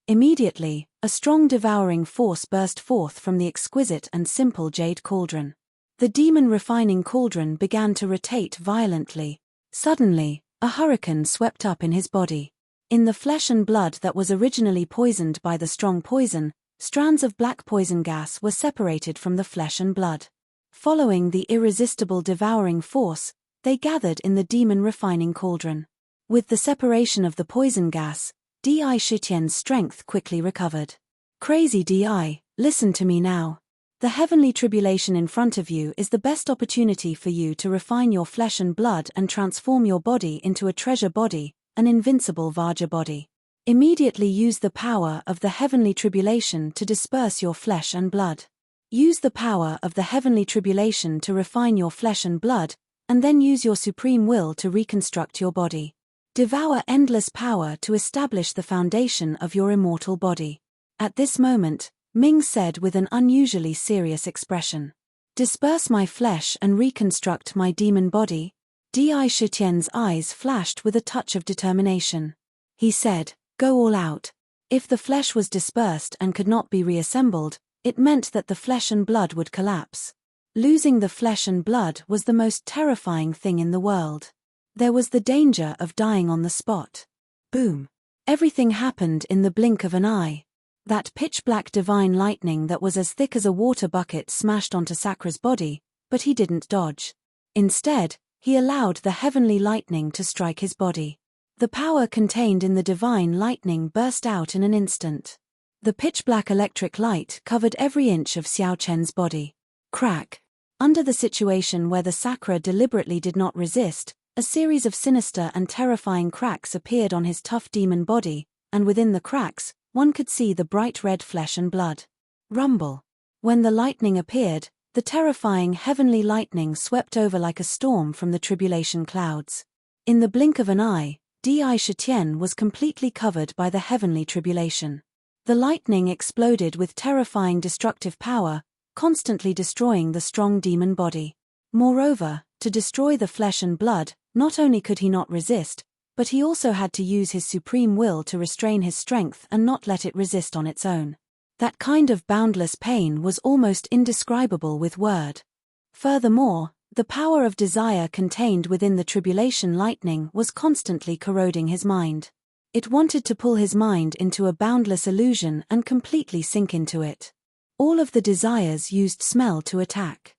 Immediately, a strong devouring force burst forth from the exquisite and simple jade cauldron. The demon refining cauldron began to rotate violently. Suddenly, a hurricane swept up in his body. In the flesh and blood that was originally poisoned by the strong poison, strands of black poison gas were separated from the flesh and blood. Following the irresistible devouring force, they gathered in the demon refining cauldron. With the separation of the poison gas, Di Shitian's strength quickly recovered. Crazy Di, listen to me now. The heavenly tribulation in front of you is the best opportunity for you to refine your flesh and blood and transform your body into a treasure body, an invincible Vajra body. Immediately use the power of the heavenly tribulation to disperse your flesh and blood. Use the power of the heavenly tribulation to refine your flesh and blood, and then use your supreme will to reconstruct your body. Devour endless power to establish the foundation of your immortal body. At this moment, Ming said with an unusually serious expression. Disperse my flesh and reconstruct my demon body. Di Shitian's eyes flashed with a touch of determination. He said, go all out. If the flesh was dispersed and could not be reassembled, it meant that the flesh and blood would collapse. Losing the flesh and blood was the most terrifying thing in the world. There was the danger of dying on the spot. Boom. Everything happened in the blink of an eye. That pitch-black divine lightning that was as thick as a water bucket smashed onto Sakra's body, but he didn't dodge. Instead, he allowed the heavenly lightning to strike his body. The power contained in the divine lightning burst out in an instant. The pitch-black electric light covered every inch of Xiao Chen's body. Crack. Under the situation where the Sakra deliberately did not resist, a series of sinister and terrifying cracks appeared on his tough demon body, and within the cracks, one could see the bright red flesh and blood. Rumble. When the lightning appeared, the terrifying heavenly lightning swept over like a storm from the tribulation clouds. In the blink of an eye, Di Shitian was completely covered by the heavenly tribulation. The lightning exploded with terrifying destructive power, constantly destroying the strong demon body. Moreover, To destroy the flesh and blood, not only could he not resist, but he also had to use his supreme will to restrain his strength and not let it resist on its own. That kind of boundless pain was almost indescribable with word. Furthermore, the power of desire contained within the tribulation lightning was constantly corroding his mind. It wanted to pull his mind into a boundless illusion and completely sink into it. All of the desires used smell to attack.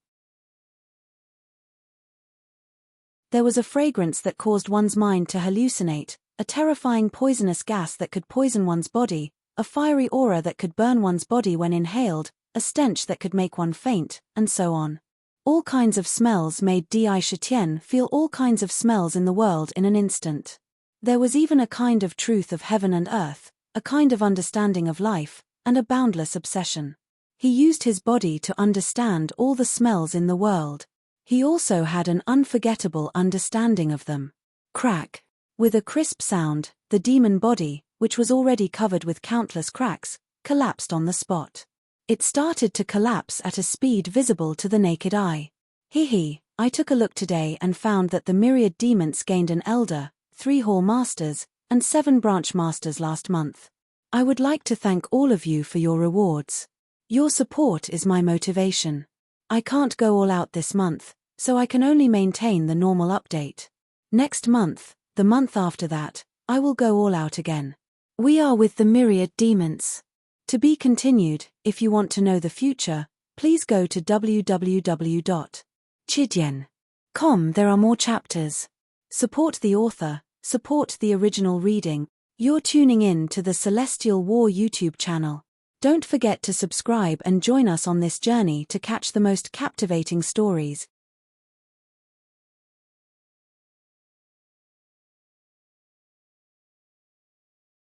There was a fragrance that caused one's mind to hallucinate, a terrifying poisonous gas that could poison one's body, a fiery aura that could burn one's body when inhaled, a stench that could make one faint, and so on. All kinds of smells made Di Shetien feel all kinds of smells in the world in an instant. There was even a kind of truth of heaven and earth, a kind of understanding of life, and a boundless obsession. He used his body to understand all the smells in the world. He also had an unforgettable understanding of them. Crack. With a crisp sound, the demon body, which was already covered with countless cracks, collapsed on the spot. It started to collapse at a speed visible to the naked eye. I took a look today and found that the myriad demons gained an elder, 3 hall masters, and 7 branch masters last month. I would like to thank all of you for your rewards. Your support is my motivation. I can't go all out this month, so I can only maintain the normal update. Next month, the month after that, I will go all out again. We are with the myriad demons. To be continued. If you want to know the future, please go to www.chidien.com. There are more chapters. Support the author, support the original reading. You're tuning in to the Celestial War YouTube channel. Don't forget to subscribe and join us on this journey to catch the most captivating stories.